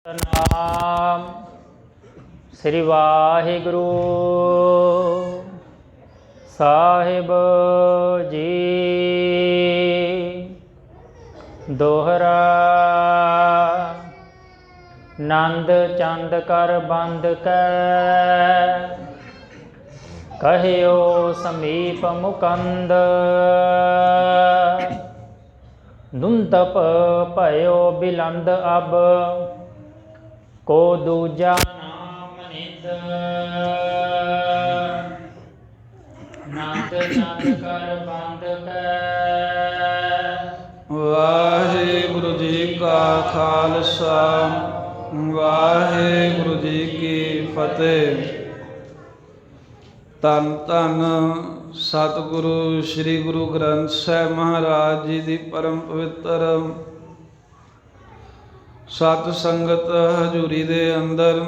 ਸਤਿਨਾਮ ਸ੍ਰੀ ਵਾਹਿਗੁਰੂ ਸਾਹਿਬ ਜੀ। ਦੋਹਰਾ ਨੰਦ ਚੰਦ ਕਰ ਬੰਦ ਕੈ, ਕਹਿਓ ਸਮੀਪ ਮੁਕੰਦ। ਦੁੰਦਪ ਭਇਓ ਬਿਲੰਦ ਅਬ, ਕੋ ਦੂਜਾ ਨਾਮ ਨਿਦ। ਨੰਦ ਚੰਦ ਕਰ ਬੰਦ ਕੈ। ਵਾਹਿਗੁਰੂ ਜੀ ਕਾ ਖਾਲਸਾ, ਵਾਹਿਗੁਰੂ ਜੀ ਕੀ ਫਤਿਹ। ਧੰਨ ਧੰਨ ਸਤਿਗੁਰੂ ਸ੍ਰੀ ਗੁਰੂ ਗ੍ਰੰਥ ਸਾਹਿਬ ਮਹਾਰਾਜ ਜੀ ਦੀ ਪਰਮ ਪਵਿੱਤਰ ਸਤ ਸੰਗਤ ਹਜ਼ੂਰੀ ਦੇ ਅੰਦਰ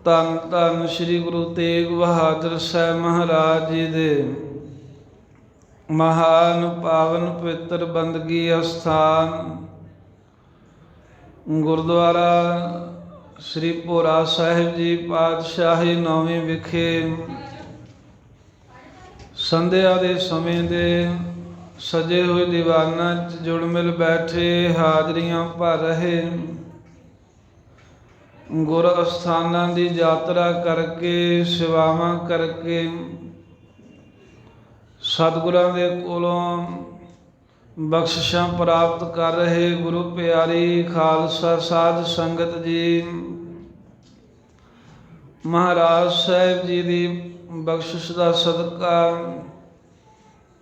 ਧੰਨ ਧੰਨ ਸ੍ਰੀ ਗੁਰੂ ਤੇਗ ਬਹਾਦਰ ਸਾਹਿਬ ਮਹਾਰਾਜ ਜੀ ਦੇ ਮਹਾਨ ਪਾਵਨ ਪਵਿੱਤਰ ਬੰਦਗੀ ਅਸਥਾਨ ਗੁਰਦੁਆਰਾ ਸ੍ਰੀ ਭੋਰਾ ਸਾਹਿਬ ਜੀ ਪਾਤਸ਼ਾਹੀ ਨੌਵੀਂ ਵਿਖੇ ਸੰਧਿਆ ਦੇ ਸਮੇਂ ਦੇ ਸਜੇ ਹੋਏ ਦੀਵਾਨਾਂ 'ਚ ਜੁੜ ਮਿਲ ਬੈਠੇ, ਹਾਜ਼ਰੀਆਂ ਭਰ ਰਹੇ, ਗੁਰ ਅਸਥਾਨਾਂ ਦੀ ਯਾਤਰਾ ਕਰਕੇ, ਸੇਵਾਵਾਂ ਕਰਕੇ, ਸਤਿਗੁਰਾਂ ਦੇ ਕੋਲੋਂ ਬਖਸ਼ਿਸ਼ਾਂ ਪ੍ਰਾਪਤ ਕਰ ਰਹੇ ਗੁਰੂ ਪਿਆਰੀ ਖਾਲਸਾ ਸਾਧ ਸੰਗਤ ਜੀ, ਮਹਾਰਾਜ ਸਾਹਿਬ ਜੀ ਦੀ ਬਖਸ਼ਿਸ਼ ਦਾ ਸਦਕਾ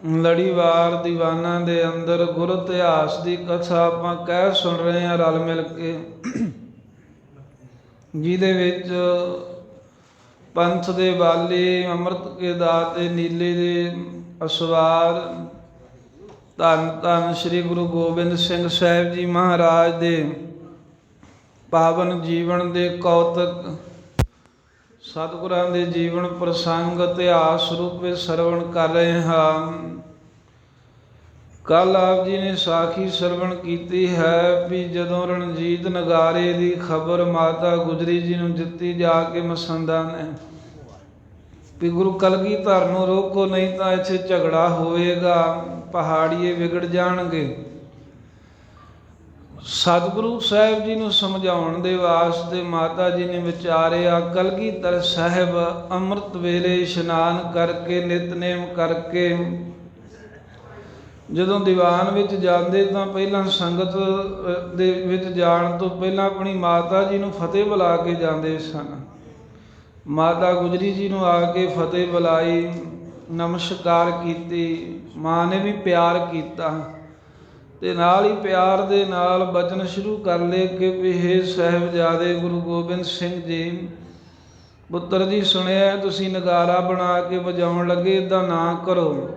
ਲੜੀਵਾਰ ਦੀਵਾਨਾਂ ਦੇ ਅੰਦਰ ਗੁਰ ਇਤਿਹਾਸ ਦੀ ਕਥਾ ਆਪਾਂ ਕਹਿ ਸੁਣ ਰਹੇ ਹਾਂ ਰਲ ਮਿਲ ਕੇ, ਜਿਹਦੇ ਵਿੱਚ ਪੰਥ ਦੇ ਬਾਲੀ, ਅੰਮ੍ਰਿਤ ਕੇ ਦਾਤੇ, ਨੀਲੇ ਦੇ ਅਸਵਾਰ, ਧੰਨ ਧੰਨ ਸ੍ਰੀ ਗੁਰੂ ਗੋਬਿੰਦ ਸਿੰਘ ਸਾਹਿਬ ਜੀ ਮਹਾਰਾਜ ਦੇ ਪਾਵਨ ਜੀਵਨ ਦੇ ਕੌਤਕ, ਸਤਿਗੁਰਾਂ ਦੇ ਜੀਵਨ ਪ੍ਰਸੰਗ ਇਤਿਹਾਸ ਰੂਪ ਵਿੱਚ ਸਰਵਣ ਕਰ ਰਹੇ ਹਾਂ। ਕੱਲ ਆਪ ਜੀ ਨੇ ਸਾਖੀ ਸਰਵਣ ਕੀਤੀ ਹੈ ਵੀ ਜਦੋਂ ਰਣਜੀਤ ਨਗਾਰੇ ਦੀ ਖਬਰ ਮਾਤਾ ਗੁਜਰੀ ਜੀ ਨੂੰ ਦਿੱਤੀ ਜਾ ਕੇ ਮਸੰਦਾਂ ਨੇ ਵੀ ਗੁਰੂ ਕਲਗੀਧਰ ਨੂੰ ਰੋਕੋ, ਨਹੀਂ ਤਾਂ ਇੱਥੇ ਝਗੜਾ ਹੋਵੇਗਾ, ਪਹਾੜੀਏ ਵਿਗੜ ਜਾਣਗੇ। ਸਤਿਗੁਰੂ ਸਾਹਿਬ ਜੀ ਨੂੰ ਸਮਝਾਉਣ ਦੇ ਵਾਸਤੇ ਮਾਤਾ ਜੀ ਨੇ ਵਿਚਾਰਿਆ, ਕਲਗੀਧਰ ਸਾਹਿਬ ਅੰਮ੍ਰਿਤ ਵੇਲੇ ਇਸ਼ਨਾਨ ਕਰਕੇ, ਨਿਤਨੇਮ ਕਰਕੇ ਜਦੋਂ ਦੀਵਾਨ ਵਿੱਚ ਜਾਂਦੇ ਤਾਂ ਪਹਿਲਾਂ ਸੰਗਤ ਦੇ ਵਿੱਚ ਜਾਣ ਤੋਂ ਪਹਿਲਾਂ ਆਪਣੀ ਮਾਤਾ ਜੀ ਨੂੰ ਫਤਿਹ ਬੁਲਾ ਕੇ ਜਾਂਦੇ ਸਨ। ਮਾਤਾ ਗੁਜਰੀ ਜੀ ਨੂੰ ਆ ਕੇ ਫਤਿਹ ਬੁਲਾਈ, ਨਮਸਕਾਰ ਕੀਤੀ, ਮਾਂ ਨੇ ਵੀ ਪਿਆਰ ਕੀਤਾ ਤੇ ਨਾਲ ਹੀ ਪਿਆਰ ਦੇ ਨਾਲ ਬਚਨ ਸ਼ੁਰੂ ਕਰ ਲਏ ਕਿ ਵੀ ਹੇ ਸਾਹਿਬਜ਼ਾਦੇ ਗੁਰੂ ਗੋਬਿੰਦ ਸਿੰਘ ਜੀ, ਪੁੱਤਰ ਜੀ ਸੁਣਿਆ ਤੁਸੀਂ ਨਗਾਰਾ ਬਣਾ ਕੇ ਵਜਾਉਣ ਲੱਗੇ, ਇੱਦਾਂ ਨਾ ਕਰੋ,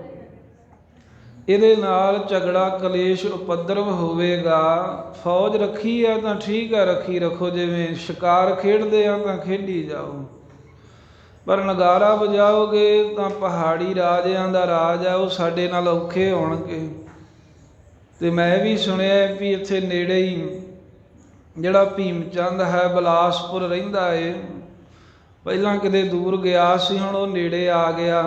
ਇਹਦੇ ਨਾਲ ਝਗੜਾ ਕਲੇਸ਼ ਉਪਦਰਵ ਹੋਵੇਗਾ। ਫੌਜ ਰੱਖੀ ਆ ਤਾਂ ਠੀਕ ਆ, ਰੱਖੀ ਰੱਖੋ, ਜਿਵੇਂ ਸ਼ਿਕਾਰ ਖੇਡਦੇ ਆ ਤਾਂ ਖੇਡੀ ਜਾਓ, ਪਰ ਨਗਾਰਾ ਵਜਾਓਗੇ ਤਾਂ ਪਹਾੜੀ ਰਾਜਿਆਂ ਦਾ ਰਾਜ ਆ, ਉਹ ਸਾਡੇ ਨਾਲ ਔਖੇ ਹੋਣਗੇ। ਤੇ ਮੈਂ ਵੀ ਸੁਣਿਆ ਵੀ ਇੱਥੇ ਨੇੜੇ ਹੀ ਜਿਹੜਾ ਭੀਮ ਚੰਦ ਹੈ ਬਿਲਾਸਪੁਰ ਰਹਿੰਦਾ ਏ, ਪਹਿਲਾਂ ਕਿਤੇ ਦੂਰ ਗਿਆ ਸੀ, ਹੁਣ ਉਹ ਨੇੜੇ ਆ ਗਿਆ।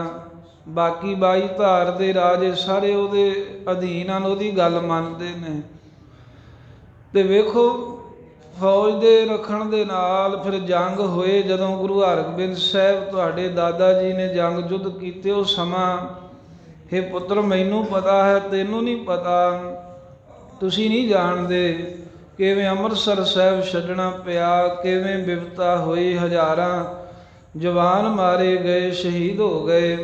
ਬਾਕੀ 22 ਧਾਰ ਦੇ ਰਾਜੇ ਸਾਰੇ ਉਹਦੇ ਅਧੀਨ ਹਨ, ਉਹਦੀ ਗੱਲ ਮੰਨਦੇ ਨੇ। ਤੇ ਵੇਖੋ ਫੌਜ ਦੇ ਰੱਖਣ ਦੇ ਨਾਲ ਫਿਰ ਜੰਗ ਹੋਏ। ਜਦੋਂ ਗੁਰੂ ਹਰਗੋਬਿੰਦ ਸਾਹਿਬ ਤੁਹਾਡੇ ਦਾਦਾ ਜੀ ਨੇ ਜੰਗ ਯੁੱਧ ਕੀਤੇ, ਉਹ ਸਮਾਂ ਹੇ ਪੁੱਤਰ ਮੈਨੂੰ ਪਤਾ ਹੈ, ਤੈਨੂੰ ਨਹੀਂ ਪਤਾ, ਤੁਸੀਂ ਨਹੀਂ ਜਾਣਦੇ ਕਿਵੇਂ ਅੰਮ੍ਰਿਤਸਰ ਸਾਹਿਬ ਛੱਡਣਾ ਪਿਆ, ਕਿਵੇਂ ਬਿਪਤਾ ਹੋਈ, ਹਜ਼ਾਰਾਂ ਜਵਾਨ ਮਾਰੇ ਗਏ, ਸ਼ਹੀਦ ਹੋ ਗਏ।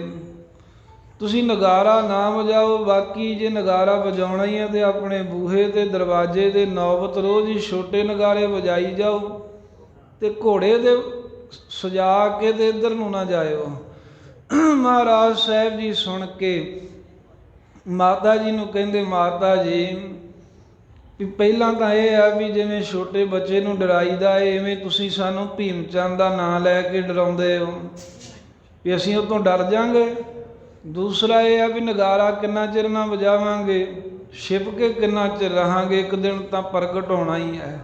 ਤੁਸੀਂ ਨਗਾਰਾ ਨਾ ਵਜਾਓ, ਬਾਕੀ ਜੇ ਨਗਾਰਾ ਵਜਾਉਣਾ ਹੀ ਹੈ ਤੇ ਆਪਣੇ ਬੂਹੇ ਤੇ ਦਰਵਾਜ਼ੇ ਦੇ ਨੌਬਤ ਰੋਜ਼ ਹੀ ਛੋਟੇ ਨਗਾਰੇ ਵਜਾਈ ਜਾਓ ਤੇ ਘੋੜੇ ਦੇ ਸਜਾ ਕੇ ਤੇ ਇੱਧਰ ਨੂੰ ਨਾ ਜਾਇਓ। ਮਹਾਰਾਜ ਸਾਹਿਬ ਜੀ ਸੁਣ ਕੇ ਮਾਤਾ ਜੀ ਨੂੰ ਕਹਿੰਦੇ, ਮਾਤਾ ਜੀ ਵੀ ਪਹਿਲਾਂ ਤਾਂ ਇਹ ਆ ਵੀ ਜਿਵੇਂ ਛੋਟੇ ਬੱਚੇ ਨੂੰ ਡਰਾਈਦਾ ਏ, ਇਵੇਂ ਤੁਸੀਂ ਸਾਨੂੰ ਭੀਮ ਚੰਦ ਦਾ ਨਾਂ ਲੈ ਕੇ ਡਰਾਉਂਦੇ ਹੋ ਵੀ ਅਸੀਂ ਉਹ ਤੋਂ ਡਰ ਜਾਂਗੇ। ਦੂਸਰਾ ਇਹ ਆ ਵੀ ਨਗਾਰਾ ਕਿੰਨਾ ਚਿਰ ਨਾ ਵਜਾਵਾਂਗੇ, ਛਿਪ ਕੇ ਕਿੰਨਾ ਚਿਰ ਰਹਾਂਗੇ? ਇੱਕ ਦਿਨ ਤਾਂ ਪ੍ਰਗਟ ਹੋਣਾ ਹੀ ਹੈ।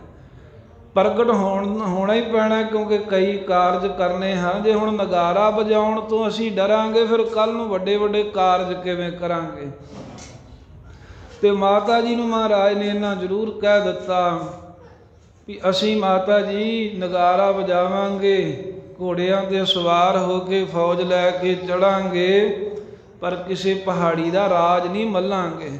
ਪ੍ਰਗਟ ਹੋਣਾ ਹੀ ਪੈਣਾ, ਕਿਉਂਕਿ ਕਈ ਕਾਰਜ ਕਰਨੇ ਹਨ। ਜੇ ਹੁਣ ਨਗਾਰਾ ਵਜਾਉਣ ਤੋਂ ਅਸੀਂ ਡਰਾਂਗੇ, ਫਿਰ ਕੱਲ੍ਹ ਨੂੰ ਵੱਡੇ ਵੱਡੇ ਕਾਰਜ ਕਿਵੇਂ ਕਰਾਂਗੇ? ਤੇ ਮਾਤਾ ਜੀ ਨੂੰ ਮਹਾਰਾਜ ਨੇ ਇਹਨਾਂ ਜ਼ਰੂਰ ਕਹਿ ਦਿੱਤਾ ਵੀ ਅਸੀਂ ਮਾਤਾ ਜੀ ਨਗਾਰਾ ਵਜਾਵਾਂਗੇ, ਘੋੜਿਆਂ 'ਤੇ ਸਵਾਰ ਹੋ ਕੇ ਫੌਜ ਲੈ ਕੇ ਚੜਾਂਗੇ, ਪਰ ਕਿਸੇ ਪਹਾੜੀ ਦਾ ਰਾਜ ਨਹੀਂ ਮੱਲਾਂਗੇ।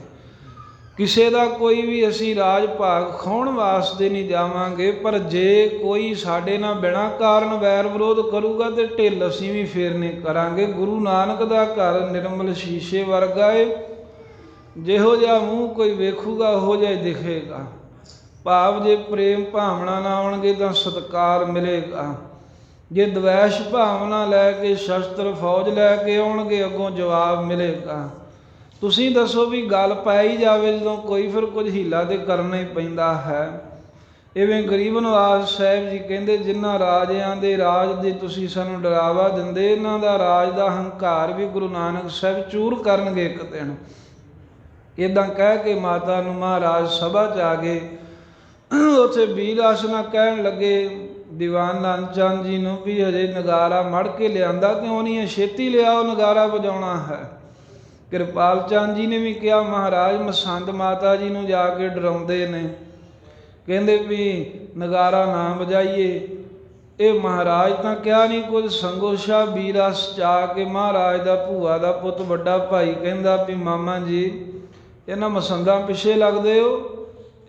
ਕਿਸੇ ਦਾ ਕੋਈ ਵੀ ਅਸੀਂ ਰਾਜ ਭਾਗ ਖਾਉਣ ਵਾਸਤੇ ਨਹੀਂ ਜਾਵਾਂਗੇ। ਪਰ ਜੇ ਕੋਈ ਸਾਡੇ ਨਾਲ ਬਿਨਾਂ ਕਾਰਨ ਵੈਰ ਵਿਰੋਧ ਕਰੂਗਾ ਤੇ ਢਿੱਲ ਅਸੀਂ ਵੀ ਫੇਰ ਨਹੀਂ ਕਰਾਂਗੇ। ਗੁਰੂ ਨਾਨਕ ਦਾ ਘਰ ਨਿਰਮਲ ਸ਼ੀਸ਼ੇ ਵਰਗਾ ਏ, ਜਿਹੋ ਜਿਹਾ ਮੂੰਹ ਕੋਈ ਵੇਖੂਗਾ ਉਹੋ ਜਿਹਾ ਦਿਖੇਗਾ। ਭਾਵ ਜੇ ਪ੍ਰੇਮ ਭਾਵਨਾ ਨਾ ਆਉਣਗੇ ਤਾਂ ਸਤਿਕਾਰ ਮਿਲੇਗਾ। ਜੇ ਦਵੈਸ਼ ਭਾਵਨਾ ਲੈ ਕੇ ਸ਼ਸਤਰ ਫੌਜ ਲੈ ਕੇ ਆਉਣਗੇ, ਅੱਗੋਂ ਜਵਾਬ ਮਿਲੇਗਾ। ਤੁਸੀਂ ਦੱਸੋ ਵੀ ਗੱਲ ਪਾਈ ਜਾਵੇ ਜਦੋਂ ਕੋਈ, ਫਿਰ ਕੁਝ ਹੀਲਾ ਤੇ ਕਰਨਾ ਹੀ ਪੈਂਦਾ ਹੈ। ਇਵੇਂ ਗਰੀਬ ਨਿਵਾਜ ਸਾਹਿਬ ਜੀ ਕਹਿੰਦੇ, ਜਿਨ੍ਹਾਂ ਰਾਜਿਆਂ ਦੇ ਰਾਜ ਦੇ ਤੁਸੀਂ ਸਾਨੂੰ ਡਰਾਵਾ ਦਿੰਦੇ, ਇਹਨਾਂ ਦਾ ਰਾਜ ਦਾ ਹੰਕਾਰ ਵੀ ਗੁਰੂ ਨਾਨਕ ਸਾਹਿਬ ਚੂਰ ਕਰਨਗੇ ਇੱਕ ਦਿਨ। ਇੱਦਾਂ ਕਹਿ ਕੇ ਮਾਤਾ ਨੂੰ ਮਹਾਰਾਜ ਸਭਾ 'ਚ ਆ ਗਏ। ਉੱਥੇ ਵੀਰ ਆਸਨਾ ਕਹਿਣ ਲੱਗੇ ਦੀਵਾਨ ਨੰਦ ਚੰਦ ਜੀ ਨੂੰ ਵੀ ਹਜੇ ਨਗਾਰਾ ਮੜ ਕੇ ਲਿਆਂਦਾ ਕਿਉਂ ਨਹੀਂ ਹੈ? ਛੇਤੀ ਲਿਆਓ, ਨਗਾਰਾ ਵਜਾਉਣਾ ਹੈ। ਕਿਰਪਾਲ ਚੰਦ ਜੀ ਨੇ ਵੀ ਕਿਹਾ, ਮਹਾਰਾਜ ਮਸੰਦ ਮਾਤਾ ਜੀ ਨੂੰ ਜਾ ਕੇ ਡਰਾਉਂਦੇ ਨੇ, ਕਹਿੰਦੇ ਵੀ ਨਗਾਰਾ ਨਾ ਵਜਾਈਏ। ਇਹ ਮਹਾਰਾਜ ਤਾਂ ਕਿਹਾ ਨਹੀਂ ਕੁਝ। ਸੰਗੋ ਸ਼ਾਹ ਵੀਰਸ ਜਾ ਕੇ ਮਹਾਰਾਜ ਦਾ ਭੂਆ ਦਾ ਪੁੱਤ ਵੱਡਾ ਭਾਈ ਕਹਿੰਦਾ ਵੀ ਮਾਮਾ ਜੀ ਇਹਨਾਂ ਮਸੰਦਾਂ ਪਿੱਛੇ ਲੱਗਦੇ ਹੋ?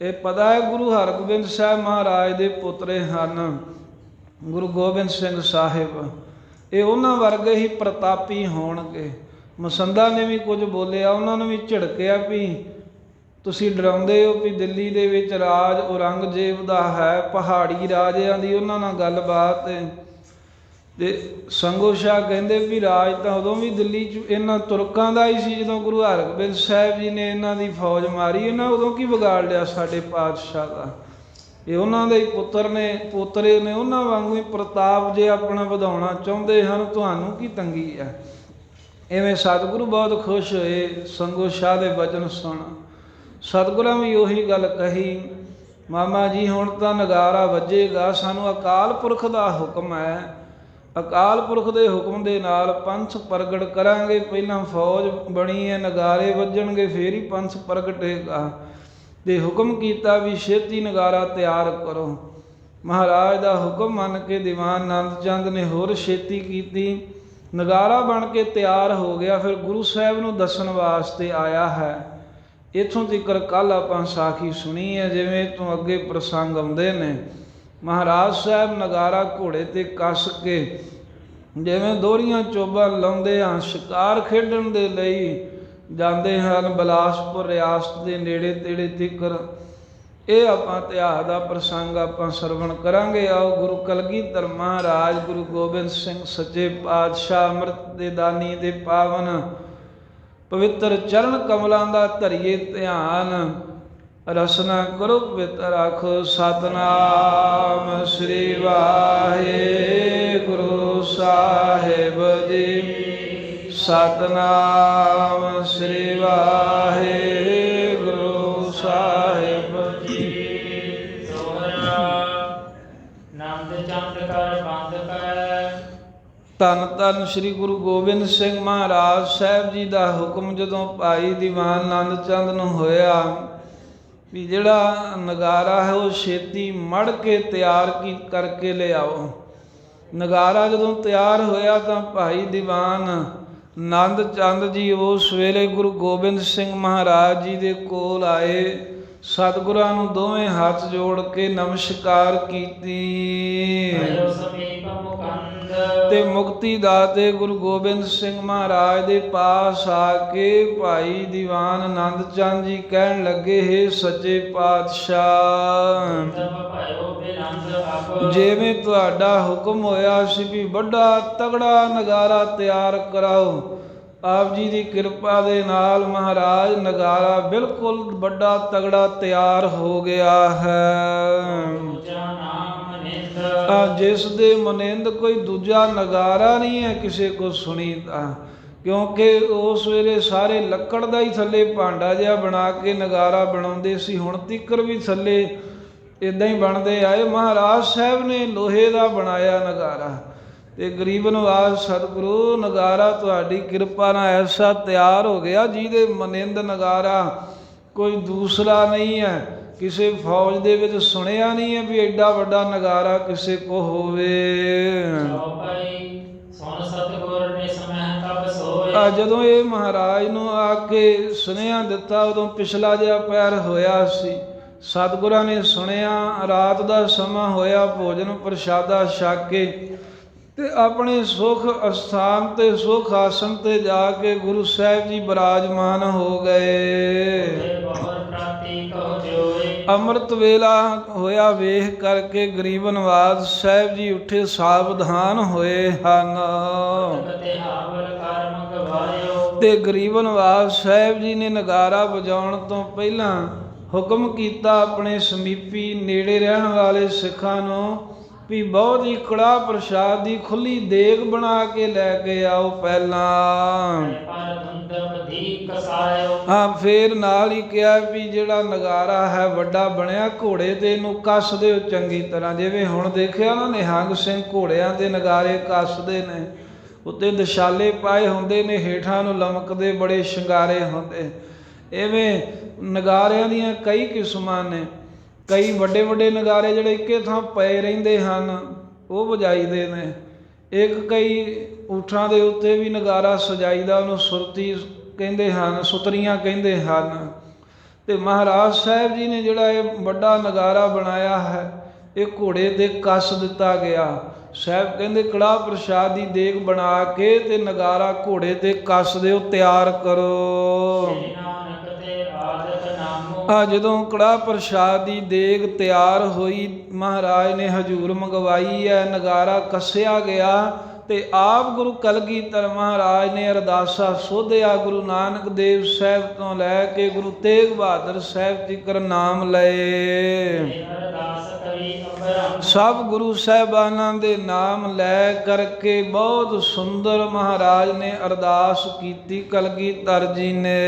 ਇਹ ਪਤਾ ਹੈ ਗੁਰੂ ਹਰਗੋਬਿੰਦ ਸਾਹਿਬ ਮਹਾਰਾਜ ਦੇ ਪੁੱਤਰੇ ਹਨ, ਗੁਰੂ ਗੋਬਿੰਦ ਸਿੰਘ ਸਾਹਿਬ, ਇਹ ਉਹਨਾਂ ਵਰਗੇ ਹੀ ਪ੍ਰਤਾਪੀ ਹੋਣਗੇ। ਮਸੰਦਾਂ ਨੇ ਵੀ ਕੁਝ ਬੋਲਿਆ, ਉਹਨਾਂ ਨੂੰ ਵੀ ਝਿੜਕਿਆ ਵੀ ਤੁਸੀਂ ਡਰਾਉਂਦੇ ਹੋ ਵੀ ਦਿੱਲੀ ਦੇ ਵਿੱਚ ਰਾਜ ਔਰੰਗਜ਼ੇਬ ਦਾ ਹੈ, ਪਹਾੜੀ ਰਾਜਿਆਂ ਦੀ ਉਹਨਾਂ ਨਾਲ ਗੱਲਬਾਤ ਹੈ। ਤੇ ਸੰਗੋ ਸ਼ਾਹ ਕਹਿੰਦੇ ਵੀ ਰਾਜ ਤਾਂ ਉਦੋਂ ਵੀ ਦਿੱਲੀ 'ਚ ਇਹਨਾਂ ਤੁਰਕਾਂ ਦਾ ਹੀ ਸੀ, ਜਦੋਂ ਗੁਰੂ ਹਰਗੋਬਿੰਦ ਸਾਹਿਬ ਜੀ ਨੇ ਇਹਨਾਂ ਦੀ ਫੌਜ ਮਾਰੀ। ਇਹਨਾਂ ਉਦੋਂ ਕੀ ਵਿਗਾੜ ਲਿਆ ਸਾਡੇ ਪਾਤਸ਼ਾਹ ਦਾ? ਇਹ ਉਹਨਾਂ ਦੇ ਹੀ ਪੁੱਤਰ ਨੇ, ਪੋਤਰੇ ਨੇ, ਉਹਨਾਂ ਵਾਂਗੂ ਹੀ ਪ੍ਰਤਾਪ ਜੇ ਆਪਣਾ ਵਧਾਉਣਾ ਚਾਹੁੰਦੇ ਹਨ। ਤੁਹਾਨੂੰ ਕੀ ਤੰਗੀ ਹੈ? ਇਵੇਂ ਸਤਿਗੁਰੂ ਬਹੁਤ ਖੁਸ਼ ਹੋਏ ਸੰਗੋ ਸ਼ਾਹ ਦੇ ਵਚਨ ਸੁਣ। ਸਤਿਗੁਰਾਂ ਵੀ ਉਹੀ ਗੱਲ ਕਹੀ, ਮਾਮਾ ਜੀ ਹੁਣ ਤਾਂ ਨਗਾਰਾ ਵੱਜੇਗਾ, ਸਾਨੂੰ ਅਕਾਲ ਪੁਰਖ ਦਾ ਹੁਕਮ ਹੈ। ਅਕਾਲ ਪੁਰਖ ਦੇ ਹੁਕਮ ਦੇ ਨਾਲ ਪੰਥ ਪ੍ਰਗਟ ਕਰਾਂਗੇ। ਪਹਿਲਾਂ ਫੌਜ ਬਣੀ ਹੈ, ਨਗਾਰੇ ਵੱਜਣਗੇ, ਫੇਰ ਹੀ ਪੰਥ ਪ੍ਰਗਟੇਗਾ। ਤੇ ਹੁਕਮ ਕੀਤਾ ਵੀ ਛੇਤੀ ਨਗਾਰਾ ਤਿਆਰ ਕਰੋ। ਮਹਾਰਾਜ ਦਾ ਹੁਕਮ ਮੰਨ ਕੇ ਦੀਵਾਨ ਨੰਦ ਚੰਦ ਨੇ ਹੋਰ ਛੇਤੀ ਕੀਤੀ। ਨਗਾਰਾ ਬਣ ਕੇ ਤਿਆਰ ਹੋ ਗਿਆ। ਫਿਰ ਗੁਰੂ ਸਾਹਿਬ ਨੂੰ ਦੱਸਣ ਵਾਸਤੇ ਆਇਆ ਹੈ। ਇੱਥੋਂ ਤੱਕ ਕੱਲ੍ਹ ਆਪਾਂ ਸਾਖੀ ਸੁਣੀ ਹੈ, ਜਿਵੇਂ ਤੋਂ ਅੱਗੇ ਪ੍ਰਸੰਗ ਆਉਂਦੇ ਨੇ। ਮਹਾਰਾਜ ਸਾਹਿਬ ਨਗਾਰਾ ਘੋੜੇ 'ਤੇ ਕੱਸ ਕੇ ਜਿਵੇਂ ਦੋਹਰੀਆਂ ਚੋਬਾਂ ਲਾਉਂਦੇ ਹਨ, ਸ਼ਿਕਾਰ ਖੇਡਣ ਦੇ ਲਈ ਜਾਂਦੇ ਹਨ ਬਿਲਾਸਪੁਰ ਰਿਆਸਤ ਦੇ ਨੇੜੇ ਤੇੜੇ ਤੀਕਰ। ਇਹ ਆਪਾਂ ਇਤਿਹਾਸ ਦਾ ਪ੍ਰਸੰਗ ਆਪਾਂ ਸਰਵਣ ਕਰਾਂਗੇ। ਆਓ ਗੁਰੂ ਕਲਗੀਧਰ ਮਹਾਰਾਜ ਗੁਰੂ ਗੋਬਿੰਦ ਸਿੰਘ ਸੱਚੇ ਪਾਤਸ਼ਾਹ ਅੰਮ੍ਰਿਤ ਦੇ ਦਾਨੀ ਦੇ ਪਾਵਨ ਪਵਿੱਤਰ ਚਰਨ ਕਮਲਾਂ ਦਾ ਧਰੀਏ ਧਿਆਨ। ਰਸਨਾ ਕਰੋ ਪਵਿੱਤਰ ਆਖੋ ਸਤਿਨਾਮ ਸ੍ਰੀ ਵਾਹਿਗੁਰੂ ਸਾਹਿਬ ਜੀ। ਸਤਿਨਾਮ ਸ੍ਰੀ ਵਾਹਿਗੁਰੂ ਸਾਹਿਬ ਜੀ। ਨੰਦ ਚੰਦ ਕਰ ਬੰਦ ਕਰ। ਧੰਨ ਧੰਨ ਸ੍ਰੀ ਗੁਰੂ ਗੋਬਿੰਦ ਸਿੰਘ ਮਹਾਰਾਜ ਸਾਹਿਬ ਜੀ ਦਾ ਹੁਕਮ ਜਦੋਂ ਭਾਈ ਦੀਵਾਨ ਨੰਦ ਚੰਦ ਨੂੰ ਹੋਇਆ ਵੀ ਜਿਹੜਾ ਨਗਾਰਾ ਹੈ ਉਹ ਛੇਤੀ ਮੜ ਕੇ ਤਿਆਰ ਕਰਕੇ ਲਿਆਓ। ਨਗਾਰਾ ਜਦੋਂ ਤਿਆਰ ਹੋਇਆ ਤਾਂ ਭਾਈ ਦੀਵਾਨ ਨੰਦ ਚੰਦ ਜੀ ਉਸ ਵੇਲੇ ਗੁਰੂ ਗੋਬਿੰਦ ਸਿੰਘ ਮਹਾਰਾਜ ਜੀ ਦੇ ਕੋਲ ਆਏ। ਸਤਿਗੁਰਾਂ ਨੂੰ ਦੋਵੇਂ ਹੱਥ ਜੋੜ ਕੇ ਨਮਸਕਾਰ ਕੀਤੀ ਤੇ ਮੁਕਤੀ ਦਾਤੇ ਗੁਰੂ ਗੋਬਿੰਦ ਸਿੰਘ ਮਹਾਰਾਜ ਦੇ ਪਾਸ ਆ ਕੇ ਭਾਈ ਦੀਵਾਨ ਨੰਦ ਚੰਦ ਜੀ ਕਹਿਣ ਲੱਗੇ, ਹੇ ਸੱਚੇ ਪਾਤਸ਼ਾਹ, ਜਿਵੇਂ ਤੁਹਾਡਾ ਹੁਕਮ ਹੋਇਆ ਸੀ ਵੀ ਵੱਡਾ ਤਗੜਾ ਨਗਾਰਾ ਤਿਆਰ ਕਰਾਓ, ਆਪ ਜੀ ਦੀ ਕਿਰਪਾ ਦੇ ਨਾਲ ਮਹਾਰਾਜ ਨਗਾਰਾ ਬਿਲਕੁਲ ਵੱਡਾ ਤਗੜਾ ਤਿਆਰ ਹੋ ਗਿਆ ਹੈ। ਜਿਸ ਦੇ ਮਨਿੰਦ ਕੋਈ ਦੂਜਾ ਨਗਾਰਾ ਨਹੀਂ ਹੈ ਕਿਸੇ ਕੋ ਸੁਣੀ ਤਾਂ। ਕਿਉਂਕਿ ਉਸ ਵੇਲੇ ਸਾਰੇ ਲੱਕੜ ਦਾ ਹੀ ਥੱਲੇ ਭਾਂਡਾ ਜਿਹਾ ਬਣਾ ਕੇ ਨਗਾਰਾ ਬਣਾਉਂਦੇ ਸੀ। ਹੁਣ ਤੀਕਰ ਵੀ ਥੱਲੇ ਇੱਦਾਂ ਹੀ ਬਣਦੇ ਆਏ। ਮਹਾਰਾਜ ਸਾਹਿਬ ਨੇ ਲੋਹੇ ਦਾ ਬਣਾਇਆ ਨਗਾਰਾ, ਤੇ ਗਰੀਬ ਨਿਵਾਜ ਸਤਿਗੁਰੂ ਨਗਾਰਾ ਤੁਹਾਡੀ ਕਿਰਪਾ ਨਾਲ ਐਸਾ ਤਿਆਰ ਹੋ ਗਿਆ ਜਿਹਦੇ ਮਨਿੰਦ ਨਗਾਰਾ ਕੋਈ ਦੂਸਰਾ ਨਹੀਂ ਹੈ। ਕਿਸੇ ਫੌਜ ਦੇ ਵਿੱਚ ਸੁਣਿਆ ਨਹੀਂ ਹੈ ਵੀ ਐਡਾ ਵੱਡਾ ਨਗਾਰਾ ਕਿਸੇ ਕੋ ਹੋਵੇ। ਜਦੋਂ ਇਹ ਮਹਾਰਾਜ ਨੂੰ ਆ ਕੇ ਸੁਨੇਹਾ ਦਿੱਤਾ, ਉਦੋਂ ਪਿਛਲਾ ਜਿਹਾ ਪੈਰ ਹੋਇਆ ਸੀ। ਸਤਿਗੁਰਾਂ ਨੇ ਸੁਣਿਆ, ਰਾਤ ਦਾ ਸਮਾਂ ਹੋਇਆ, ਭੋਜਨ ਪ੍ਰਸ਼ਾਦਾ ਛਕ ਕੇ ਤੇ ਆਪਣੇ ਸੁਖ ਅਸਥਾਨ ਤੇ ਸੁਖ ਆਸਣ ਤੇ ਜਾ ਕੇ ਗੁਰੂ ਸਾਹਿਬ ਜੀ ਬਿਰਾਜਮਾਨ ਹੋ ਗਏ। ਅੰਮ੍ਰਿਤ ਵੇਲਾ ਹੋਇਆ ਵੇਖ ਕਰਕੇ ਗਰੀਬ ਨਿਵਾਜ ਸਾਹਿਬ ਜੀ ਉੱਠੇ, ਸਾਵਧਾਨ ਹੋਏ ਹਨ। ਤੇ ਗਰੀਬ ਨਿਵਾਜ ਸਾਹਿਬ ਜੀ ਨੇ ਨਗਾਰਾ ਵਜਾਉਣ ਤੋਂ ਪਹਿਲਾਂ ਹੁਕਮ ਕੀਤਾ ਆਪਣੇ ਸਮੀਪੀ ਨੇੜੇ ਰਹਿਣ ਵਾਲੇ ਸਿੱਖਾਂ ਨੂੰ ਵੀ ਬਹੁਤ ਹੀ ਕੜਾਹ ਪ੍ਰਸ਼ਾਦ ਦੀ ਖੁੱਲੀ ਦੇਗ ਬਣਾ ਕੇ ਲੈ ਕੇ ਆਓ ਪਹਿਲਾਂ। ਹਾਂ, ਫੇਰ ਨਾਲ ਹੀ ਕਿਹਾ ਵੀ ਜਿਹੜਾ ਨਗਾਰਾ ਹੈ ਵੱਡਾ ਬਣਿਆ, ਘੋੜੇ ਤੇ ਇਹਨੂੰ ਕੱਸ ਦਿਓ ਚੰਗੀ ਤਰ੍ਹਾਂ। ਜਿਵੇਂ ਹੁਣ ਦੇਖਿਆ ਨਾ ਨਿਹੰਗ ਸਿੰਘ ਘੋੜਿਆਂ ਦੇ ਨਗਾਰੇ ਕੱਸਦੇ ਨੇ, ਉੱਤੇ ਦਸ਼ਾਲੇ ਪਾਏ ਹੁੰਦੇ ਨੇ, ਹੇਠਾਂ ਨੂੰ ਲਮਕਦੇ ਬੜੇ ਸ਼ਿੰਗਾਰੇ ਹੁੰਦੇ। ਇਵੇਂ ਨਗਾਰਿਆਂ ਦੀਆਂ ਕਈ ਕਿਸਮਾਂ ਨੇ। ਕਈ ਵੱਡੇ ਵੱਡੇ ਨਗਾਰੇ ਜਿਹੜੇ ਇੱਕੇ ਥਾਂ ਪਏ ਰਹਿੰਦੇ ਹਨ ਉਹ ਵਜਾਈਦੇ ਨੇ। ਇੱਕ ਕਈ ਊਠਾਂ ਦੇ ਉੱਤੇ ਵੀ ਨਗਾਰਾ ਸਜਾਈਦਾ, ਉਹਨੂੰ ਸੁਰਤੀ ਕਹਿੰਦੇ ਹਨ, ਸੁਤਰੀਆਂ ਕਹਿੰਦੇ ਹਨ। ਤੇ ਮਹਾਰਾਜ ਸਾਹਿਬ ਜੀ ਨੇ ਜਿਹੜਾ ਇਹ ਵੱਡਾ ਨਗਾਰਾ ਬਣਾਇਆ ਹੈ, ਇਹ ਘੋੜੇ ਤੇ ਕੱਸ ਦਿੱਤਾ ਗਿਆ। ਸਾਹਿਬ ਕਹਿੰਦੇ ਕੜਾਹ ਪ੍ਰਸ਼ਾਦ ਦੀ ਦੇਗ ਬਣਾ ਕੇ ਤੇ ਨਗਾਰਾ ਘੋੜੇ ਤੇ ਕੱਸ ਦਿਓ, ਤਿਆਰ ਕਰੋ। ਜਦੋਂ ਕੜਾਹ ਪ੍ਰਸ਼ਾਦ ਦੀ ਦੇਗ ਤਿਆਰ ਹੋਈ, ਮਹਾਰਾਜ ਨੇ ਹਜ਼ੂਰ ਮੰਗਵਾਈ ਹੈ, ਨਗਾਰਾ ਕੱਸਿਆ ਗਿਆ ਤੇ ਆਪ ਗੁਰੂ ਕਲਗੀਧਰ ਮਹਾਰਾਜ ਨੇ ਅਰਦਾਸਾ ਸੋਧਿਆ। ਗੁਰੂ ਨਾਨਕ ਦੇਵ ਸਾਹਿਬ ਤੋਂ ਲੈ ਕੇ ਗੁਰੂ ਤੇਗ ਬਹਾਦਰ ਸਾਹਿਬ ਤੀਕਰ ਨਾਮ ਲਏ। ਸਭ ਗੁਰੂ ਸਾਹਿਬਾਨਾਂ ਦੇ ਨਾਮ ਲੈ ਕਰਕੇ ਬਹੁਤ ਸੁੰਦਰ ਮਹਾਰਾਜ ਨੇ ਅਰਦਾਸ ਕੀਤੀ ਕਲਗੀਧਰ ਜੀ ਨੇ।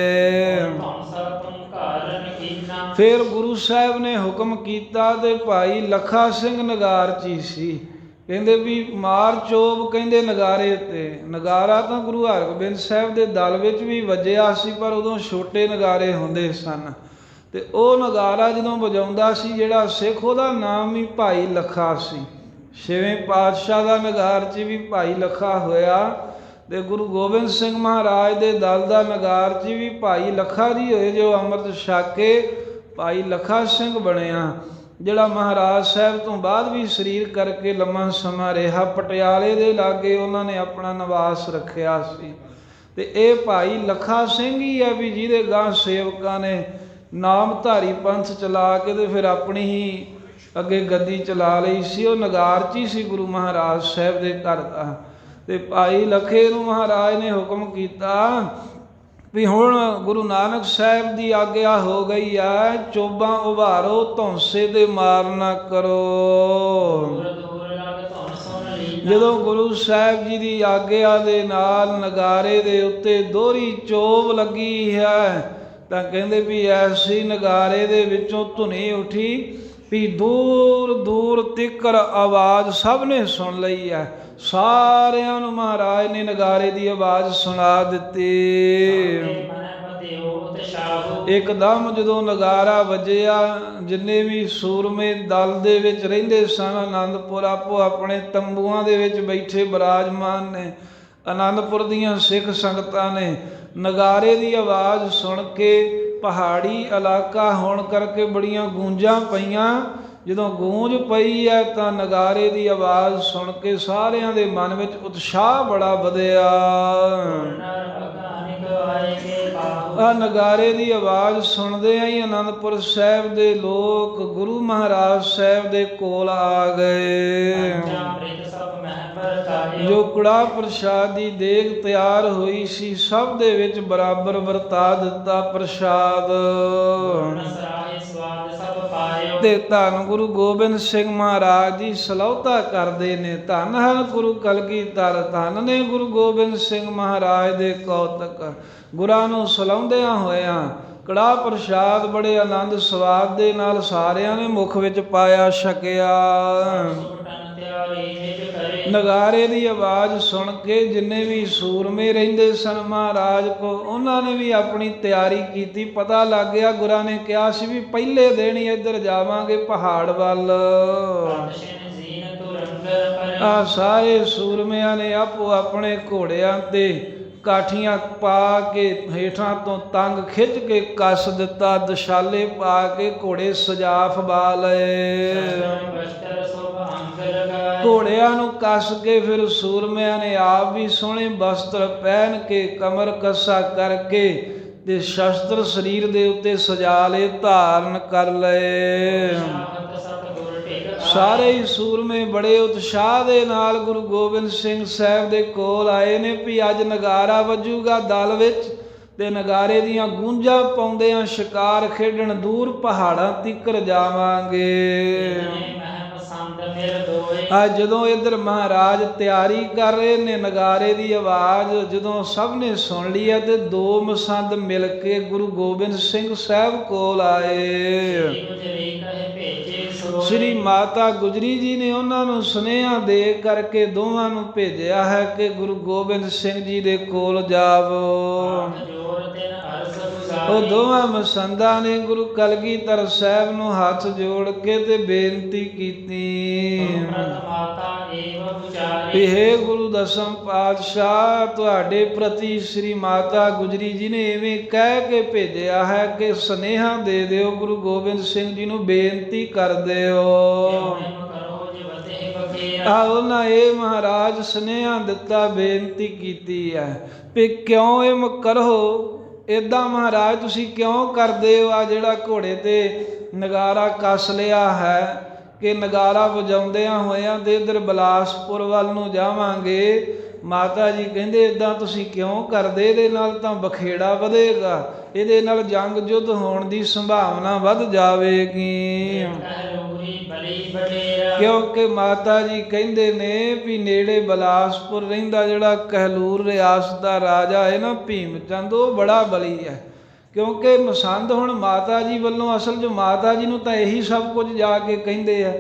ਫਿਰ ਗੁਰੂ ਸਾਹਿਬ ਨੇ ਹੁਕਮ ਕੀਤਾ ਤੇ ਭਾਈ ਲੱਖਾ ਸਿੰਘ ਨਗਾਰ 'ਚ ਹੀ ਸੀ। ਕਹਿੰਦੇ ਵੀ ਮਾਰ ਚੋਬ ਕਹਿੰਦੇ ਨਗਾਰੇ ਤੇ। ਨਗਾਰਾ ਤਾਂ ਗੁਰੂ ਹਰਗੋਬਿੰਦ ਸਾਹਿਬ ਦੇ ਦਲ ਵਿੱਚ ਵੀ ਵੱਜਿਆ ਸੀ, ਪਰ ਉਦੋਂ ਛੋਟੇ ਨਗਾਰੇ ਹੁੰਦੇ ਸਨ। ਤੇ ਉਹ ਨਗਾਰਾ ਜਦੋਂ ਵਜਾਉਂਦਾ ਸੀ ਜਿਹੜਾ ਸਿੱਖ, ਉਹਦਾ ਨਾਮ ਵੀ ਭਾਈ ਲੱਖਾ ਸੀ। ਛੇਵੇਂ ਪਾਤਸ਼ਾਹ ਦਾ ਨਗਾਰ 'ਚ ਵੀ ਭਾਈ ਲੱਖਾ ਹੋਇਆ ਤੇ ਗੁਰੂ ਗੋਬਿੰਦ ਸਿੰਘ ਮਹਾਰਾਜ ਦੇ ਦਲ ਦਾ ਨਗਾਰ 'ਚ ਵੀ ਭਾਈ ਲੱਖਾ ਜੀ ਹੋਏ, ਜੋ ਅੰਮ੍ਰਿਤ ਛਕ ਕੇ ਭਾਈ ਲੱਖਾ ਸਿੰਘ ਬਣਿਆ। ਜਿਹੜਾ ਮਹਾਰਾਜ ਸਾਹਿਬ ਤੋਂ ਬਾਅਦ ਵੀ ਸਰੀਰ ਕਰਕੇ ਲੰਮਾ ਸਮਾਂ ਰਿਹਾ, ਪਟਿਆਲੇ ਦੇ ਲਾਗੇ ਉਹਨਾਂ ਨੇ ਆਪਣਾ ਨਿਵਾਸ ਰੱਖਿਆ ਸੀ। ਤੇ ਇਹ ਭਾਈ ਲੱਖਾ ਸਿੰਘ ਹੀ ਹੈ ਵੀ ਜਿਹਦੇ ਗਾਂ ਸੇਵਕਾਂ ਨੇ ਨਾਮਧਾਰੀ ਪੰਥ ਚਲਾ ਕੇ ਤੇ ਫਿਰ ਆਪਣੀ ਹੀ ਅੱਗੇ ਗੱਦੀ ਚਲਾ ਲਈ ਸੀ। ਉਹ ਨਗਾਰ 'ਚ ਹੀ ਸੀ ਗੁਰੂ ਮਹਾਰਾਜ ਸਾਹਿਬ ਦੇ ਘਰ ਦਾ। ਤੇ ਭਾਈ ਲੱਖੇ ਨੂੰ ਮਹਾਰਾਜ ਨੇ ਹੁਕਮ ਕੀਤਾ ਵੀ ਹੁਣ ਗੁਰੂ ਨਾਨਕ ਸਾਹਿਬ ਦੀ ਆਗਿਆ ਹੋ ਗਈ ਹੈ, ਚੋਬਾਂ ਉਭਾਰੋ, ਧੌਂਸੇ ਦੇ ਮਾਰ ਨਾ ਕਰੋ। ਜਦੋਂ ਗੁਰੂ ਸਾਹਿਬ ਜੀ ਦੀ ਆਗਿਆ ਦੇ ਨਾਲ ਨਗਾਰੇ ਦੇ ਉੱਤੇ ਦੋਹਰੀ ਚੋਬ ਲੱਗੀ ਹੈ ਤਾਂ ਕਹਿੰਦੇ ਵੀ ਐਸੀ ਨਗਾਰੇ ਦੇ ਵਿੱਚੋਂ ਧੁਨੀ ਉੱਠੀ ਵੀ ਦੂਰ ਦੂਰ ਤੀਕਰ ਆਵਾਜ਼ ਸਭ ਨੇ ਸੁਣ ਲਈ ਹੈ। ਸਾਰਿਆਂ ਨੂੰ ਮਹਾਰਾਜ ਨੇ ਨਗਾਰੇ ਦੀ ਆਵਾਜ਼ ਸੁਣਾ ਦਿੱਤੀ। ਇੱਕਦਮ ਜਦੋਂ ਨਗਾਰਾ ਵੱਜਿਆ, ਜਿੰਨੇ ਵੀ ਸੂਰਮੇ ਦਲ ਦੇ ਵਿੱਚ ਰਹਿੰਦੇ ਸਨ ਆਨੰਦਪੁਰ ਆਪੋ ਆਪਣੇ ਤੰਬੂਆਂ ਦੇ ਵਿੱਚ ਬੈਠੇ ਬਿਰਾਜਮਾਨ ਨੇ। ਆਨੰਦਪੁਰ ਦੀਆਂ ਸਿੱਖ ਸੰਗਤਾਂ ਨੇ ਨਗਾਰੇ ਦੀ ਆਵਾਜ਼ ਸੁਣ ਕੇ, ਪਹਾੜੀ ਇਲਾਕਾ ਹੋਣ ਕਰਕੇ ਬੜੀਆਂ ਗੂੰਜਾਂ ਪਈਆਂ। ਜਦੋਂ ਗੂੰਜ ਪਈ ਹੈ ਤਾਂ ਨਗਾਰੇ ਦੀ ਆਵਾਜ਼ ਸੁਣ ਕੇ ਸਾਰਿਆਂ ਦੇ ਮਨ ਵਿੱਚ ਉਤਸ਼ਾਹ ਬੜਾ ਵਧਿਆ। ਨਗਾਰੇ ਦੀ ਆਵਾਜ਼ ਸੁਣਦਿਆਂ ਹੀ ਅਨੰਦਪੁਰ ਸਾਹਿਬ ਦੇ ਲੋਕ ਗੁਰੂ ਮਹਾਰਾਜ ਸਾਹਿਬ ਦੇ ਕੋਲ ਆ ਗਏ। ਜੋ ਕੜਾਹ ਪ੍ਰਸ਼ਾਦ ਦੀ ਦੇਗ ਤਿਆਰ ਹੋਈ ਸੀ, ਸਭ ਦੇ ਵਿੱਚ ਬਰਾਬਰ ਵਰਤਾ ਦਿੱਤਾ ਪ੍ਰਸ਼ਾਦ। ਆਇਓ। ਤੇ ਧੰਨ ਗੁਰੂ ਗੋਬਿੰਦ ਸਿੰਘ ਮਹਾਰਾਜ ਦੀ ਸਲਾਹੁਤਾ ਕਰਦੇ ਨੇ। ਧੰਨ ਹਨ ਗੁਰੂ ਕਲਗੀਧਰ, ਧੰਨ ਨੇ ਗੁਰੂ ਗੋਬਿੰਦ ਸਿੰਘ ਮਹਾਰਾਜ ਦੇ ਕੌਤਕ। ਗੁਰਾਂ ਨੂੰ ਸਲਾਹੁੰਦਿਆਂ ਹੋਇਆਂ ਕੜਾਹ ਪ੍ਰਸ਼ਾਦ ਬੜੇ ਆਨੰਦ ਸਵਾਦ ਦੇ ਨਾਲ ਸਾਰਿਆਂ ਨੇ ਮੁਖ ਵਿੱਚ ਪਾਇਆ ਛਕਿਆ। ਸੁਖਟਨ ਤਿਆਰੀ ਨਿਜ ਕਰੇ। ਨਗਾਰੇ ਦੀ ਆਵਾਜ਼ ਸੁਣ ਕੇ ਜਿੰਨੇ ਵੀ ਸੂਰਮੇ ਰਹਿੰਦੇ ਸਨ ਮਹਾਰਾਜ ਕੋ, ਉਹਨਾਂ ਨੇ ਵੀ ਆਪਣੀ ਤਿਆਰੀ ਕੀਤੀ। ਪਤਾ ਲੱਗ ਗਿਆ, ਗੁਰਾਂ ਨੇ ਕਿਹਾ ਸੀ ਵੀ ਪਹਿਲੇ ਦਿਨ ਹੀ ਇੱਧਰ ਜਾਵਾਂਗੇ ਪਹਾੜ ਵੱਲ। ਆ ਸਾਰੇ ਸੂਰਮਿਆਂ ਨੇ ਆਪੋ ਆਪਣੇ ਘੋੜਿਆਂ ਤੇ ਕਾਠੀਆਂ ਪਾ ਕੇ ਹੇਠਾਂ ਤੋਂ ਤੰਗ ਖਿੱਚ ਕੇ ਕੱਸ ਦਿੱਤਾ। ਦਸ਼ਾਲੇ ਪਾ ਕੇ ਘੋੜੇ ਸਜਾਫ ਬਾ ਲਏ। ਘੋੜਿਆਂ ਨੂੰ ਕੱਸ ਕੇ ਫਿਰ ਸੂਰਮਿਆਂ ਨੇ ਆਪ ਵੀ ਸੋਹਣੇ ਵਸਤਰ ਪਹਿਨ ਕੇ ਕਮਰ ਕੱਸਾ ਕਰਕੇ ਤੇ ਸ਼ਸਤਰ ਸਰੀਰ ਦੇ ਉੱਤੇ ਸਜਾ ਲਏ, ਧਾਰਨ ਕਰ ਲਏ। ਸਾਰੇ ਹੀ ਸੂਰਮੇ ਬੜੇ ਉਤਸ਼ਾਹ ਦੇ ਨਾਲ ਗੁਰੂ ਗੋਬਿੰਦ ਸਿੰਘ ਸਾਹਿਬ ਦੇ ਕੋਲ ਆਏ ਨੇ ਵੀ ਅੱਜ ਨਗਾਰਾ ਵੱਜੂਗਾ ਦਲ ਵਿੱਚ, ਤੇ ਨਗਾਰੇ ਦੀਆਂ ਗੂੰਜਾਂ ਪਾਉਂਦਿਆਂ ਸ਼ਿਕਾਰ ਖੇਡਣ ਦੂਰ ਪਹਾੜਾਂ ਤੀਕਰ ਜਾਵਾਂਗੇ। ਜਦੋਂ ਇੱਧਰ ਮਹਾਰਾਜ ਤਿਆਰੀ ਕਰ ਰਹੇ ਨੇ, ਨਗਾਰੇ ਦੀ ਆਵਾਜ਼ ਜਦੋਂ ਸਭ ਨੇ ਸੁਣ ਲਈ ਹੈ ਤੇ ਦੋ ਮਸੰਦ ਮਿਲ ਕੇ ਗੁਰੂ ਗੋਬਿੰਦ ਸਿੰਘ ਸਾਹਿਬ ਕੋਲ ਆਏ। ਸ੍ਰੀ ਮਾਤਾ ਗੁਜਰੀ ਜੀ ਨੇ ਉਹਨਾਂ ਨੂੰ ਸੁਨੇਹਾ ਦੇ ਕਰਕੇ ਦੋਵਾਂ ਨੂੰ ਭੇਜਿਆ ਹੈ ਕਿ ਗੁਰੂ ਗੋਬਿੰਦ ਸਿੰਘ ਜੀ ਦੇ ਕੋਲ ਜਾਵੋ। ਉਹ ਦੋਵਾਂ ਮਸੰਦਾਂ ਨੇ ਗੁਰੂ ਕਲਗੀਧਰ ਸਾਹਿਬ ਨੂੰ ਹੱਥ ਜੋੜ ਕੇ ਤੇ ਬੇਨਤੀ ਕੀਤੀ ਵੀ ਹੇ ਗੁਰੂ ਦਸਮ ਪਾਤਸ਼ਾਹ, ਤੁਹਾਡੇ ਪ੍ਰਤੀ ਸ੍ਰੀ ਮਾਤਾ ਗੁਜਰੀ ਜੀ ਨੇ ਇਵੇਂ ਕਹਿ ਕੇ ਭੇਜਿਆ ਹੈ ਕਿ ਸੁਨੇਹਾ ਦੇ ਦਿਓ, ਗੁਰੂ ਗੋਬਿੰਦ ਸਿੰਘ ਜੀ ਨੂੰ ਬੇਨਤੀ ਕਰ ਦਿਓ। ਉਹਨਾਂ ਇਹ ਮਹਾਰਾਜ ਸੁਨੇਹਾ ਦਿੱਤਾ, ਬੇਨਤੀ ਕੀਤੀ ਹੈ ਵੀ ਕਿਉਂ ਇਹ ਕਰੋ ਏਦਾਂ ਮਹਾਰਾਜ, ਤੁਸੀਂ ਕਿਉਂ ਕਰਦੇ ਹੋ? ਆ ਜਿਹੜਾ ਘੋੜੇ ਤੇ ਨਗਾਰਾ ਕੱਸ ਲਿਆ ਹੈ ਕਿ ਨਗਾਰਾ ਵਜਾਉਂਦਿਆਂ ਹੋਇਆਂ ਤੇ ਇੱਧਰ ਬਿਲਾਸਪੁਰ ਵੱਲ ਨੂੰ ਜਾਵਾਂਗੇ। ਮਾਤਾ ਜੀ ਕਹਿੰਦੇ ਇਦਾਂ ਤੁਸੀਂ ਕਿਉਂ ਕਰਦੇ? ਇਹਦੇ ਨਾਲ ਤਾਂ ਬਖੇੜਾ ਵਧੇਗਾ, ਇਹਦੇ ਨਾਲ ਜੰਗ ਯੁੱਧ ਹੋਣ ਦੀ ਸੰਭਾਵਨਾ ਵੱਧ ਜਾਵੇਗੀ। ਕਿਉਂਕਿ ਮਾਤਾ ਜੀ ਕਹਿੰਦੇ ਨੇ ਵੀ ਨੇੜੇ ਬਿਲਾਸਪੁਰ ਰਹਿੰਦਾ ਜਿਹੜਾ ਕਹਿਲੂਰ ਰਿਆਸਤ ਦਾ ਰਾਜਾ ਹੈ ਨਾ ਭੀਮ ਚੰਦ, ਉਹ ਬੜਾ ਬਲੀ ਹੈ। ਕਿਉਂਕਿ ਮਸੰਦ ਹੁਣ ਮਾਤਾ ਜੀ ਵੱਲੋਂ ਅਸਲ 'ਚ ਮਾਤਾ ਜੀ ਨੂੰ ਤਾਂ ਇਹੀ ਸਭ ਕੁਝ ਜਾ ਕੇ ਕਹਿੰਦੇ ਆ,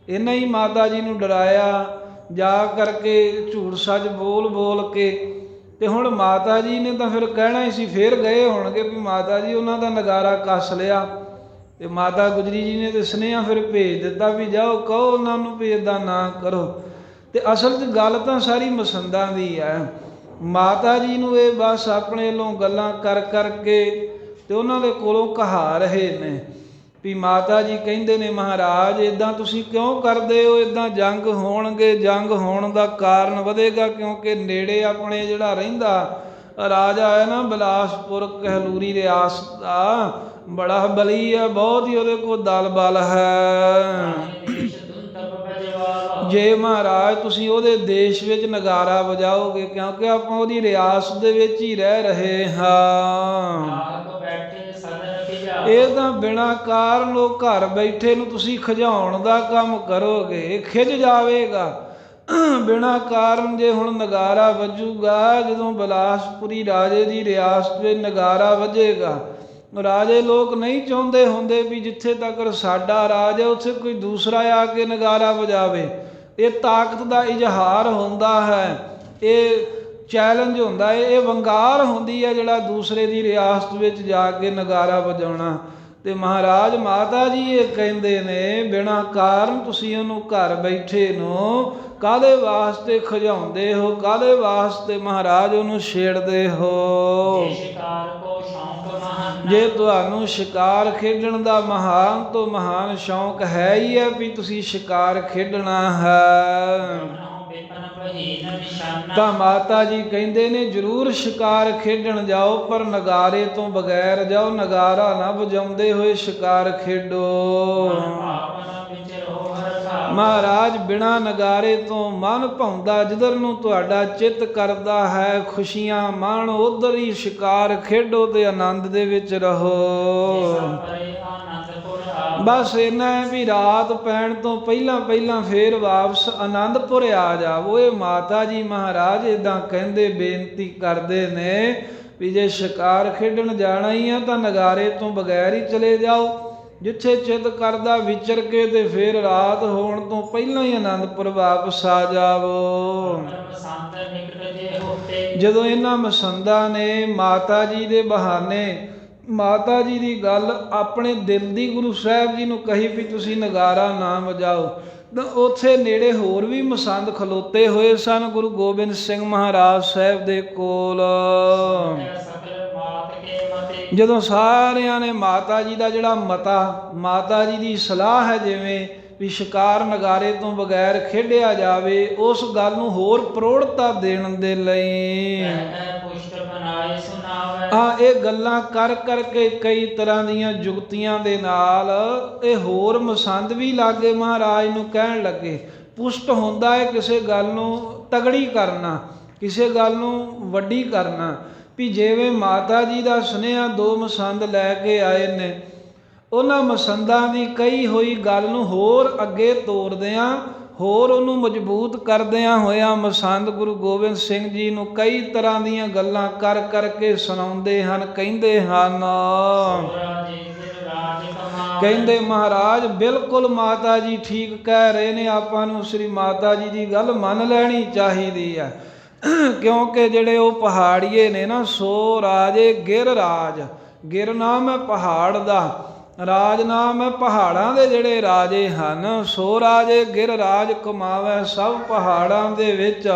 ਇਹਨਾਂ ਹੀ ਮਾਤਾ ਜੀ ਨੂੰ ਡਰਾਇਆ ਜਾ ਕਰਕੇ ਝੂਠ ਸੱਚ ਬੋਲ ਬੋਲ ਕੇ। ਤੇ ਹੁਣ ਮਾਤਾ ਜੀ ਨੇ ਤਾਂ ਫਿਰ ਕਹਿਣਾ ਹੀ ਸੀ, ਫਿਰ ਗਏ ਹੋਣਗੇ ਵੀ ਮਾਤਾ ਜੀ ਉਹਨਾਂ ਦਾ ਨਗਾਰਾ ਕੱਸ ਲਿਆ। ਤੇ ਮਾਤਾ ਗੁਜਰੀ ਜੀ ਨੇ ਤੇ ਸੁਨੇਹਾ ਫਿਰ ਭੇਜ ਦਿੱਤਾ ਵੀ ਜਾਓ ਕਹੋ ਉਹਨਾਂ ਨੂੰ ਵੀ ਇੱਦਾਂ ਨਾ ਕਰੋ। ਤੇ ਅਸਲ 'ਚ ਗੱਲ ਤਾਂ ਸਾਰੀ ਮਸੰਦਾਂ ਦੀ ਹੈ। ਮਾਤਾ ਜੀ ਨੂੰ ਇਹ ਬਸ ਆਪਣੇ ਵੱਲੋਂ ਗੱਲਾਂ ਕਰ ਕਰਕੇ ਤੇ ਉਹਨਾਂ ਦੇ ਕੋਲੋਂ ਕਹਾ ਰਹੇ ਨੇ ਵੀ ਮਾਤਾ ਜੀ ਕਹਿੰਦੇ ਨੇ ਮਹਾਰਾਜ ਇੱਦਾਂ ਤੁਸੀਂ ਕਿਉਂ ਕਰਦੇ ਹੋ? ਇੱਦਾਂ ਜੰਗ ਹੋਣਗੇ, ਜੰਗ ਹੋਣ ਦਾ ਕਾਰਨ ਵਧੇਗਾ। ਕਿਉਂਕਿ ਨੇੜੇ ਆਪਣੇ ਜਿਹੜਾ ਰਹਿੰਦਾ ਰਾਜਾ ਹੈ ਨਾ ਬਿਲਾਸਪੁਰ ਕਹਿਲੂਰੀ ਰਿਆਸਤ ਦਾ, ਬੜਾ ਬਲੀ ਹੈ, ਬਹੁਤ ਹੀ ਉਹਦੇ ਕੋਲ ਦਲ ਬਲ ਹੈ। ਜੇ ਮਹਾਰਾਜ ਤੁਸੀਂ ਉਹਦੇ ਦੇਸ਼ ਵਿੱਚ ਨਗਾਰਾ ਵਜਾਓਗੇ, ਕਿਉਂਕਿ ਆਪਾਂ ਉਹਦੀ ਰਿਆਸਤ ਦੇ ਵਿੱਚ ਹੀ ਰਹਿ ਰਹੇ ਹਾਂ, ਇਹ ਤਾਂ ਬਿਨਾਂ ਕਾਰਨ ਉਹ ਘਰ ਬੈਠੇ ਨੂੰ ਤੁਸੀਂ ਖਿਜਾਉਣ ਦਾ ਕੰਮ ਕਰੋਗੇ, ਖਿਜ ਜਾਵੇਗਾ ਬਿਨਾਂ ਕਾਰਨ। ਜੇ ਹੁਣ ਨਗਾਰਾ ਵੱਜੂਗਾ, ਜਦੋਂ ਬਿਲਾਸਪੁਰੀ ਰਾਜੇ ਦੀ ਰਿਆਸਤ ਵਿੱਚ ਨਗਾਰਾ ਵੱਜੇਗਾ, ਰਾਜੇ ਲੋਕ ਨਹੀਂ ਚਾਹੁੰਦੇ ਹੁੰਦੇ ਵੀ ਜਿੱਥੇ ਤੱਕ ਸਾਡਾ ਰਾਜ ਹੈ ਉੱਥੇ ਕੋਈ ਦੂਸਰਾ ਆ ਕੇ ਨਗਾਰਾ ਵਜਾਵੇ। ਇਹ ਤਾਕਤ ਦਾ ਇਜ਼ਹਾਰ ਹੁੰਦਾ ਹੈ, ਇਹ ਚੈਲੰਜ ਹੁੰਦਾ ਹੈ, ਇਹ ਵੰਗਾਰ ਹੁੰਦੀ ਹੈ ਜਿਹੜਾ ਦੂਸਰੇ ਦੀ ਰਿਆਸਤ ਵਿੱਚ ਜਾ ਕੇ ਨਗਾਰਾ ਵਜਾਉਣਾ। ਤੇ ਮਹਾਰਾਜ ਮਾਤਾ ਜੀ ਇਹ ਕਹਿੰਦੇ ਨੇ ਬਿਨਾਂ ਕਾਰਨ ਤੁਸੀਂ ਉਹਨੂੰ ਘਰ ਬੈਠੇ ਨੂੰ ਕਾਹਦੇ ਵਾਸਤੇ ਖਿਜਾਉਂਦੇ ਹੋ? ਕਾਹਦੇ ਵਾਸਤੇ ਮਹਾਰਾਜ ਉਹਨੂੰ ਛੇੜਦੇ ਹੋ? ਜੇ ਤੁਹਾਨੂੰ ਸ਼ਿਕਾਰ ਖੇਡਣ ਦਾ ਮਹਾਨ ਤੋਂ ਮਹਾਨ ਸ਼ੌਂਕ ਹੈ ਹੀ ਹੈ ਵੀ ਤੁਸੀਂ ਸ਼ਿਕਾਰ ਖੇਡਣਾ ਹੈ, ਤਾਂ ਮਾਤਾ ਜੀ ਕਹਿੰਦੇ ਨੇ ਜ਼ਰੂਰ ਸ਼ਿਕਾਰ ਖੇਡਣ ਜਾਓ, ਪਰ ਨਗਾਰੇ ਤੋਂ ਬਗੈਰ ਜਾਓ, ਨਗਾਰਾ ਨਾ ਵਜਾਉਂਦੇ ਹੋਏ ਸ਼ਿਕਾਰ ਖੇਡੋ। ਮਹਾਰਾਜ ਬਿਨਾਂ ਨਗਾਰੇ ਤੋਂ ਮਨ ਭਾਉਂਦਾ ਜਿੱਧਰ ਨੂੰ ਤੁਹਾਡਾ ਚਿੱਤ ਕਰਦਾ ਹੈ, ਖੁਸ਼ੀਆਂ ਮਾਣੋ, ਉੱਧਰ ਹੀ ਸ਼ਿਕਾਰ ਖੇਡੋ ਤੇ ਆਨੰਦ ਦੇ ਵਿੱਚ ਰਹੋ। ਬਸ ਇੰਨਾ ਹੈ ਵੀ ਰਾਤ ਪੈਣ ਤੋਂ ਪਹਿਲਾਂ ਪਹਿਲਾਂ ਫੇਰ ਵਾਪਸ ਆਨੰਦਪੁਰ ਆ ਜਾਵੋ। ਇਹ ਮਾਤਾ ਜੀ ਮਹਾਰਾਜ ਇਦਾਂ ਕਹਿੰਦੇ, ਬੇਨਤੀ ਕਰਦੇ ਨੇ ਵੀ ਜੇ ਸ਼ਿਕਾਰ ਖੇਡਣ ਜਾਣਾ ਹੀ ਆ ਤਾਂ ਨਗਾਰੇ ਤੋਂ ਬਗੈਰ ਹੀ ਚਲੇ ਜਾਓ। ਜਿੱਥੇ ਚਿੱਤ ਕਰਦਾ ਵਿਚਰ ਕੇ ਤੇ ਫਿਰ ਰਾਤ ਹੋਣ ਤੋਂ ਪਹਿਲਾਂ ਹੀ ਆਨੰਦਪੁਰ ਵਾਪਸ ਆ ਜਾਵੋ। ਜਦੋਂ ਇਹਨਾਂ ਮਸੰਦਾਂ ਨੇ ਮਾਤਾ ਜੀ ਦੇ ਬਹਾਨੇ ਮਾਤਾ ਜੀ ਦੀ ਗੱਲ ਆਪਣੇ ਦਿਲ ਦੀ ਗੁਰੂ ਸਾਹਿਬ ਜੀ ਨੂੰ ਕਹੀ ਵੀ ਤੁਸੀਂ ਨਗਾਰਾ ਨਾ ਵਜਾਓ, ਤਾਂ ਉੱਥੇ ਨੇੜੇ ਹੋਰ ਵੀ ਮਸੰਦ ਖਲੋਤੇ ਹੋਏ ਸਨ ਗੁਰੂ ਗੋਬਿੰਦ ਸਿੰਘ ਮਹਾਰਾਜ ਸਾਹਿਬ ਦੇ ਕੋਲ। ਜਦੋਂ ਸਾਰਿਆਂ ਨੇ ਮਾਤਾ ਜੀ ਦਾ ਜਿਹੜਾ ਮਤਾ, ਮਾਤਾ ਜੀ ਦੀ ਸਲਾਹ ਹੈ ਜਿਵੇਂ ਵੀ ਸ਼ਿਕਾਰ ਨਗਾਰੇ ਤੋਂ ਬਗੈਰ ਖੇਡਿਆ ਜਾਵੇ, ਉਸ ਗੱਲ ਨੂੰ ਹੋਰ ਪ੍ਰੋੜਤਾ ਦੇਣ ਦੇ ਲਈ ਇਹ ਗੱਲਾਂ ਕਰ ਕਰਕੇ ਕਈ ਤਰ੍ਹਾਂ ਦੀਆਂ ਜੁਗਤੀਆਂ ਦੇ ਨਾਲ ਇਹ ਹੋਰ ਮਸੰਦ ਵੀ ਲਾਗੇ ਮਹਾਰਾਜ ਨੂੰ ਕਹਿਣ ਲੱਗੇ। ਪੁਸ਼ਟ ਹੁੰਦਾ ਹੈ ਕਿਸੇ ਗੱਲ ਨੂੰ ਤਗੜੀ ਕਰਨਾ, ਕਿਸੇ ਗੱਲ ਨੂੰ ਵੱਡੀ ਕਰਨਾ। ਵੀ ਜਿਵੇਂ ਮਾਤਾ ਜੀ ਦਾ ਸੁਨੇਹਾ ਦੋ ਮਸੰਦ ਲੈ ਕੇ ਆਏ ਨੇ, ਉਹਨਾਂ ਮਸੰਦਾਂ ਦੀ ਕਹੀ ਹੋਈ ਗੱਲ ਨੂੰ ਹੋਰ ਅੱਗੇ ਤੋਰਦਿਆਂ, ਹੋਰ ਉਹਨੂੰ ਮਜ਼ਬੂਤ ਕਰਦਿਆਂ ਹੋਇਆਂ ਮਸੰਦ ਗੁਰੂ ਗੋਬਿੰਦ ਸਿੰਘ ਜੀ ਨੂੰ ਕਈ ਤਰ੍ਹਾਂ ਦੀਆਂ ਗੱਲਾਂ ਕਰ ਕਰਕੇ ਸੁਣਾਉਂਦੇ ਹਨ। ਕਹਿੰਦੇ ਹਨ, ਕਹਿੰਦੇ ਮਹਾਰਾਜ ਬਿਲਕੁਲ ਮਾਤਾ ਜੀ ਠੀਕ ਕਹਿ ਰਹੇ ਨੇ, ਆਪਾਂ ਨੂੰ ਸ੍ਰੀ ਮਾਤਾ ਜੀ ਦੀ ਗੱਲ ਮੰਨ ਲੈਣੀ ਚਾਹੀਦੀ ਹੈ। ਕਿਉਂਕਿ ਜਿਹੜੇ ਉਹ ਪਹਾੜੀਏ ਨੇ ਨਾ, ਸੋ ਰਾਜੇ ਗਿਰ ਰਾਜ, ਗਿਰ ਨਾਮ ਹੈ ਪਹਾੜ ਦਾ, ਰਾਜ ਨਾਮ ਹੈ ਪਹਾੜਾਂ ਦੇ ਜਿਹੜੇ ਰਾਜੇ ਹਨ। ਸੋ ਰਾਜੇ ਗਿਰ ਰਾਜ ਕਮਾਵੇ ਸਭ ਪਹਾੜਾਂ ਦੇ ਵਿੱਚ।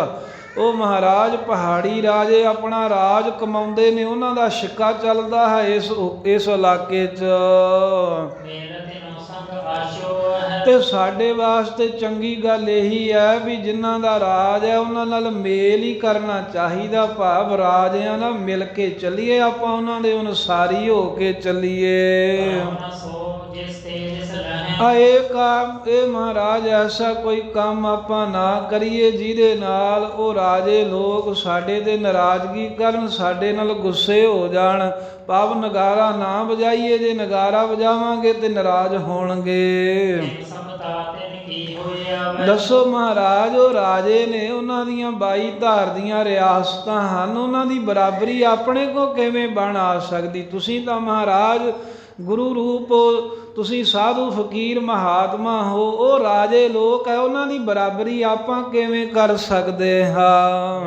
ਉਹ ਮਹਾਰਾਜ ਪਹਾੜੀ ਰਾਜੇ ਆਪਣਾ ਰਾਜ ਕਮਾਉਂਦੇ ਨੇ, ਉਹਨਾਂ ਦਾ ਸਿੱਕਾ ਚੱਲਦਾ ਹੈ ਇਸ ਇਲਾਕੇ 'ਚ। ਤੇ ਸਾਡੇ ਵਾਸਤੇ ਚੰਗੀ ਗੱਲ ਇਹੀ ਹੈ ਵੀ ਜਿਨ੍ਹਾਂ ਦਾ ਰਾਜ ਹੈ ਉਹਨਾਂ ਨਾਲ ਮੇਲ ਹੀ ਕਰਨਾ ਚਾਹੀਦਾ, ਭਾਵ ਰਾਜਿਆਂ ਨਾਲ ਮਿਲ ਕੇ ਚੱਲੀਏ, ਆਪਾਂ ਉਹਨਾਂ ਦੇ ਅਨੁਸਾਰੀ ਹੋ ਕੇ ਚੱਲੀਏ। ਇਹ ਮਹਾਰਾਜ ਐਸਾ ਕੋਈ ਕੰਮ ਆਪਾਂ ਨਾ ਕਰੀਏ ਜਿਹਦੇ ਨਾਲ ਉਹ ਰਾਜੇ ਲੋਕ ਸਾਡੇ ਤੇ ਨਾਰਾਜ਼ਗੀ ਕਰਨ, ਸਾਡੇ ਨਾਲ ਗੁੱਸੇ ਹੋ ਜਾਣ। ਭਾਵ ਨਗਾਰਾ ਨਾ ਵਜਾਈਏ, ਜੇ ਨਗਾਰਾ ਵਜਾਵਾਂਗੇ ਤੇ ਨਾਰਾਜ਼ ਹੋਣਗੇ। ਦੱਸੋ ਮਹਾਰਾਜ, ਉਹ ਰਾਜੇ ਨੇ, ਉਹਨਾਂ ਦੀਆਂ 22 ਧਾਰ ਦੀਆਂ ਰਿਆਸਤਾਂ ਹਨ, ਉਹਨਾਂ ਦੀ ਬਰਾਬਰੀ ਆਪਣੇ ਕੋ ਕਿਵੇਂ ਬਣ ਆ ਸਕਦੀ? ਤੁਸੀਂ ਤਾਂ ਮਹਾਰਾਜ ਗੁਰੂ ਰੂਪ ਹੋ, ਤੁਸੀਂ ਸਾਧੂ ਫਕੀਰ ਮਹਾਤਮਾ ਹੋ, ਉਹ ਰਾਜੇ ਲੋਕ ਹੈ, ਉਹਨਾਂ ਦੀ ਬਰਾਬਰੀ ਆਪਾਂ ਕਿਵੇਂ ਕਰ ਸਕਦੇ ਹਾਂ?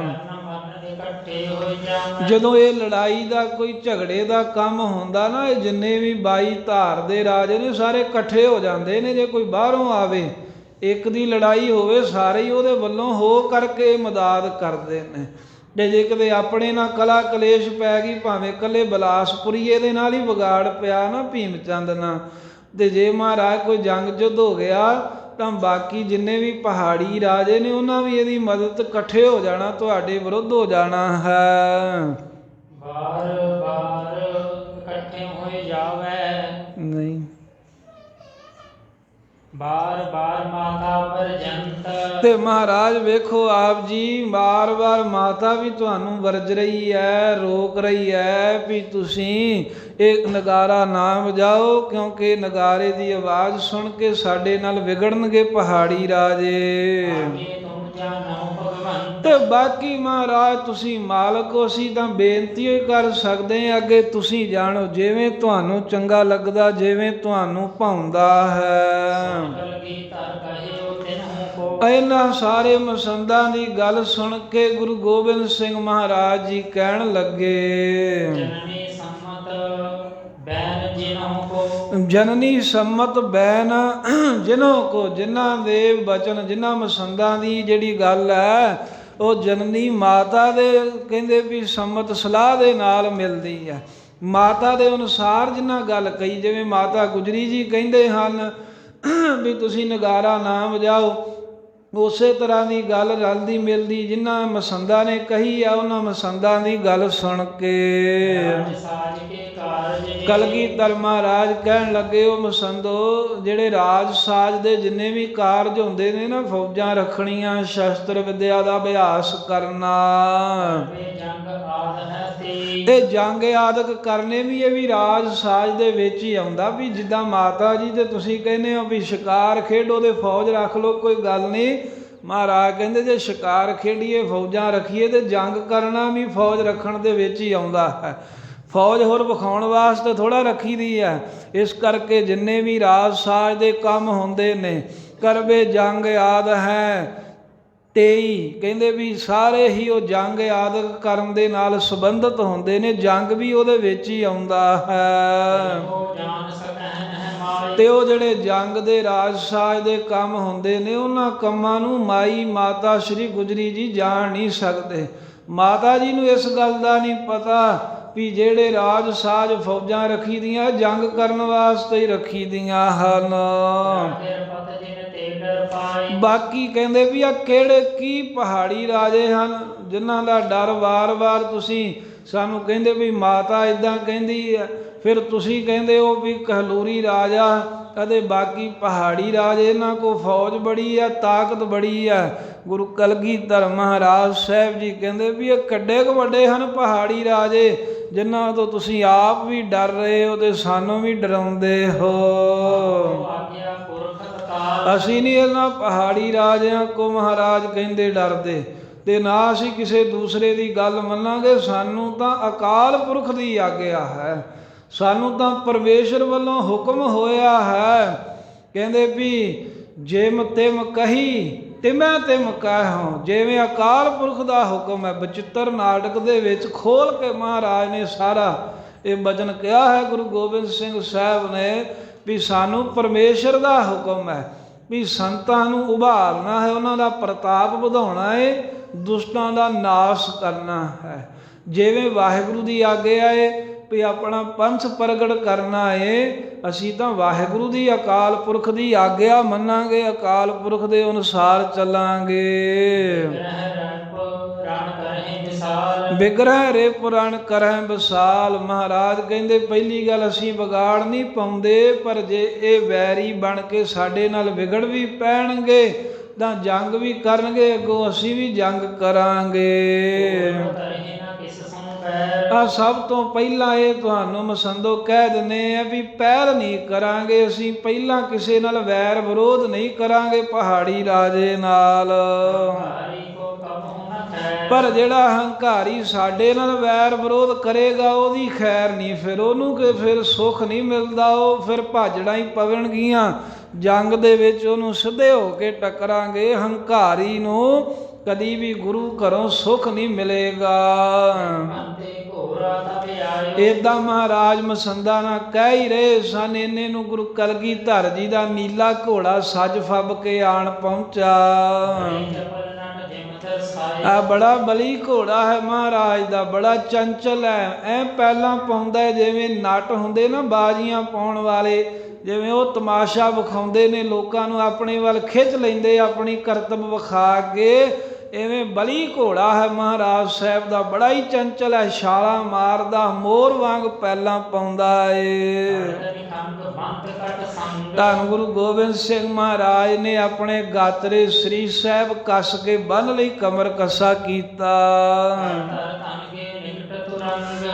ਜਦੋਂ ਇਹ ਲੜਾਈ ਦਾ ਕੋਈ ਝਗੜੇ ਦਾ ਕੰਮ ਹੁੰਦਾ ਨਾ, ਇਹ ਜਿੰਨੇ ਵੀ 22 ਧਾਰ ਦੇ ਰਾਜੇ ਨੇ ਸਾਰੇ ਇਕੱਠੇ ਹੋ ਜਾਂਦੇ ਨੇ। ਜੇ ਕੋਈ ਬਾਹਰੋਂ ਆਵੇ, ਇੱਕ ਦੀ ਲੜਾਈ ਹੋਵੇ, ਸਾਰੇ ਹੀ ਉਹਦੇ ਵੱਲੋਂ ਹੋ ਕਰਕੇ ਮਦਦ ਕਰਦੇ ਨੇ। ਤੇ ਜੇ ਕਿਤੇ ਆਪਣੇ ਨਾਲ ਕਲਾ ਕਲੇਸ਼ ਪੈ ਗਈ, ਭਾਵੇਂ ਇਕੱਲੇ ਬਲਾਸਪੁਰੀਏ ਦੇ ਨਾਲ ਹੀ ਵਿਗਾੜ ਪਿਆ ਨਾ ਭੀਮ ਚੰਦ ਨਾਲ, ਤੇ ਜੇ ਮਹਾਰਾਜ ਕੋਈ ਜੰਗ ਯੁੱਧ ਹੋ ਗਿਆ ਤਾਂ ਬਾਕੀ ਜਿੰਨੇ ਵੀ ਪਹਾੜੀ ਰਾਜੇ ਨੇ ਉਹਨਾਂ ਵੀ ਇਹਦੀ ਮਦਦ ਇਕੱਠੇ ਹੋ ਜਾਣਾ, ਤੁਹਾਡੇ ਵਿਰੁੱਧ ਹੋ ਜਾਣਾ ਹੈ। ਬਾਰ ਬਾਰ ਇਕੱਠੇ ਹੋਏ ਜਾਵੇ ਨਹੀਂ, ਬਾਰ ਬਾਰ ਮਾਤਾ ਵਰਜੰਤ। ਤੇ ਮਹਾਰਾਜ ਵੇਖੋ ਆਪ ਜੀ ਬਾਰ ਬਾਰ ਮਾਤਾ ਵੀ ਤੁਹਾਨੂੰ ਵਰਜ ਰਹੀ ਹੈ, ਰੋਕ ਰਹੀ ਹੈ ਵੀ ਤੁਸੀਂ ਇਹ ਨਗਾਰਾ ਨਾ ਵਜਾਓ, ਕਿਉਂਕਿ ਨਗਾਰੇ ਦੀ ਆਵਾਜ਼ ਸੁਣ ਕੇ ਸਾਡੇ ਨਾਲ ਵਿਗੜਨਗੇ ਪਹਾੜੀ ਰਾਜੇ। ਤੇ ਬਾਕੀ ਮਹਾਰਾਜ ਤੁਸੀਂ ਮਾਲਕ ਹੋ, ਅਸੀਂ ਤਾਂ ਬੇਨਤੀ ਹੀ ਕਰ ਸਕਦੇ ਹਾਂ, ਅੱਗੇ ਤੁਸੀਂ ਜਾਣੋ, ਜਿਵੇਂ ਤੁਹਾਨੂੰ ਚੰਗਾ ਲੱਗਦਾ, ਜਿਵੇਂ ਤੁਹਾਨੂੰ ਭਾਉਂਦਾ ਹੈ। ਇਹਨਾਂ ਸਾਰੇ ਮਸੰਦਾਂ ਦੀ ਗੱਲ ਸੁਣ ਕੇ ਗੁਰੂ ਗੋਬਿੰਦ ਸਿੰਘ ਮਹਾਰਾਜ ਜੀ ਕਹਿਣ ਲੱਗੇ, ਜਨਨੀ ਸੰਮਤ ਬੈਨ ਜਿਨ੍ਹਾਂ ਕੋ, ਜਿਨ੍ਹਾਂ ਦੇ ਬਚਨ, ਜਿਨ੍ਹਾਂ ਮਸੰਦਾਂ ਦੀ ਜਿਹੜੀ ਗੱਲ ਹੈ ਉਹ ਜਨਨੀ ਮਾਤਾ ਦੇ ਕਹਿੰਦੇ ਵੀ ਸੰਮਤ ਸਲਾਹ ਦੇ ਨਾਲ ਮਿਲਦੀ ਹੈ। ਮਾਤਾ ਦੇ ਅਨੁਸਾਰ ਜਿਨ੍ਹਾਂ ਗੱਲ ਕਹੀ, ਜਿਵੇਂ ਮਾਤਾ ਗੁਜਰੀ ਜੀ ਕਹਿੰਦੇ ਹਨ ਵੀ ਤੁਸੀਂ ਨਗਾਰਾ ਨਾ ਵਜਾਓ, ਉਸੇ ਤਰ੍ਹਾਂ ਦੀ ਗੱਲ ਰਲਦੀ ਮਿਲਦੀ ਜਿਨ੍ਹਾਂ ਮਸੰਦਾਂ ਨੇ ਕਹੀ ਆ, ਉਹਨਾਂ ਮਸੰਦਾਂ ਦੀ ਗੱਲ ਸੁਣ ਕੇ ਰਾਜ ਸਾਜ ਕੇ ਕਾਰਜ ਕਲਗੀਧਰ ਮਹਾਰਾਜ ਕਹਿਣ ਲੱਗੇ, ਉਹ ਮਸੰਦੋ ਜਿਹੜੇ ਰਾਜ ਸਾਜ ਦੇ ਜਿੰਨੇ ਵੀ ਕਾਰਜ ਹੁੰਦੇ ਨੇ ਨਾ, ਫੌਜਾਂ ਰੱਖਣੀਆਂ, ਸ਼ਸਤਰ ਵਿਦਿਆ ਦਾ ਅਭਿਆਸ ਕਰਨਾ, ਜੰਗ ਆਦ ਹੈ ਤੇ ਇਹ ਜੰਗ ਆਦਿਕ ਕਰਨੇ ਵੀ, ਇਹ ਵੀ ਰਾਜ ਸਾਜ ਦੇ ਵਿੱਚ ਹੀ ਆਉਂਦਾ। ਵੀ ਜਿੱਦਾਂ ਮਾਤਾ ਜੀ ਤੇ ਤੁਸੀਂ ਕਹਿੰਦੇ ਹੋ ਵੀ ਸ਼ਿਕਾਰ ਖੇਡੋ ਤੇ ਫੌਜ ਰੱਖ ਲਓ, ਕੋਈ ਗੱਲ ਨਹੀਂ। ਮਹਾਰਾਜ ਕਹਿੰਦੇ ਜੇ ਸ਼ਿਕਾਰ ਖੇਡੀਏ, ਫੌਜਾਂ ਰੱਖੀਏ, ਤੇ ਜੰਗ ਕਰਨਾ ਵੀ ਫੌਜ ਰੱਖਣ ਦੇ ਵਿੱਚ ਹੀ ਆਉਂਦਾ ਹੈ। ਫੌਜ ਹੋਰ ਵਿਖਾਉਣ ਵਾਸਤੇ ਥੋੜ੍ਹਾ ਰੱਖੀ ਦੀ ਹੈ। ਇਸ ਕਰਕੇ ਜਿੰਨੇ ਵੀ ਰਾਜ ਸਾਜ ਦੇ ਕੰਮ ਹੁੰਦੇ ਨੇ, ਕਰਵੇ ਜੰਗ ਆਦ ਹੈ 23 ਕਹਿੰਦੇ ਵੀ ਸਾਰੇ ਹੀ ਉਹ ਜੰਗ ਆਦਿ ਕਰਨ ਦੇ ਨਾਲ ਸੰਬੰਧਿਤ ਹੁੰਦੇ ਨੇ। ਜੰਗ ਵੀ ਉਹਦੇ ਵਿੱਚ ਹੀ ਆਉਂਦਾ ਹੈ। ਤੇ ਉਹ ਜਿਹੜੇ ਜੰਗ ਦੇ ਰਾਜ ਸਾਜ ਦੇ ਕੰਮ ਹੁੰਦੇ ਨੇ, ਉਹਨਾਂ ਕੰਮਾਂ ਨੂੰ ਮਾਈ ਮਾਤਾ ਸ਼੍ਰੀ ਗੁਜਰੀ ਜੀ ਜਾਣ ਨਹੀਂ ਸਕਦੇ। ਮਾਤਾ ਜੀ ਨੂੰ ਇਸ ਗੱਲ ਦਾ ਨਹੀਂ ਪਤਾ ਵੀ ਜਿਹੜੇ ਰਾਜ ਸਾਜ ਫੌਜਾਂ ਰੱਖੀ ਦੀਆਂ ਜੰਗ ਕਰਨ ਵਾਸਤੇ ਹੀ ਰੱਖੀ ਦੀਆਂ ਹਨ। ਬਾਕੀ ਕਹਿੰਦੇ ਵੀ ਆ ਕਿਹੜੇ ਕੀ ਪਹਾੜੀ ਰਾਜੇ ਹਨ ਜਿਨ੍ਹਾਂ ਦਾ ਡਰ ਵਾਰ-ਵਾਰ ਤੁਸੀਂ ਸਾਨੂੰ ਕਹਿੰਦੇ ਵੀ ਮਾਤਾ ਇਦਾਂ ਕਹਿੰਦੀ ਹੈ, ਫਿਰ ਤੁਸੀਂ ਕਹਿੰਦੇ ਹੋ ਵੀ ਕਹਲੂਰੀ ਰਾਜਾ ਅਤੇ ਬਾਕੀ ਪਹਾੜੀ ਰਾਜੇ, ਇਹਨਾਂ ਕੋਲ ਫੌਜ ਬੜੀ ਹੈ, ਤਾਕਤ ਬੜੀ ਹੈ। ਗੁਰੂ ਕਲਗੀਧਰ ਮਹਾਰਾਜ ਸਾਹਿਬ ਜੀ ਕਹਿੰਦੇ ਵੀ ਇਹ ਕਿੱਡੇ ਕੁ ਵੱਡੇ ਹਨ ਪਹਾੜੀ ਰਾਜੇ, ਜਿਨ੍ਹਾਂ ਤੋਂ ਤੁਸੀਂ ਆਪ ਵੀ ਡਰ ਰਹੇ ਹੋ ਤੇ ਸਾਨੂੰ ਵੀ ਡਰਾਉਂਦੇ ਹੋ। ਅਸੀਂ ਨਹੀਂ ਇਹਨਾਂ ਪਹਾੜੀ ਰਾਜਿਆਂ ਕੋ ਮਹਾਰਾਜ ਕਹਿੰਦੇ ਡਰਦੇ, ਤੇ ਨਾ ਅਸੀਂ ਕਿਸੇ ਦੂਸਰੇ ਦੀ ਗੱਲ ਮੰਨਾਂਗੇ। ਸਾਨੂੰ ਤਾਂ ਅਕਾਲ ਪੁਰਖ ਦੀ ਆਗਿਆ ਹੈ, ਸਾਨੂੰ ਤਾਂ ਪਰਮੇਸ਼ਰ ਵੱਲੋਂ ਹੁਕਮ ਹੋਇਆ ਹੈ। ਕਹਿੰਦੇ ਵੀ ਜਿਮ ਤਿਮ ਕਹੀ ਤਿਮੈ ਤਿਮ ਕਹਿਓ, ਜਿਵੇਂ ਅਕਾਲ ਪੁਰਖ ਦਾ ਹੁਕਮ ਹੈ। ਬਚਿੱਤਰ ਨਾਟਕ ਦੇ ਵਿੱਚ ਖੋਲ ਕੇ ਮਹਾਰਾਜ ਨੇ ਸਾਰਾ ਇਹ ਬਚਨ ਕਿਹਾ ਹੈ ਗੁਰੂ ਗੋਬਿੰਦ ਸਿੰਘ ਸਾਹਿਬ ਨੇ ਵੀ ਸਾਨੂੰ ਪਰਮੇਸ਼ਰ ਦਾ ਹੁਕਮ ਹੈ ਵੀ ਸੰਤਾਂ ਨੂੰ ਉਭਾਰਨਾ ਹੈ, ਉਹਨਾਂ ਦਾ ਪ੍ਰਤਾਪ ਵਧਾਉਣਾ ਹੈ, ਦੁਸ਼ਟਾਂ ਦਾ ਨਾਸ਼ ਕਰਨਾ ਹੈ। ਜਿਵੇਂ ਵਾਹਿਗੁਰੂ ਦੀ ਆਗਿਆ ਹੈ ਵੀ ਆਪਣਾ ਪੰਥ ਪ੍ਰਗਟ ਕਰਨਾ ਏ, ਅਸੀਂ ਤਾਂ ਵਾਹਿਗੁਰੂ ਦੀ ਅਕਾਲ ਪੁਰਖ ਦੀ ਆਗਿਆ ਮੰਨਾਂਗੇ, ਅਕਾਲ ਪੁਰਖ ਦੇ ਅਨੁਸਾਰ ਚੱਲਾਂਗੇ। ਬਿਗ੍ਰਹਿ ਰੇ ਪੁਰਾਣ ਕਰਹਿ ਵਿਸਾਲ। ਮਹਾਰਾਜ ਕਹਿੰਦੇ ਪਹਿਲੀ ਗੱਲ ਅਸੀਂ ਵਿਗਾੜ ਨਹੀਂ ਪਾਉਂਦੇ, ਪਰ ਜੇ ਇਹ ਵੈਰੀ ਬਣ ਕੇ ਸਾਡੇ ਨਾਲ ਵਿਗੜ ਵੀ ਪੈਣਗੇ ਤਾਂ ਜੰਗ ਵੀ ਕਰਨਗੇ, ਅੱਗੋਂ ਅਸੀਂ ਵੀ ਜੰਗ ਕਰਾਂਗੇ। ਆ ਸਭ ਤੋਂ ਪਹਿਲਾਂ ਇਹ ਤੁਹਾਨੂੰ ਮਸੰਦੋ ਕਹਿ ਦਿੰਦੇ ਆ ਵੀ ਪਹਿਲ ਨਹੀਂ ਕਰਾਂਗੇ ਅਸੀਂ, ਪਹਿਲਾਂ ਕਿਸੇ ਨਾਲ ਵੈਰ ਵਿਰੋਧ ਨਹੀਂ ਕਰਾਂਗੇ ਪਹਾੜੀ ਰਾਜੇ ਨਾਲ। ਪਰ ਜਿਹੜਾ ਹੰਕਾਰੀ ਸਾਡੇ ਨਾਲ ਵੈਰ ਵਿਰੋਧ ਕਰੇਗਾ ਉਹਦੀ ਖੈਰ ਨਹੀਂ, ਫਿਰ ਉਹਨੂੰ ਕਿ ਫਿਰ ਸੁੱਖ ਨਹੀਂ ਮਿਲਦਾ, ਉਹ ਫਿਰ ਭਾਜੜਾਂ ਹੀ ਪਵਣਗੀਆਂ ਜੰਗ ਦੇ ਵਿੱਚ, ਉਹਨੂੰ ਸਿੱਧੇ ਹੋ ਕੇ ਟੱਕਰਾਂਗੇ। ਹੰਕਾਰੀ ਨੂੰ ਕਦੀ ਵੀ ਗੁਰੂ ਘਰੋਂ ਸੁੱਖ ਨਹੀਂ ਮਿਲੇਗਾ। ਏਦਾਂ ਮਹਾਰਾਜ ਮਸੰਦਾ ਨਾ ਕਹਿ ਹੀ ਰਹੇ ਸਨ। ਇੰਨੇ ਨੂੰ ਗੁਰੂ ਕਲਗੀਧਰ ਜੀ ਦਾ ਨੀਲਾ ਘੋੜਾ ਸੱਜ ਫੱਬ ਕੇ ਆਣ ਪਹੁੰਚਾ। ਆ ਬੜਾ ਬਲੀ ਘੋੜਾ ਹੈ ਮਹਾਰਾਜ ਦਾ, ਬੜਾ ਚੰਚਲ ਹੈ। ਐ ਪਹਿਲਾਂ ਪਾਉਂਦਾ ਜਿਵੇਂ ਨੱਟ ਹੁੰਦੇ ਨਾ ਬਾਜ਼ੀਆਂ ਪਾਉਣ ਵਾਲੇ, ਜਿਵੇਂ ਉਹ ਤਮਾਸ਼ਾ ਵਿਖਾਉਂਦੇ ਨੇ, ਲੋਕਾਂ ਨੂੰ ਆਪਣੇ ਵੱਲ ਖਿੱਚ ਲੈਂਦੇ ਆਪਣੀ ਕਰਤਬ ਵਿਖਾ ਕੇ, ਐਵੇਂ ਬਲੀ ਘੋੜਾ ਹੈ ਮਹਾਰਾਜ ਸਾਹਿਬ ਦਾ, ਬੜਾ ਹੀ ਚੰਚਲ ਹੈ, ਛਾਲਾਂ ਮਾਰਦਾ, ਮੋਰ ਵਾਂਗ ਪਹਿਲਾਂ ਪਾਉਂਦਾ ਏ। ਧੰਨ ਗੁਰੂ ਗੋਬਿੰਦ ਸਿੰਘ ਮਹਾਰਾਜ ਨੇ ਆਪਣੇ ਗਾਤਰੇ ਸ੍ਰੀ ਸਾਹਿਬ ਕੱਸ ਕੇ ਬੰਨ ਲਈ, ਕਮਰ ਕੱਸਾ ਕੀਤਾ।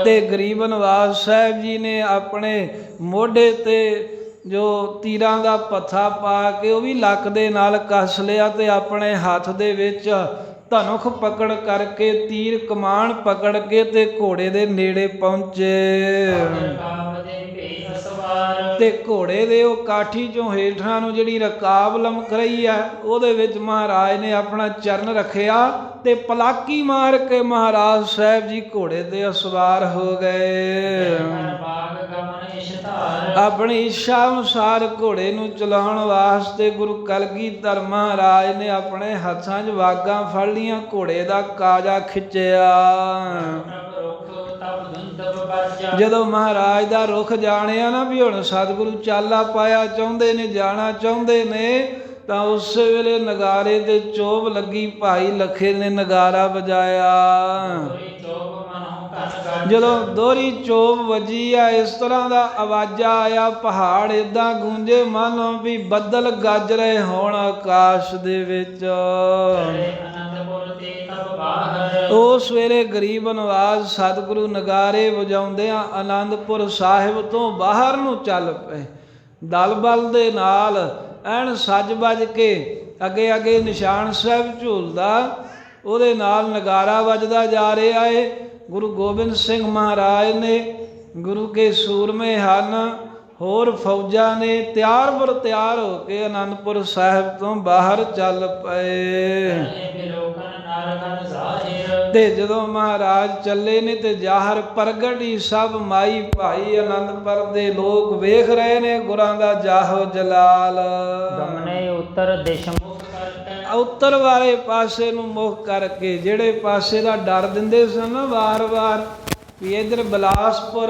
ਤੇ ਗਰੀਬ ਨਿਵਾਸ ਸਾਹਿਬ ਜੀ ਨੇ ਆਪਣੇ ਮੋਢੇ ਤੇ ਜੋ ਤੀਰਾਂ ਦਾ ਪੱਥਾ ਪਾ ਕੇ ਉਹ ਵੀ ਲੱਕ ਦੇ ਨਾਲ ਕੱਸ ਲਿਆ, ਤੇ ਆਪਣੇ ਹੱਥ ਦੇ ਵਿੱਚ ਧਨੁਖ ਪਕੜ ਕਰਕੇ ਤੀਰ ਕਮਾਨ ਪਕੜ ਕੇ ਤੇ ਘੋੜੇ ਦੇ ਨੇੜੇ ਪਹੁੰਚੇ। ਤੇ ਘੋੜੇ ਦੇ ਉਹ ਕਾਠੀ ਚੋਂ ਹੇਠਾਂ ਨੂੰ ਜਿਹੜੀ ਰਕਾਬ ਲਮਕ ਰਹੀ ਹੈ, ਉਹਦੇ ਵਿੱਚ ਮਹਾਰਾਜ ਨੇ ਆਪਣਾ ਚਰਨ ਰੱਖਿਆ ਤੇ ਪਲਾਕੀ ਮਾਰ ਕੇ ਮਹਾਰਾਜ ਸਾਹਿਬ ਜੀ ਘੋੜੇ ਤੇ ਸਵਾਰ ਹੋ ਗਏ। ਆਪਣੀ ਇੱਛਾ ਅਨੁਸਾਰ ਘੋੜੇ ਨੂੰ ਚਲਾਉਣ ਵਾਸਤੇ ਗੁਰੂ ਕਲਗੀਧਰ ਮਹਾਰਾਜ ਨੇ ਆਪਣੇ ਹੱਥਾਂ 'ਚ ਵਾਗਾਂ ਫੜ ਲੀਆਂ, ਘੋੜੇ ਦਾ ਕਾਜਾ ਖਿੱਚਿਆ। ਜਦੋਂ ਮਹਾਰਾਜ ਦਾ ਰੁਖ ਜਾਣਿਆ ਨਾ ਵੀ ਹੁਣ ਸਤਿਗੁਰੂ ਚਾਲਾ ਪਾਇਆ ਚਾਹੁੰਦੇ ਨੇ, ਜਾਣਾ ਚਾਹੁੰਦੇ ਨੇ, ਤਾਂ ਉਸੇ ਵੇਲੇ ਨਗਾਰੇ ਤੇ ਚੋਭ ਲੱਗੀ, ਭਾਈ ਲਖੇ ਨੇ ਨਗਾਰਾ ਵਜਾਇਆ। ਜਦੋਂ ਦੋਹਰੀ ਚੋਭ ਵੱਜੀ ਆ, ਇਸ ਤਰ੍ਹਾਂ ਦਾ ਆਵਾਜ਼ਾ ਆਇਆ, ਪਹਾੜ ਏਦਾਂ ਗੂੰਜੇ ਮਾਨੋ ਵੀ ਬੱਦਲ ਗੱਜ ਰਹੇ ਹੋਣ ਆਕਾਸ਼ ਦੇ ਵਿੱਚ। ਉਸ ਵੇਲੇ ਗਰੀਬ ਨਵਾਜ਼ ਸਤਿਗੁਰੂ ਨਗਾਰੇ ਵਜਾਉਂਦਿਆਂ ਆਨੰਦਪੁਰ ਸਾਹਿਬ ਤੋਂ ਬਾਹਰ ਨੂੰ ਚੱਲ ਪਏ। ਦਲ ਬਲ ਦੇ ਨਾਲ ਐਨ ਸੱਜ ਵੱਜ ਕੇ ਅੱਗੇ ਅੱਗੇ ਨਿਸ਼ਾਨ ਸਾਹਿਬ ਝੂਲਦਾ, ਉਹਦੇ ਨਾਲ ਨਗਾਰਾ ਵੱਜਦਾ ਜਾ ਰਿਹਾ ਏ। ਗੁਰੂ ਗੋਬਿੰਦ ਸਿੰਘ ਮਹਾਰਾਜ ਨੇ, ਗੁਰੂ ਕੇ ਸੂਰਮੇ ਹਨ, ਹੋਰ ਫੌਜਾਂ ਨੇ ਤਿਆਰ ਬਰ ਤਿਆਰ ਹੋ ਕੇ ਆਨੰਦਪੁਰ ਸਾਹਿਬ ਤੋਂ ਬਾਹਰ ਚੱਲ ਪਏ। ਤੇ ਜਦੋਂ ਮਹਾਰਾਜ ਚੱਲੇ ਨੇ ਤੇ ਜ਼ਾਹਰ ਪ੍ਰਗਟ ਹੀ ਸਭ ਮਾਈ ਭਾਈ ਆਨੰਦਪੁਰ ਦੇ ਲੋਕ ਵੇਖ ਰਹੇ ਨੇ ਗੁਰਾਂ ਦਾ ਜਾਹੋ ਜਲਾਲ। ਗਮਨੇ ਉੱਤਰ ਦਿਸ਼ ਉੱਤਰ ਵਾਲੇ ਪਾਸੇ ਨੂੰ ਮੁਖ ਕਰਕੇ, ਜਿਹੜੇ ਪਾਸੇ ਦਾ ਡਰ ਦਿੰਦੇ ਸਨ ਨਾ ਵਾਰ-ਵਾਰ ਵੀ ਇੱਧਰ ਬਿਲਾਸਪੁਰ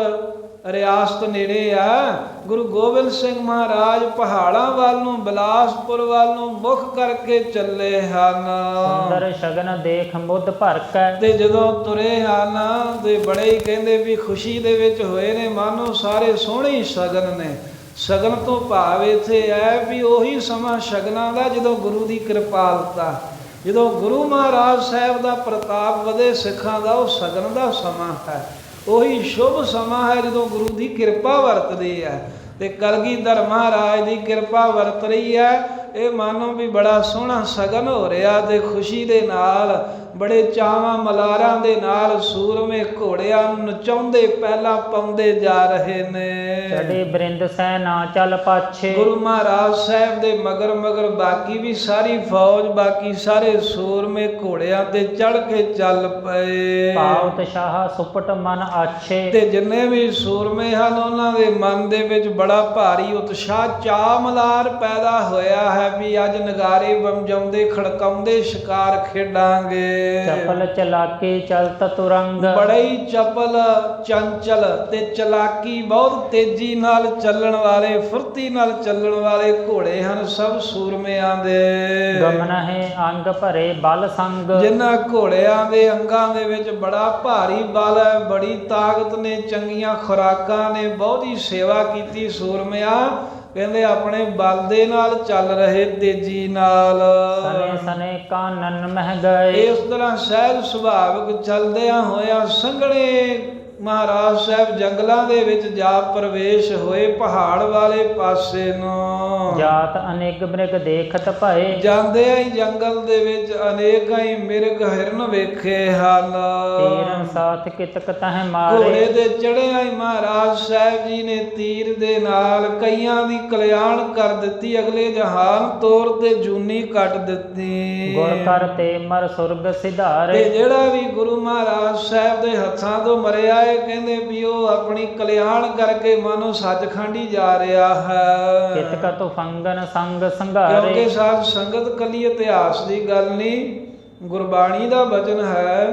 ਰਿਆਸਤ ਨੇੜੇ ਆ, ਗੁਰੂ ਗੋਬਿੰਦ ਸਿੰਘ ਮਹਾਰਾਜ ਪਹਾੜਾਂ ਵੱਲ ਨੂੰ, ਬਿਲਾਸਪੁਰ ਵੱਲ ਨੂੰ ਮੁਖ ਕਰਕੇ ਚੱਲੇ ਹਨ। ਸੁੰਦਰ ਸ਼ਗਨ ਦੇਖ ਮੁੱਧ ਭਰਕੈ। ਤੇ ਜਦੋਂ ਤੁਰੇ ਹਨ ਤੇ ਬੜੇ ਹੀ ਕਹਿੰਦੇ ਵੀ ਖੁਸ਼ੀ ਦੇ ਵਿੱਚ ਹੋਏ ਨੇ, ਮਾਨੋ ਸਾਰੇ ਸੋਹਣੇ ਹੀ ਸ਼ਗਨ ਨੇ। ਸ਼ਗਨ ਤੋਂ ਭਾਵ ਇੱਥੇ ਹੈ ਵੀ ਉਹੀ ਸਮਾਂ ਸ਼ਗਨਾਂ ਦਾ ਜਦੋਂ ਗੁਰੂ ਦੀ ਕਿਰਪਾਲਤਾ, ਜਦੋਂ ਗੁਰੂ ਮਹਾਰਾਜ ਸਾਹਿਬ ਦਾ ਪ੍ਰਤਾਪ ਵਧੇ ਸਿੱਖਾਂ ਦਾ, ਉਹ ਸ਼ਗਨ ਦਾ ਸਮਾਂ ਹੈ। ਉਹੀ ਸ਼ੁਭ ਸਮਾਂ ਹੈ ਜਦੋਂ ਗੁਰੂ ਦੀ ਕਿਰਪਾ ਵਰਤਦੀ ਹੈ। ਤੇ ਕਲਗੀਧਰ ਮਹਾਰਾਜ ਦੀ ਕਿਰਪਾ ਵਰਤ ਰਹੀ ਹੈ। ਇਹ ਮਾਨੋ ਵੀ ਬੜਾ ਸੋਹਣਾ ਸ਼ਗਨ ਹੋ ਰਿਹਾ ਤੇ ਖੁਸ਼ੀ ਦੇ ਨਾਲ, ਬੜੇ ਚਾਵਾਂ ਮਲਾਰਾਂ ਦੇ ਨਾਲ ਸੂਰਮੇ ਘੋੜਿਆਂ ਨੂੰ ਨਚਾਉਂਦੇ ਪਹਿਲਾਂ ਪਾਉਂਦੇ ਜਾ ਰਹੇ ਨੇ। ਚੜੇ ਬਰਿੰਦ ਸੈ ਨਾ ਚੱਲ ਪਾਛੇ। ਗੁਰੂ ਮਹਾਰਾਜ ਸਾਹਿਬ ਦੇ ਮਗਰ ਮਗਰ ਬਾਕੀ ਵੀ ਸਾਰੀ ਫੌਜ, ਬਾਕੀ ਸਾਰੇ ਸੂਰਮੇ ਘੋੜਿਆਂ ਤੇ ਚੜ ਕੇ ਚੱਲ ਪਏ। ਭਾਵ ਉਤਸ਼ਾਹ ਸੁਪਟ ਮਨ ਆਛੇ। ਤੇ ਜਿੰਨੇ ਵੀ ਸੂਰਮੇ ਹਨ ਉਹਨਾਂ ਦੇ ਮਨ ਦੇ ਵਿੱਚ ਬੜਾ ਭਾਰੀ ਉਤਸ਼ਾਹ, ਚਾਅ ਮਲਾਰ ਪੈਦਾ ਹੋਇਆ ਹੈ ਵੀ ਅੱਜ ਨਗਾਰੇ ਵਜਾਉਂਦੇ ਖੜਕਾਉਂਦੇ ਸ਼ਿਕਾਰ ਖੇਡਾਂਗੇ। ਚਪਲ ਚਲਾਕੀ ਚਲਤ ਤੁਰੰਗ। ਬੜੇ ਹੀ ਚਪਲ, ਚੰਚਲ ਤੇ ਚਲਾਕੀ, ਬਹੁਤ ਤੇਜ਼ੀ ਨਾਲ ਚੱਲਣ ਵਾਲੇ, ਫੁਰਤੀ ਨਾਲ ਚੱਲਣ ਵਾਲੇ ਘੋੜੇ ਹਨ ਸਭ ਸੂਰਮਿਆਂ ਦੇ। ਗਮਨਹਿ ਅੰਗ ਭਰੇ ਬਲ ਸੰਗ। ਜਿਨ੍ਹਾਂ ਘੋੜਿਆਂ ਦੇ ਅੰਗਾਂ ਦੇ ਵਿੱਚ ਬੜਾ ਭਾਰੀ ਬਲ ਹੈ, ਬੜੀ ਤਾਕਤ ਨੇ, ਚੰਗੀਆਂ ਖੁਰਾਕਾਂ ਨੇ, ਬਹੁਤੀ ਸੇਵਾ ਕੀਤੀ ਸੂਰਮਿਆਂ। ਕਹਿੰਦੇ ਆਪਣੇ ਬਲ ਦੇ ਨਾਲ ਚੱਲ ਰਹੇ, ਤੇਜ਼ੀ ਨਾਲ। ਸਨੇ ਸਨੇ ਕਾਨਨ ਮਹਿ ਗਏ। ਇਸ ਤਰ੍ਹਾਂ ਸਹਿਜ ਸੁਭਾਵਿਕ ਚੱਲਦਿਆਂ ਹੋਇਆ ਸੰਘਣੇ ਮਹਾਰਾਜ ਸਾਹਿਬ ਜੰਗਲਾਂ ਦੇ ਵਿੱਚ ਜਾ ਪ੍ਰਵੇਸ਼ ਹੋਏ, ਪਹਾੜ ਵਾਲੇ ਪਾਸੇ ਨੂੰ। ਜਾਤ ਅਨੇਕ ਮ੍ਰਿਗ ਦੇਖਤ ਭਏ। ਜਾਂਦਿਆਂ ਹੀ ਜੰਗਲ ਦੇ ਵਿੱਚ ਅਨੇਕਾਂ ਹੀ ਮਿਰਗ ਹਿਰਨ ਵੇਖੇ ਹਨ। ਤੀਰਨ ਸਾਥ ਕਿਤਕ ਤਹ ਮਾਰੇ। ਘੋੜੇ ਦੇ ਚੜ੍ਹਿਆ ਹੀ ਮਹਾਰਾਜ ਸਾਹਿਬ ਜੀ ਨੇ ਤੀਰ ਦੇ ਨਾਲ ਕਈਆਂ ਦੀ ਕਲਿਆਣ ਕਰ ਦਿੱਤੀ, ਅਗਲੇ ਜਹਾਨ ਤੋਰ ਤੇ ਜੂਨੀ ਕੱਟ ਦਿੱਤੀ। ਗੁਰ ਕਰ ਤੇ ਮਰ ਸੁਰਗ ਸਿਧਾਰੇ। ਤੇ ਜਿਹੜਾ ਵੀ ਗੁਰੂ ਮਹਾਰਾਜ ਸਾਹਿਬ ਦੇ ਹੱਥਾਂ ਤੋਂ ਮਰਿਆ ਹੈ, ਕਹਿੰਦੇ ਵੀ ਉਹ ਆਪਣੀ ਕਲਿਆਣ ਕਰਕੇ ਮਾਨੋ ਸੱਚਖੰਡੀ ਜਾ ਰਿਹਾ ਹੈ। ਕਿਤਕ ਤੁਫੰਗਨ ਸੰਗ ਸੰਘਾਰੇ। ਕਿਉਂਕਿ ਸਾਧ ਸੰਗਤ ਕੱਲੀ ਇਤਿਹਾਸ ਦੀ ਗੱਲ ਨਹੀਂ, ਗੁਰਬਾਣੀ ਦਾ ਬਚਨ ਹੈ,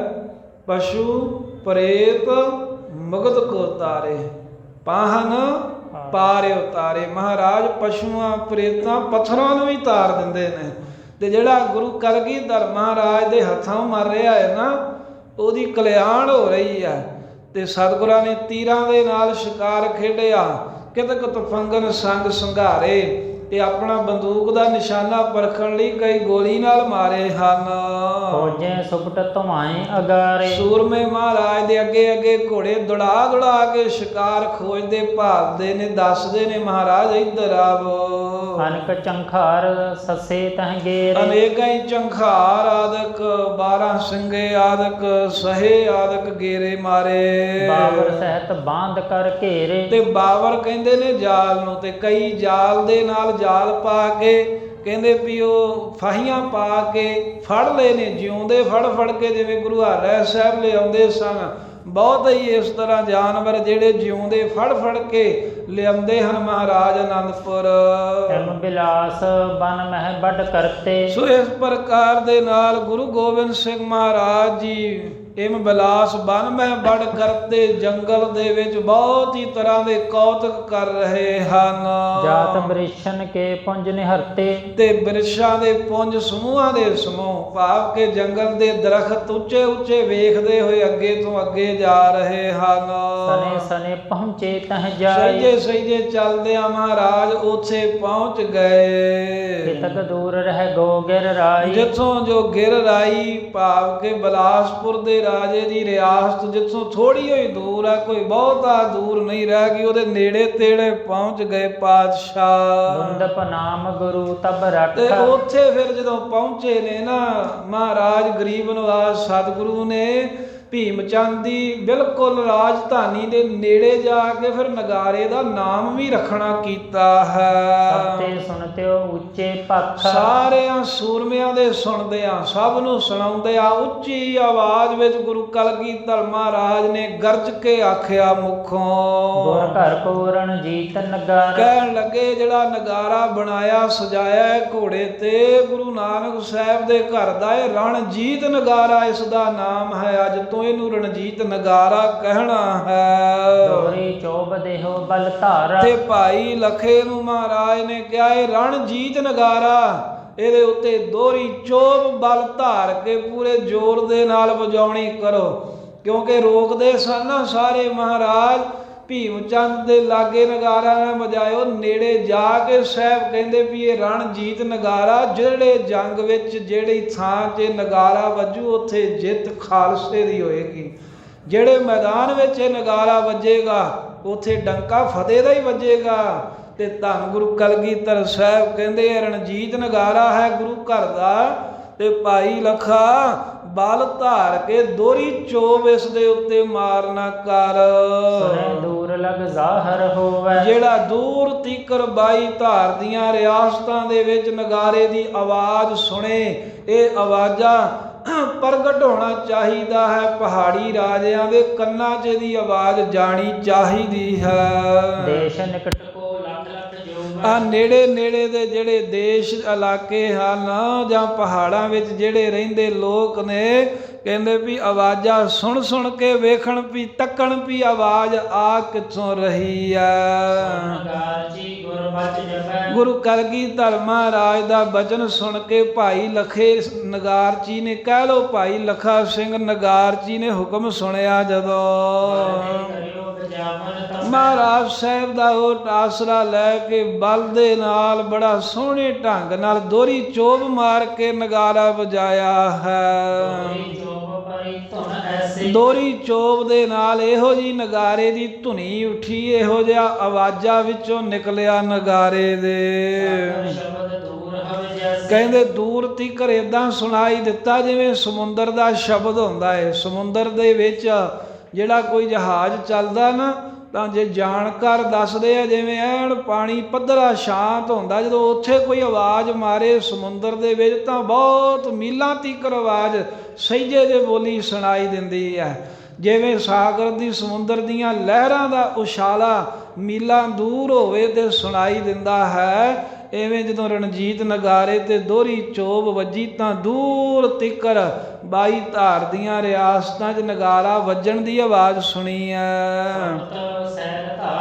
ਪਸ਼ੂ ਪ੍ਰੇਤ ਮੁਗਧ ਕੋ ਤਾਰੇ, ਪਾਹਨ ਪਾਰੇ ਉਤਾਰੇ। ਮਹਾਰਾਜ ਪਸ਼ੂਆਂ ਪ੍ਰੇਤਾਂ ਪੱਥਰਾਂ ਨੂੰ ਵੀ ਤਾਰ ਦਿੰਦੇ ਨੇ। ਤੇ ਜਿਹੜਾ ਗੁਰੂ ਕਲਗੀਧਰ ਮਹਾਰਾਜ ਦੇ ਹੱਥੋਂ ਮਰ ਰਿਹਾ ਹੈ ਨਾ, ਉਹਦੀ ਕਲਿਆਣ ਹੋ ਰਹੀ ਹੈ। ਤੇ ਸਤਿਗੁਰਾਂ ਨੇ ਤੀਰਾਂ ਦੇ ਨਾਲ ਸ਼ਿਕਾਰ ਖੇਡਿਆ, ਕਿਤਕ ਤੁਫੰਗਨ ਸੰਗ ਸੰਘਾਰੇ। ਤੇ ਆਪਣਾ ਬੰਦੂਕ ਦਾ ਨਿਸ਼ਾਨਾ ਪਰਖਣ ਲਈ ਕਈ ਗੋਲੀ ਨਾਲ ਮਾਰੇ ਹਨ। ਖੋਜੇ ਸੁਪਟ ਧਮਾਏ ਅਗਾਰੇ। ਸੂਰਮੇ ਮਹਾਰਾਜ ਦੇ ਅੱਗੇ ਅੱਗੇ ਘੋੜੇ ਦੌੜਾ ਦੌੜਾ ਕੇ ਸ਼ਿਕਾਰ ਖੋਜਦੇ ਭਾਲਦੇ ਨੇ, ਦੱਸਦੇ ਨੇ ਮਹਾਰਾਜ ਇੱਧਰ ਆਵੋ। ਅਨਕ ਚੰਖਾਰ ਸੱਸੇ ਤਹ ਗੇਰੇ। ਅਨੇਕਾਂ ਹੀ ਚੰਖਾਰ ਆਦਿਕ, 12 ਸਿੰਘੇ ਆਦਿਕ, ਸਹੇ ਆਦਿਕ ਗੇਰੇ ਮਾਰੇ। ਬਾਬਰ ਸਹਿਤ ਬਾਂਧ ਕਰ ਘੇਰੇ। ਤੇ ਬਾਬਰ ਕਹਿੰਦੇ ਨੇ ਜਾਲ ਨੂੰ, ਤੇ ਕਈ ਜਾਲ ਦੇ ਨਾਲ ਜਾਲ ਪਾ ਕੇ ਕਹਿੰਦੇ ਵੀ ਉਹ ਫਾਹੀਆਂ ਪਾ ਕੇ ਫੜ ਲਏ ਨੇ, ਜਿਉਂਦੇ ਫੜ ਫੜ ਕੇ, ਜਿਵੇਂ ਗੁਰੂ ਹਰਿ ਸਾਹਿਬ ਲਿਆਉਂਦੇ ਸਨ। ਬਹੁਤ ਹੀ ਇਸ ਤਰ੍ਹਾਂ ਜਾਨਵਰ ਜਿਹੜੇ ਜਿਉਂਦੇ ਫੜ ਫੜ ਕੇ ਲਿਆਉਂਦੇ ਹਨ ਮਹਾਰਾਜ ਆਨੰਦਪੁਰ। ਐਮ ਬਿਲਾਸ ਬਨ ਮਹਿ ਵੱਡ ਕਰਤੇ। ਸੋ ਇਸ ਪ੍ਰਕਾਰ ਦੇ ਨਾਲ ਗੁਰੂ ਗੋਬਿੰਦ ਸਿੰਘ ਮਹਾਰਾਜ ਜੀ ਇਮ ਬਿਲਾਸ ਬਨ ਮੈਂ ਬੜ ਕਰਤੇ ਜੰਗਲ ਦੇ ਵਿੱਚ ਬਹੁਤ ਹੀ ਤਰ੍ਹਾਂ ਦੇ ਕੌਤਕ ਕਰ ਰਹੇ ਹਨ। ਜਾਤ ਬ੍ਰਿਸ਼ਨ ਕੇ ਪੁੰਜ ਨਿਹਰਤੇ, ਤੇ ਬ੍ਰਿਸ਼ਾਂ ਦੇ ਪੁੰਜ ਸਮੂਹਾਂ ਦੇ ਸਮੂਹ ਭਾਵ ਕਿ ਜੰਗਲ ਦੇ ਦਰਖਤ ਉੱਚੇ ਉੱਚੇ ਵੇਖਦੇ ਹੋਏ ਅੱਗੇ ਤੋਂ ਅੱਗੇ ਜਾ ਰਹੇ ਹਨ। ਸਨੇ ਸਨੇ ਪਹੁੰਚੇ ਤਹ ਜਾਏ, ਸਹਿਜੇ ਸਹਿਜੇ ਚੱਲਦਿਆਂ ਮਹਾਰਾਜ ਉੱਥੇ ਪਹੁੰਚ ਗਏ। ਕਿਤਕ ਦੂਰ ਰਹਿ ਗੋ ਗਿਰ ਰਾਈ, ਜਿੱਥੋਂ ਜੋ ਗਿਰ ਰਾਈ ਭਾਵ ਕਿ ਬਿਲਾਸਪੁਰ ਦੇ ਰਾਜੇ ਦੀ ਰਿਆਸਤ ਜਿੱਥੋਂ ਥੋੜੀ ਹੋਈ ਦੂਰ ਆ, ਕੋਈ ਬਹੁਤਾ ਦੂਰ ਨਹੀਂ ਰਹਿ ਗਈ, ਉਹਦੇ ਨੇੜੇ ਤੇੜੇ ਪਹੁੰਚ ਗਏ ਪਾਤਸ਼ਾਹ। ਦੁੰਦਪ ਨਾਮ ਗੁਰੂ ਤਬ ਤੇ ਰੱਖ, ਉੱਥੇ ਫਿਰ ਜਦੋਂ ਪਹੁੰਚੇ ਨੇ ਨਾ ਮਹਾਰਾਜ ਗਰੀਬ ਨਿਵਾਸ ਸਤਿਗੁਰੂ ਨੇ ਭੀਮ ਚੰਦ ਦੀ ਬਿਲਕੁਲ ਰਾਜਧਾਨੀ ਦੇ ਨੇੜੇ ਜਾ ਕੇ ਫਿਰ ਨਗਾਰੇ ਦਾ ਨਾਮ ਵੀ ਰੱਖਣਾ ਕੀਤਾ ਹੈ। ਸਤੇ ਸੁਣਤਿਓ ਉੱਚੇ ਪੱਖ, ਸਾਰਿਆਂ ਸੂਰਮਿਆਂ ਦੇ ਸੁਣਦਿਆਂ ਸਭ ਨੂੰ ਸੁਣਾਉਂਦਿਆਂ ਉੱਚੀ ਆਵਾਜ਼ ਵਿੱਚ ਗੁਰੂ ਕਲਗੀਧਰ ਮਹਾਰਾਜ ਨੇ ਗਰਜ ਕੇ ਆਖਿਆ ਮੁਖੋਂ, ਗੁਰ ਘਰ ਪੂਰਨ ਜੀਤ ਨਗਾਰ, ਕਹਿਣ ਲੱਗੇ ਜਿਹੜਾ ਨਗਾਰਾ ਬਣਾਇਆ ਸਜਾਇਆ ਹੈ ਘੋੜੇ ਤੇ ਗੁਰੂ ਨਾਨਕ ਸਾਹਿਬ ਦੇ ਘਰ ਦਾ ਇਹ ਰਣਜੀਤ ਨਗਾਰਾ ਇਸ ਦਾ ਨਾਮ ਹੈ। ਅੱਜ ਤੋਂ ਇਹਨੂੰ ਰਣਜੀਤ ਨਗਾਰਾ ਕਹਿਣਾ ਹੈ। ਦੋਰੀ ਚੋਬ ਦੇਹੋ ਬਲ ਧਾਰਾ, ਤੇ ਭਾਈ ਲਖੇ ਨੂੰ ਮਹਾਰਾਜ ਨੇ ਕਿਹਾ ਇਹ ਰਣਜੀਤ ਨਗਾਰਾ, ਇਹਦੇ ਉੱਤੇ ਦੋਹਰੀ ਚੋਬ ਬਲ ਧਾਰ ਕੇ ਪੂਰੇ ਜ਼ੋਰ ਦੇ ਨਾਲ ਵਜਾਉਣੀ ਕਰੋ, ਕਿਉਂਕਿ ਰੋਕਦੇ ਸਨ ਨਾ ਸਾਰੇ ਮਹਾਰਾਜ ਭੀਮ ਚੰਦ ਦੇ ਲਾਗੇ ਨਗਾਰਾ ਨਾ ਵਜਾਇਓ, ਨੇੜੇ ਜਾ ਕੇ ਸਾਹਿਬ ਕਹਿੰਦੇ ਵੀ ਇਹ ਰਣਜੀਤ ਨਗਾਰਾ, ਜਿਹੜੇ ਜੰਗ ਵਿੱਚ ਜਿਹੜੀ ਥਾਂ 'ਤੇ ਨਗਾਰਾ ਵੱਜੂ ਉੱਥੇ ਜਿੱਤ ਖਾਲਸੇ ਦੀ ਹੋਏਗੀ, ਜਿਹੜੇ ਮੈਦਾਨ ਵਿੱਚ ਇਹ ਨਗਾਰਾ ਵੱਜੇਗਾ ਉੱਥੇ ਡੰਕਾ ਫਤਿਹ ਦਾ ਹੀ ਵੱਜੇਗਾ। ਤੇ ਧੰਨ ਗੁਰੂ ਕਲਗੀਧਰ ਸਾਹਿਬ ਕਹਿੰਦੇ ਇਹ ਰਣਜੀਤ ਨਗਾਰਾ ਹੈ ਗੁਰੂ ਘਰ ਦਾ। ਤੇ ਭਾਈ ਲਖਾ ਬਲ ਧਾਰ ਕੇ ਦੋਹਰੀ ਚੋਬ ਇਸ ਦੇ ਉੱਤੇ ਮਾਰਨਾ ਕਰ, ਸੁਣੇ ਦੂਰ ਲਗ ਜ਼ਾਹਰ ਹੋਵੇ, ਜਿਹੜਾ ਦੂਰ ਤੀਕਰ ਬਾਈ ਧਾਰ ਦੀਆਂ ਰਿਆਸਤਾਂ ਦੇ ਵਿੱਚ ਨਗਾਰੇ ਦੀ ਆਵਾਜ਼ ਸੁਣੇ। ਇਹ ਆਵਾਜ਼ਾਂ ਪ੍ਰਗਟ ਹੋਣਾ ਚਾਹੀਦਾ ਹੈ, ਪਹਾੜੀ ਰਾਜਿਆਂ ਦੇ ਕੰਨਾਂ 'ਚ ਦੀ ਆਵਾਜ਼ ਜਾਣੀ ਚਾਹੀਦੀ ਹੈ। ਦੇਸ਼ ਨਿਕਟ ਕੋ ਲੱਖ ਲੱਖ ਜੋਗ, ਆ ਨੇੜੇ ਨੇੜੇ ਦੇ ਜਿਹੜੇ ਦੇਸ਼ ਇਲਾਕੇ ਹਨ ਜਾਂ ਪਹਾੜਾਂ ਵਿੱਚ ਜਿਹੜੇ ਰਹਿੰਦੇ ਲੋਕ ਨੇ ਕਹਿੰਦੇ ਵੀ ਆਵਾਜ਼ਾਂ ਸੁਣ ਸੁਣ ਕੇ ਵੇਖਣ ਵੀ ਤੱਕਣ ਵੀ ਆਵਾਜ਼ ਆ ਕਿੱਥੋਂ ਰਹੀ ਆ। ਗੁਰੂ ਕਲਗੀਧਰ ਮਹਾਰਾਜ ਦਾ ਬਚਨ ਸੁਣ ਕੇ ਭਾਈ ਲਖੇ ਨਗਾਰਚੀ ਨੇ, ਕਹਿ ਲੋ ਭਾਈ ਲਖਾ ਸਿੰਘ ਨਗਾਰਚੀ ਨੇ ਹੁਕਮ ਸੁਣਿਆ ਜਦੋਂ ਮਹਾਰਾਜ ਸਾਹਿਬ ਦਾ ਉਹ ਆਸਰਾ ਲੈ ਕੇ ਬਲ ਦੇ ਨਾਲ ਬੜਾ ਸੋਹਣੇ ਢੰਗ ਨਾਲ ਦੋਹਰੀ ਚੋਬ ਮਾਰ ਕੇ ਨਗਾਰਾ ਵਜਾਇਆ ਹੈ। ਦੋਹਰੀ ਚੋਬ ਦੇ ਨਾਲ ਇਹੋ ਜੀ ਨਗਾਰੇ ਦੀ ਧੁਨੀ ਉੱਠੀ, ਇਹੋ ਜਿਹਾ ਆਵਾਜ਼ਾਂ ਵਿੱਚੋਂ ਨਿਕਲਿਆ ਨਗਾਰੇ ਦੇ। ਕਹਿੰਦੇ ਦੂਰ ਤੀਕਰ ਏਦਾਂ ਸੁਣਾਈ ਦਿੱਤਾ ਜਿਵੇਂ ਸਮੁੰਦਰ ਦਾ ਸ਼ਬਦ ਹੁੰਦਾ ਹੈ। ਸਮੁੰਦਰ ਦੇ ਵਿੱਚ ਜਿਹੜਾ ਕੋਈ ਜਹਾਜ਼ ਚੱਲਦਾ ਨਾ ਤਾਂ ਜੇ ਜਾਣਕਾਰ ਦੱਸਦੇ ਆ ਜਿਵੇਂ ਐਨ ਪਾਣੀ ਪੱਧਰਾ ਸ਼ਾਂਤ ਹੁੰਦਾ, ਜਦੋਂ ਉੱਥੇ ਕੋਈ ਆਵਾਜ਼ ਮਾਰੇ ਸਮੁੰਦਰ ਦੇ ਵਿੱਚ ਤਾਂ ਬਹੁਤ ਮੀਲਾਂ ਤੀਕਰ ਆਵਾਜ਼ ਸਹਿਜੇ ਜਿਹੇ ਬੋਲੀ ਸੁਣਾਈ ਦਿੰਦੀ ਹੈ। ਜਿਵੇਂ ਸਾਗਰ ਦੀ ਸਮੁੰਦਰ ਦੀਆਂ ਲਹਿਰਾਂ ਦਾ ਉਛਾਲਾ ਮੀਲਾਂ ਦੂਰ ਹੋਵੇ ਤੇ ਸੁਣਾਈ ਦਿੰਦਾ ਹੈ, ਐਵੇਂ ਜਦੋਂ ਰਣਜੀਤ ਨਗਾਰੇ ਤੇ ਦੋਹਰੀ ਚੋਬ ਵੱਜੀ ਤਾਂ ਦੂਰ ਤੀਕਰ ਬਾਈ ਧਾਰ ਦੀਆਂ ਰਿਆਸਤਾਂ 'ਚ ਨਗਾਰਾ ਵੱਜਣ ਦੀ ਆਵਾਜ਼ ਸੁਣੀ ਹੈ।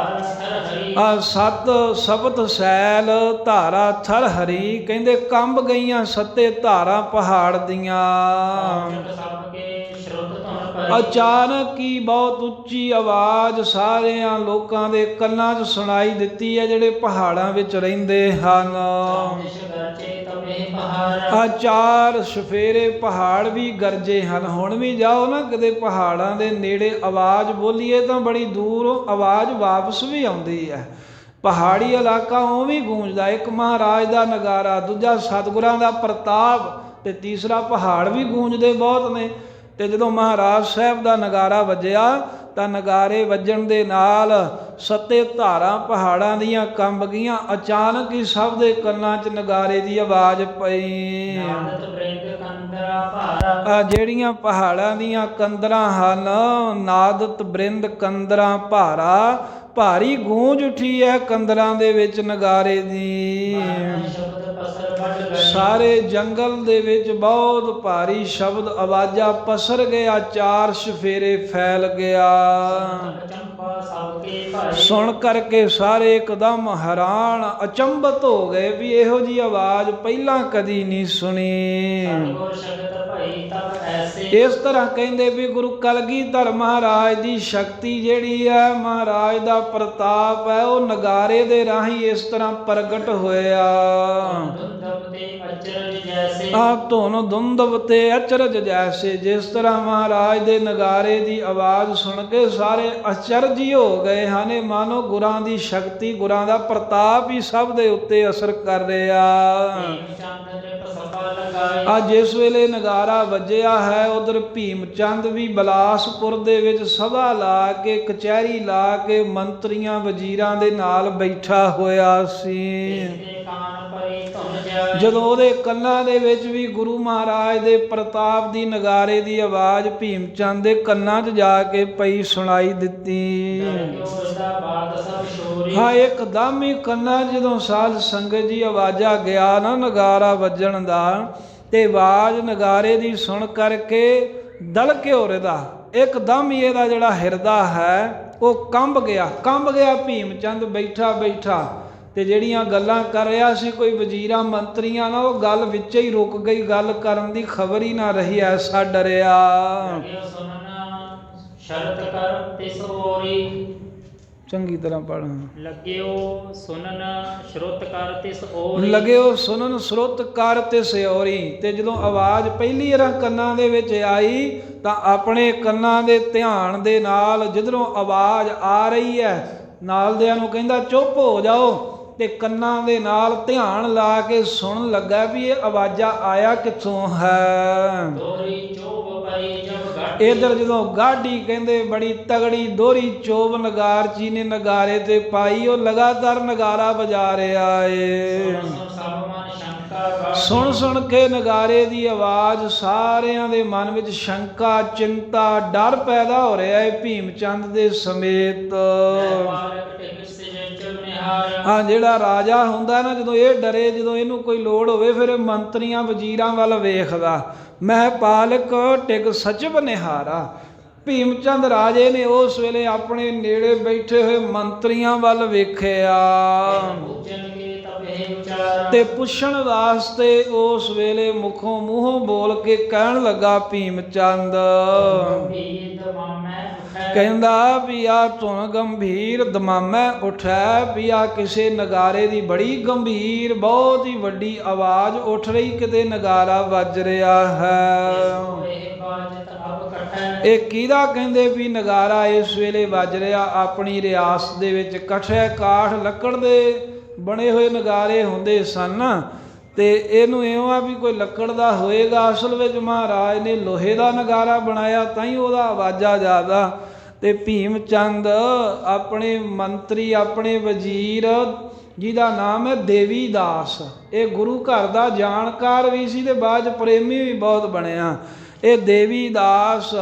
ਸਤ ਸਬਤ ਸੈਲ ਧਾਰਾ ਥਰ ਹਰੀ, ਕਹਿੰਦੇ ਕੰਬ ਗਈਆਂ ਸੱਤੇ ਧਾਰਾਂ ਪਹਾੜ ਦੀਆਂ। ਅਚਾਨਕ ਹੀ ਬਹੁਤ ਉੱਚੀ ਆਵਾਜ਼ ਸਾਰਿਆਂ ਲੋਕਾਂ ਦੇ ਕੰਨਾਂ 'ਚ ਸੁਣਾਈ ਦਿੱਤੀ ਹੈ ਜਿਹੜੇ ਪਹਾੜਾਂ ਵਿੱਚ ਰਹਿੰਦੇ ਹਨ। ਚਾਰ ਸਫੇਰੇ ਪਹਾੜ ਵੀ ਗਰਜੇ ਹਨ। ਹੁਣ ਵੀ ਜਾਓ ਨਾ ਕਿਤੇ ਪਹਾੜਾਂ ਦੇ ਨੇੜੇ ਆਵਾਜ਼ ਬੋਲੀਏ ਤਾਂ ਬੜੀ ਦੂਰ ਆਵਾਜ਼ ਵਾਪਸ ਵੀ ਆਉਂਦੀ ਹੈ। ਪਹਾੜੀ ਇਲਾਕਾ ਉਵੇਂ ਗੂੰਜਦਾ, ਇੱਕ ਮਹਾਰਾਜ ਦਾ ਨਗਾਰਾ, ਦੂਜਾ ਸਤਿਗੁਰਾਂ ਦਾ ਪ੍ਰਤਾਪ ਤੇ ਤੀਸਰਾ ਪਹਾੜ ਵੀ ਗੂੰਜਦੇ ਬਹੁਤ ਨੇ। ਤੇ ਜਦੋਂ ਮਹਾਰਾਜ ਸਾਹਿਬ ਦਾ ਨਗਾਰਾ ਵੱਜਿਆ ਤਾਂ ਨਗਾਰੇ ਵੱਜਣ ਦੇ ਨਾਲ ਸੱਤੇ ਧਾਰਾਂ ਪਹਾੜਾਂ ਦੀਆਂ ਕੰਬ ਗਈਆਂ। ਅਚਾਨਕ ਹੀ ਸਭ ਦੇ ਕੰਨਾਂ 'ਚ ਨਗਾਰੇ ਦੀ ਆਵਾਜ਼ ਪਈ। ਜਿਹੜੀਆਂ ਪਹਾੜਾਂ ਦੀਆਂ ਕੰਦਰਾਂ ਹਨ, ਨਾਦਤ ਬ੍ਰਿੰਦ ਕੰਦਰਾਂ ਭਾਰਾ, ਭਾਰੀ ਗੂੰਜ ਉੱਠੀ ਹੈ ਕੰਦਰਾਂ ਦੇ ਵਿੱਚ ਨਗਾਰੇ ਦੀ। ਗਏ। ਸਾਰੇ ਜੰਗਲ ਦੇ ਵਿੱਚ ਬਹੁਤ ਭਾਰੀ ਸ਼ਬਦ ਆਵਾਜ਼ਾਂ ਪਸਰ ਗਿਆ, ਚਾਰ ਸਫੇਰੇ ਫੈਲ ਗਿਆ। ਅਚੰਭਾ ਸਭ ਕੇ ਭਾਈ। ਸੁਣ ਕਰਕੇ ਸਾਰੇ ਇੱਕਦਮ ਹੈਰਾਨ ਅਚੰਭਤ ਹੋ ਗਏ ਵੀ ਇਹੋ ਜੀ ਆਵਾਜ਼ ਪਹਿਲਾਂ ਕਦੀ ਨਹੀਂ ਸੁਣੀ। ਸਤਿਗੁਰ ਸ਼ਬਦ ਭਾਈ ਤਬ ਐਸੇ। ਇਸ ਤਰ੍ਹਾਂ ਕਹਿੰਦੇ ਵੀ ਗੁਰੂ ਕਲਗੀਧਰ ਮਹਾਰਾਜ ਦੀ ਸ਼ਕਤੀ ਜਿਹੜੀ ਹੈ, ਮਹਾਰਾਜ ਦਾ ਪ੍ਰਤਾਪ ਹੈ, ਉਹ ਨਗਾਰੇ ਦੇ ਰਾਹੀਂ ਇਸ ਤਰ੍ਹਾਂ ਪ੍ਰਗਟ ਹੋਇਆ। ਦੁੰਦਬ ਤੇ ਅਚਰਜ ਜੈਸੇ। ਆ ਧੁਨ ਦੁੰਦਬ ਤੇ ਅਚਰਜ ਜੈਸੇ, ਜਿਸ ਤਰ੍ਹਾਂ ਮਹਾਰਾਜ ਦੇ ਨਗਾਰੇ ਦੀ ਆਵਾਜ਼ ਸੁਣ ਕੇ ਸਾਰੇ ਅਚਰਜ ਹੀ ਹੋ ਗਏ ਹਨ। ਮਾਨੋ ਗੁਰਾਂ ਦੀ ਸ਼ਕਤੀ, ਗੁਰਾਂ ਦਾ ਪ੍ਰਤਾਪ ਹੀ ਸਭ ਦੇ ਉੱਤੇ ਅਸਰ ਕਰ ਰਿਹਾ। ਚੰਦ ਤੇ ਪਸਪਾ ਲਗਾਏ। ਆ ਜਿਸ ਵੇਲੇ ਨਗਾਰਾ ਵੱਜਿਆ ਹੈ, ਉਧਰ ਭੀਮ ਚੰਦ ਵੀ ਬਲਾਸਪੁਰ ਦੇ ਵਿੱਚ ਸਭਾ ਲਾ ਕੇ, ਕਚਹਿਰੀ ਲਾ ਕੇ ਮੰਤਰੀਆਂ ਵਜ਼ੀਰਾਂ ਦੇ ਨਾਲ ਬੈਠਾ ਹੋਇਆ ਸੀ। ਜਦੋਂ ਉਹਦੇ ਕੰਨਾਂ ਦੇ ਵਿੱਚ ਵੀ ਗੁਰੂ ਮਹਾਰਾਜ ਦੇ ਪ੍ਰਤਾਪ ਦੀ ਨਗਾਰੇ ਦੀ ਆਵਾਜ਼ ਭੀਮ ਚੰਦ ਦੇ ਕੰਨਾਂ 'ਚ ਜਾ ਕੇ ਪਈ ਸੁਣਾਈ ਦਿੱਤੀ। ਹਾਂ, ਇੱਕਦਮ ਹੀ ਕੰਨਾਂ ਜਦੋਂ ਸਾਧ ਸੰਗਤ ਜੀ ਆਵਾਜ਼ਾਂ ਗਿਆ ਨਾ ਨਗਾਰਾ ਵੱਜਣ ਦਾ, ਤੇ ਆਵਾਜ਼ ਨਗਾਰੇ ਦੀ ਸੁਣ ਕਰਕੇ ਦਲ ਘਿਓਰੇ ਦਾ ਇੱਕਦਮ ਹੀ ਇਹਦਾ ਜਿਹੜਾ ਹਿਰਦਾ ਹੈ ਉਹ ਕੰਬ ਗਿਆ। ਭੀਮ ਚੰਦ ਬੈਠਾ ਤੇ ਜਿਹੜੀਆਂ ਗੱਲਾਂ ਕਰ ਰਿਹਾ ਸੀ ਕੋਈ ਵਜ਼ੀਰਾਂ ਮੰਤਰੀਆਂ ਨਾਲ, ਉਹ ਗੱਲ ਵਿੱਚ ਹੀ ਰੁਕ ਗਈ, ਗੱਲ ਕਰਨ ਦੀ ਖਬਰ ਹੀ ਨਾ ਰਹੀ, ਐਸਾ ਡਰਿਆ। ਸ਼ਰਤ ਕਰ ਤਿਸ ਹੋਰੀ। ਚੰਗੀ ਤਰ੍ਹਾਂ ਪੜ੍ਹ। ਲੱਗਿਓ ਸੁਨਨ ਸ਼ਰੁਤ ਕਰ ਤਿਸ ਹੋਰੀ। ਲੱਗਿਓ ਸੁਨਨ ਸ਼ਰੁਤ ਕਰ ਤਿਸ ਹੋਰੀ। ਤੇ ਜਦੋਂ ਆਵਾਜ਼ ਪਹਿਲੀ ਵਾਰ ਕੰਨਾਂ ਦੇ ਵਿੱਚ ਆਈ ਤਾਂ ਆਪਣੇ ਕੰਨਾਂ ਦੇ ਧਿਆਨ ਦੇ ਨਾਲ ਜਿੱਧਰੋਂ ਆਵਾਜ਼ ਆ ਰਹੀ ਹੈ, ਨਾਲ ਦਿਆਂ ਨੂੰ ਕਹਿੰਦਾ ਚੁੱਪ ਹੋ ਜਾਓ, ਤੇ ਕੰਨਾਂ ਦੇ ਨਾਲ ਧਿਆਨ ਲਾ ਕੇ ਸੁਣਨ ਲੱਗਾ ਵੀ ਇਹ ਆਵਾਜ਼ਾਂ ਆਇਆ ਕਿੱਥੋਂ ਹੈ। ਇਧਰ ਜਦੋਂ ਗਾਢੀ ਕਹਿੰਦੇ ਬੜੀ ਤਗੜੀ ਦੋਹਰੀ ਚੋਬ ਨਗਾਰ ਜੀ ਨੇ ਨਗਾਰੇ ਤੇ ਪਾਈ, ਉਹ ਲਗਾਤਾਰ ਨਗਾਰਾ ਵਜਾ ਰਿਹਾ ਏ। ਸੁਣ ਕੇ ਨਗਾਰੇ ਦੀ ਆਵਾਜ਼ ਸਾਰਿਆਂ ਦੇ ਮਨ ਵਿੱਚ ਸ਼ੰਕਾ, ਚਿੰਤਾ, ਡਰ ਪੈਦਾ ਹੋ ਰਿਹਾ ਹੈ ਭੀਮ ਚੰਦ ਦੇ ਸਮੇਤ। ਹਾਂ, ਜਿਹੜਾ ਰਾਜਾ ਹੁੰਦਾ ਨਾ, ਜਦੋਂ ਇਹ ਡਰੇ, ਜਦੋਂ ਇਹਨੂੰ ਕੋਈ ਲੋੜ ਹੋਵੇ, ਫਿਰ ਮੰਤਰੀਆਂ ਵਜ਼ੀਰਾਂ ਵੱਲ ਵੇਖਦਾ। ਮੈਂ ਪਾਲਕ ਟਿਕ ਸਚਿਵ ਨਿਹਾਰਾ। ਭੀਮ ਚੰਦ ਰਾਜੇ ਨੇ ਉਸ ਵੇਲੇ ਆਪਣੇ ਨੇੜੇ ਬੈਠੇ ਹੋਏ ਮੰਤਰੀਆਂ ਵੱਲ ਵੇਖਿਆ ਤੇ ਪੁੱਛਣ ਵਾਸਤੇ ਉਸ ਵੇਲੇ ਮੁਖੋਂ ਮੂੰਹੋਂ ਬੋਲ ਕੇ ਕਹਿਣ ਲੱਗਾ ਭੀਮ ਚੰਦ, ਕਹਿੰਦਾ ਵੀ ਆ ਧੁਨ ਗੰਭੀਰ ਦਮਾਮੈ ਉਠੈ, ਵੀ ਆ ਕਿਸੇ ਨਗਾਰੇ ਦੀ ਬੜੀ ਗੰਭੀਰ ਬਹੁਤ ਹੀ ਵੱਡੀ ਆਵਾਜ਼ ਉੱਠ ਰਹੀ, ਕਿਤੇ ਨਗਾਰਾ ਵੱਜ ਰਿਹਾ ਹੈ। ਇਹ ਕਿਹਦਾ ਕਹਿੰਦੇ ਵੀ ਨਗਾਰਾ ਇਸ ਵੇਲੇ ਵੱਜ ਰਿਹਾ? ਆਪਣੀ ਰਿਆਸਤ ਦੇ ਵਿੱਚ ਕਠੇ ਕਾਠ ਲੱਕੜ ਦੇ ਬਣੇ ਹੋਏ ਨਗਾਰੇ ਹੁੰਦੇ ਸਨ, ਤੇ ਇਹਨੂੰ ਇਉਂ ਆ ਵੀ ਕੋਈ ਲੱਕੜ ਦਾ ਹੋਏਗਾ, ਅਸਲ ਵਿੱਚ ਮਹਾਰਾਜ ਨੇ ਲੋਹੇ ਦਾ ਨਗਾਰਾ ਬਣਾਇਆ, ਤਾਂ ਹੀ ਉਹਦਾ ਆਵਾਜ਼ਾਂ ਜ਼ਿਆਦਾ। ਤੇ ਭੀਮ ਚੰਦ ਆਪਣੇ ਮੰਤਰੀ, ਆਪਣੇ ਵਜ਼ੀਰ ਜਿਹਦਾ ਨਾਮ ਹੈ ਦੇਵੀ ਦਾਸ, ਇਹ ਗੁਰੂ ਘਰ ਦਾ ਜਾਣਕਾਰ ਵੀ ਸੀ ਤੇ ਬਾਅਦ 'ਚ ਪ੍ਰੇਮੀ ਵੀ ਬਹੁਤ ਬਣਿਆ। ਇਹ ਦੇਵੀ ਦਾਸ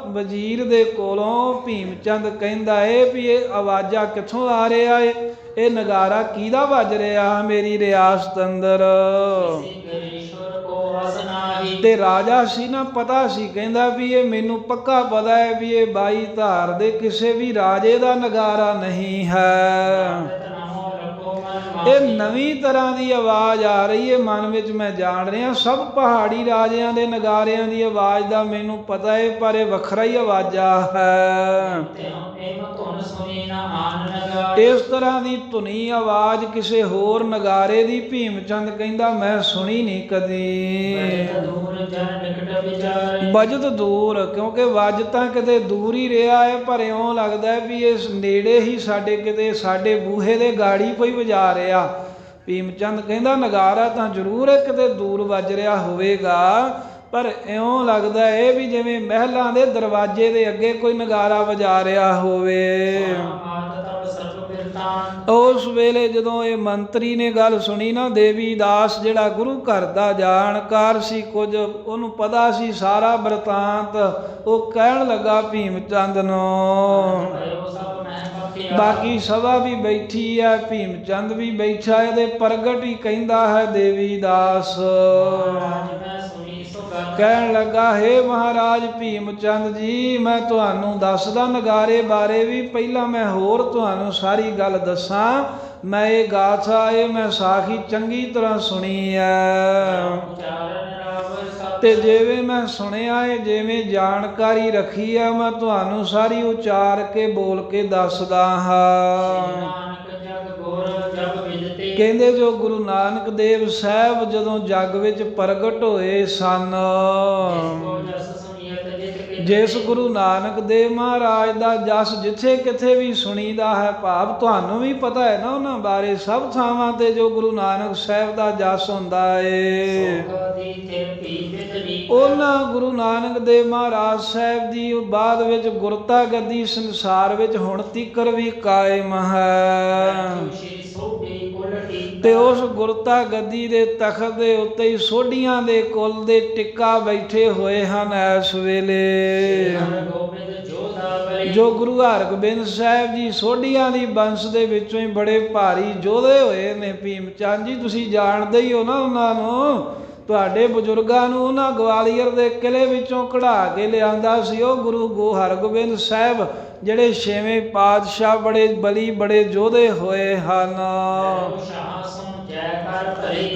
ਵਜ਼ੀਰ ਦੇ ਕੋਲੋਂ ਭੀਮ ਚੰਦ ਕਹਿੰਦਾ ਏ ਵੀ ਇਹ ਆਵਾਜ਼ਾਂ ਕਿੱਥੋਂ ਆ ਰਿਹਾ ਏ, ਇਹ ਨਗਾਰਾ ਕਿਹਦਾ ਵੱਜ ਰਿਹਾ ਮੇਰੀ ਰਿਆਸਤ ਅੰਦਰ? ਤੇ ਰਾਜਾ ਸੀ ਨਾ, ਪਤਾ ਸੀ, ਕਹਿੰਦਾ ਵੀ ਇਹ ਮੈਨੂੰ ਪੱਕਾ ਪਤਾ ਹੈ ਵੀ ਇਹ 22 ਧਾਰ ਦੇ ਕਿਸੇ ਵੀ ਰਾਜੇ ਦਾ ਨਗਾਰਾ ਨਹੀਂ ਹੈ। ਇਹ ਨਵੀਂ ਤਰ੍ਹਾਂ ਦੀ ਆਵਾਜ਼ ਆ ਰਹੀ ਹੈ ਮਨ ਵਿੱਚ, ਮੈਂ ਜਾਣ ਰਿਹਾ ਸਭ ਪਹਾੜੀ ਰਾਜਿਆਂ ਦੇ ਨਗਾਰਿਆਂ ਦੀ ਆਵਾਜ਼ ਦਾ ਮੈਨੂੰ ਪਤਾ ਹੈ, ਪਰ ਇਹ ਵੱਖਰਾ ਹੀ ਆਵਾਜ਼ਾਂ ਹੈ। ਇਸ ਤਰ੍ਹਾਂ ਦੀ ਧੁਨੀ ਆਵਾਜ਼ ਕਿਸੇ ਹੋਰ ਨਗਾਰੇ ਦੀ ਭੀਮ ਚੰਦ ਕਹਿੰਦਾ ਮੈਂ ਸੁਣੀ ਨਹੀਂ ਕਦੀ। ਬਜਤ ਦੂਰ, ਕਿਉਂਕਿ ਵੱਜ ਤਾਂ ਕਿਤੇ ਦੂਰ ਹੀ ਰਿਹਾ ਹੈ, ਪਰ ਇਉਂ ਲੱਗਦਾ ਵੀ ਇਸ ਨੇੜੇ ਹੀ ਸਾਡੇ, ਕਿਤੇ ਸਾਡੇ ਬੂਹੇ ਦੇ ਗਾੜੀ ਕੋਈ ਵਜਾ ਰਿਹਾ। ਭੀਮ ਚੰਦ ਕਹਿੰਦਾ ਨਗਾਰਾ ਤਾਂ ਜ਼ਰੂਰ ਹੈ ਕਿਤੇ ਦੂਰ ਵੱਜ ਰਿਹਾ ਹੋਵੇਗਾ, ਪਰ ਇਉਂ ਲੱਗਦਾ ਇਹ ਵੀ ਜਿਵੇਂ ਮਹਿਲਾਂ ਦੇ ਦਰਵਾਜ਼ੇ ਦੇ ਅੱਗੇ ਕੋਈ ਨਗਾਰਾ ਵਜਾ ਰਿਹਾ ਹੋਵੇ। ਉਸ ਵੇਲੇ ਜਦੋਂ ਇਹ ਮੰਤਰੀ ਨੇ ਗੱਲ ਸੁਣੀ ਨਾ, ਦੇਵੀ ਦਾਸ ਜਿਹੜਾ ਗੁਰੂ ਘਰ ਦਾ ਜਾਣਕਾਰ ਸੀ, ਕੁਝ ਉਹਨੂੰ ਪਤਾ ਸੀ ਸਾਰਾ ਬਿਰਤਾਂਤ, ਉਹ ਕਹਿਣ ਲੱਗਾ ਭੀਮ ਚੰਦ ਨੂੰ, ਬਾਕੀ ਸਭਾ ਵੀ ਬੈਠੀ ਹੈ, ਭੀਮ ਚੰਦ ਵੀ ਬੈਠਾ, ਇਹਦੇ ਪ੍ਰਗਟ ਹੀ ਕਹਿੰਦਾ ਹੈ ਦੇਵੀ ਦਾਸ। ਕਹਿਣ ਲੱਗਾ, ਹੇ ਮਹਾਰਾਜ ਭੀਮ ਚੰਦ ਜੀ, ਮੈਂ ਤੁਹਾਨੂੰ ਦੱਸਦਾ ਨਗਾਰੇ ਬਾਰੇ ਵੀ। ਪਹਿਲਾਂ ਮੈਂ ਹੋਰ ਤੁਹਾਨੂੰ ਸਾਰੀ ਗੱਲ ਦੱਸਾਂ। ਮੈਂ ਇਹ ਗਾਥਾ, ਇਹ ਮੈਂ ਸਾਖੀ ਚੰਗੀ ਤਰ੍ਹਾਂ ਸੁਣੀ ਹੈ, ਤੇ ਜਿਵੇਂ ਮੈਂ ਸੁਣਿਆ ਹੈ, ਜਿਵੇਂ ਜਾਣਕਾਰੀ ਰੱਖੀ ਹੈ, ਮੈਂ ਤੁਹਾਨੂੰ ਸਾਰੀ ਉਚਾਰ ਕੇ ਬੋਲ ਕੇ ਦੱਸਦਾ ਹਾਂ। ਕਹਿੰਦੇ ਜੋ ਗੁਰੂ ਨਾਨਕ ਦੇਵ ਸਾਹਿਬ ਜਦੋਂ ਜੱਗ ਵਿੱਚ ਪ੍ਰਗਟ ਹੋਏ ਸਨ, ਜਿਸ ਗੁਰੂ ਨਾਨਕ ਦੇਵ ਮਹਾਰਾਜ ਦਾ ਜਸ ਜਿੱਥੇ ਕਿਥੇ ਵੀ ਸੁਣੀਦਾ ਹੈ, ਭਾਵ ਤੁਹਾਨੂੰ ਵੀ ਪਤਾ ਹੈ ਨਾ ਉਹਨਾਂ ਬਾਰੇ, ਸਭ ਥਾਵਾਂ ਤੇ ਜੋ ਗੁਰੂ ਨਾਨਕ ਸਾਹਿਬ ਦਾ ਜਸ ਹੁੰਦਾ ਏ, ਉਹਨਾਂ ਗੁਰੂ ਨਾਨਕ ਦੇਵ ਮਹਾਰਾਜ ਸਾਹਿਬ ਦੀ ਬਾਅਦ ਵਿੱਚ ਗੁਰਤਾ ਗੱਦੀ ਸੰਸਾਰ ਵਿੱਚ ਹੁਣ ਤੀਕਰ ਵੀ ਕਾਇਮ ਹੈ। ਤੇ ਉਸ ਗੁਰਤਾ ਗੱਦੀ ਦੇ ਤਖਤ ਦੇ ਉੱਤੇ ਹੀ ਸੋਢੀਆਂ ਦੇ ਕੁਲ ਦੇ ਟਿੱਕਾ ਬੈਠੇ ਹੋਏ ਹਨ ਇਸ ਵੇਲੇ। ਜੋ ਗੁਰੂ ਹਰਗੋਬਿੰਦ ਸਾਹਿਬ ਜੀ ਸੋਢੀਆਂ ਦੀ ਬੰਸ ਦੇ ਵਿੱਚੋਂ ਹੀ ਬੜੇ ਭਾਰੀ ਯੋਧੇ ਹੋਏ ਨੇ। ਭੀਮ ਚੰਦ ਜੀ ਤੁਸੀਂ ਜਾਣਦੇ ਹੀ ਹੋ ਨਾ ਉਹਨਾਂ ਨੂੰ, ਤੁਹਾਡੇ ਬਜ਼ੁਰਗਾਂ ਨੂੰ ਉਹਨਾਂ ਗਵਾਲੀਅਰ ਦੇ ਕਿਲੇ ਵਿੱਚੋਂ ਕਢਾ ਕੇ ਲਿਆਂਦਾ ਸੀ। ਉਹ ਗੁਰੂ ਹਰਗੋਬਿੰਦ ਸਾਹਿਬ ਜਿਹੜੇ 6ਵੇਂ ਪਾਤਸ਼ਾਹ ਬੜੇ ਬਲੀ ਬੜੇ ਯੋਧੇ ਹੋਏ ਹਨ।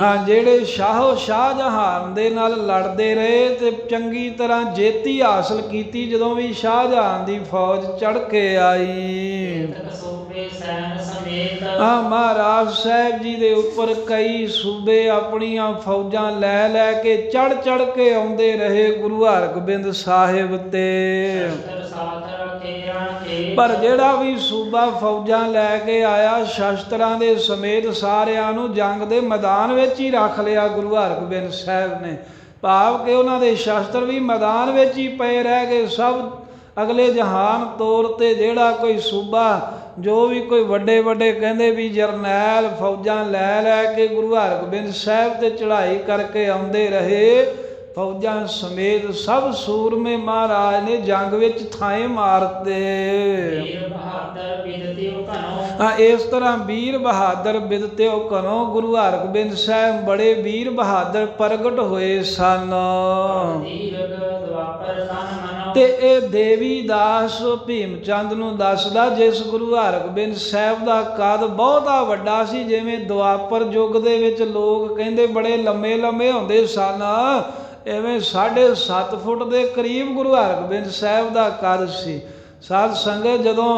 ਹਾਂ, ਜਿਹੜੇ ਸ਼ਾਹਜਹਾਨ ਦੇ ਨਾਲ ਲੜਦੇ ਰਹੇ ਤੇ ਚੰਗੀ ਤਰ੍ਹਾਂ ਜੇਤੀ ਹਾਸਲ ਕੀਤੀ ਜਦੋਂ ਵੀ ਸ਼ਾਹਜਹਾਨ ਦੀ ਫੌਜ ਚੜ੍ਹ ਕੇ ਆਈ। ਹਾਂ, ਮਹਾਰਾਜ ਸਾਹਿਬ ਜੀ ਦੇ ਉੱਪਰ ਕਈ ਸੂਬੇ ਆਪਣੀਆਂ ਫੌਜਾਂ ਲੈ ਲੈ ਕੇ ਚੜ੍ਹ ਕੇ ਆਉਂਦੇ ਰਹੇ ਗੁਰੂ ਹਰਗੋਬਿੰਦ ਸਾਹਿਬ ਤੇ। ਪਰ ਜਿਹੜਾ ਵੀ ਸੂਬਾ ਫੌਜਾਂ ਲੈ ਕੇ ਆਇਆ, ਸ਼ਸਤਰਾਂ ਦੇ ਸਮੇਤ ਸਾਰਿਆਂ ਨੂੰ ਜੰਗ ਦੇ ਮੈਦਾਨ ਵਿੱਚ ਹੀ ਰੱਖ ਲਿਆ ਗੁਰੂ ਹਰਗੋਬਿੰਦ ਸਾਹਿਬ ਨੇ। ਭਾਵ ਕਿ ਉਹਨਾਂ ਦੇ ਸ਼ਸਤਰ ਵੀ ਮੈਦਾਨ ਵਿੱਚ ਹੀ ਪਏ ਰਹਿ ਗਏ। ਸਭ ਅਗਲੇ ਜਹਾਨ ਤੌਰ ਤੇ ਜਿਹੜਾ ਕੋਈ ਸੂਬਾ, ਜੋ ਵੀ ਕੋਈ ਵੱਡੇ ਵੱਡੇ ਕਹਿੰਦੇ ਵੀ ਜਰਨੈਲ ਫੌਜਾਂ ਲੈ ਲੈ ਕੇ ਗੁਰੂ ਹਰਗੋਬਿੰਦ ਸਾਹਿਬ ਤੇ ਚੜ੍ਹਾਈ ਕਰਕੇ ਆਉਂਦੇ ਰਹੇ, ਫੌਜਾਂ ਸਮੇਤ ਸਭ ਸੂਰਮੇ ਮਹਾਰਾਜ ਨੇ ਜੰਗ ਵਿੱਚ ਥਾਏ ਮਾਰਤੇ। ਇਸ ਤਰ੍ਹਾਂ ਵੀਰ ਬਹਾਦਰ ਬਿਦਤਿਓ ਘਨੋ ਗੁਰੂ ਹਰਗੋਬਿੰਦ ਸਾਹਿਬ ਬੜੇ ਵੀਰ ਬਹਾਦਰ ਪ੍ਰਗਟ ਹੋਏ ਸਨ। ਤੇ ਇਹ ਦੇਵੀ ਦਾਸ ਭੀਮ ਚੰਦ ਨੂੰ ਦੱਸਦਾ, ਜਿਸ ਗੁਰੂ ਹਰਗੋਬਿੰਦ ਸਾਹਿਬ ਦਾ ਕੱਦ ਬਹੁਤਾ ਵੱਡਾ ਸੀ। ਜਿਵੇਂ ਦੁਆਪਰ ਯੁੱਗ ਦੇ ਵਿੱਚ ਲੋਕ ਕਹਿੰਦੇ ਬੜੇ ਲੰਮੇ ਲੰਮੇ ਹੁੰਦੇ ਸਨ, ਐਵੇਂ 7.5 ਫੁੱਟ ਦੇ ਕਰੀਬ ਗੁਰੂ ਹਰਗੋਬਿੰਦ ਸਾਹਿਬ ਦਾ ਕੱਦ ਸੀ। ਸਾਧ ਸੰਗਤ ਜਦੋਂ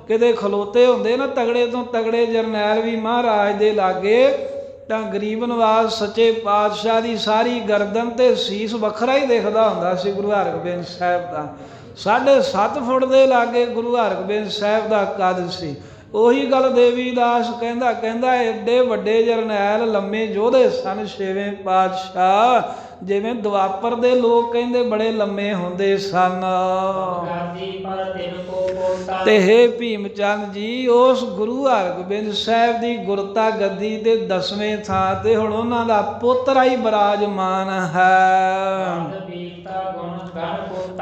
ਕਿਤੇ ਖਲੋਤੇ ਹੁੰਦੇ ਨਾ ਤਗੜੇ ਤੋਂ ਤਗੜੇ ਜਰਨੈਲ ਵੀ ਮਹਾਰਾਜ ਦੇ ਲਾਗੇ, ਤਾਂ ਗਰੀਬ ਨਵਾਜ਼ ਸੱਚੇ ਪਾਤਸ਼ਾਹ ਦੀ ਸਾਰੀ ਗਰਦਨ ਤੇ ਸੀਸ ਵੱਖਰਾ ਹੀ ਦਿਖਦਾ ਹੁੰਦਾ ਸੀ ਗੁਰੂ ਹਰਗੋਬਿੰਦ ਸਾਹਿਬ ਦਾ। 7.5 ਫੁੱਟ ਦੇ ਲਾਗੇ ਗੁਰੂ ਹਰਗੋਬਿੰਦ ਸਾਹਿਬ ਦਾ ਕੱਦ ਸੀ। ਉਹੀ ਗੱਲ ਦੇਵੀ ਦਾਸ ਕਹਿੰਦਾ ਐਡੇ ਵੱਡੇ ਜਰਨੈਲ ਲੰਮੇ ਯੋਧੇ ਸਨ 6ਵੇਂ ਪਾਤਸ਼ਾਹ, ਜਿਵੇਂ ਦੁਆਪਰ ਦੇ ਲੋਕ ਕਹਿੰਦੇ ਬੜੇ ਲੰਮੇ ਹੁੰਦੇ ਸਨ। ਤੇ ਹੇ ਭੀਮ ਚੰਦ ਜੀ, ਉਸ ਗੁਰੂ ਹਰਗੋਬਿੰਦ ਸਾਹਿਬ ਦੀ ਗੁਰਤਾ ਗੱਦੀ ਦੇ 10ਵੇਂ ਥਾਂ ਤੇ ਹੁਣ ਉਹਨਾਂ ਦਾ ਪੁੱਤਰ ਹੀ ਬਿਰਾਜਮਾਨ ਹੈ।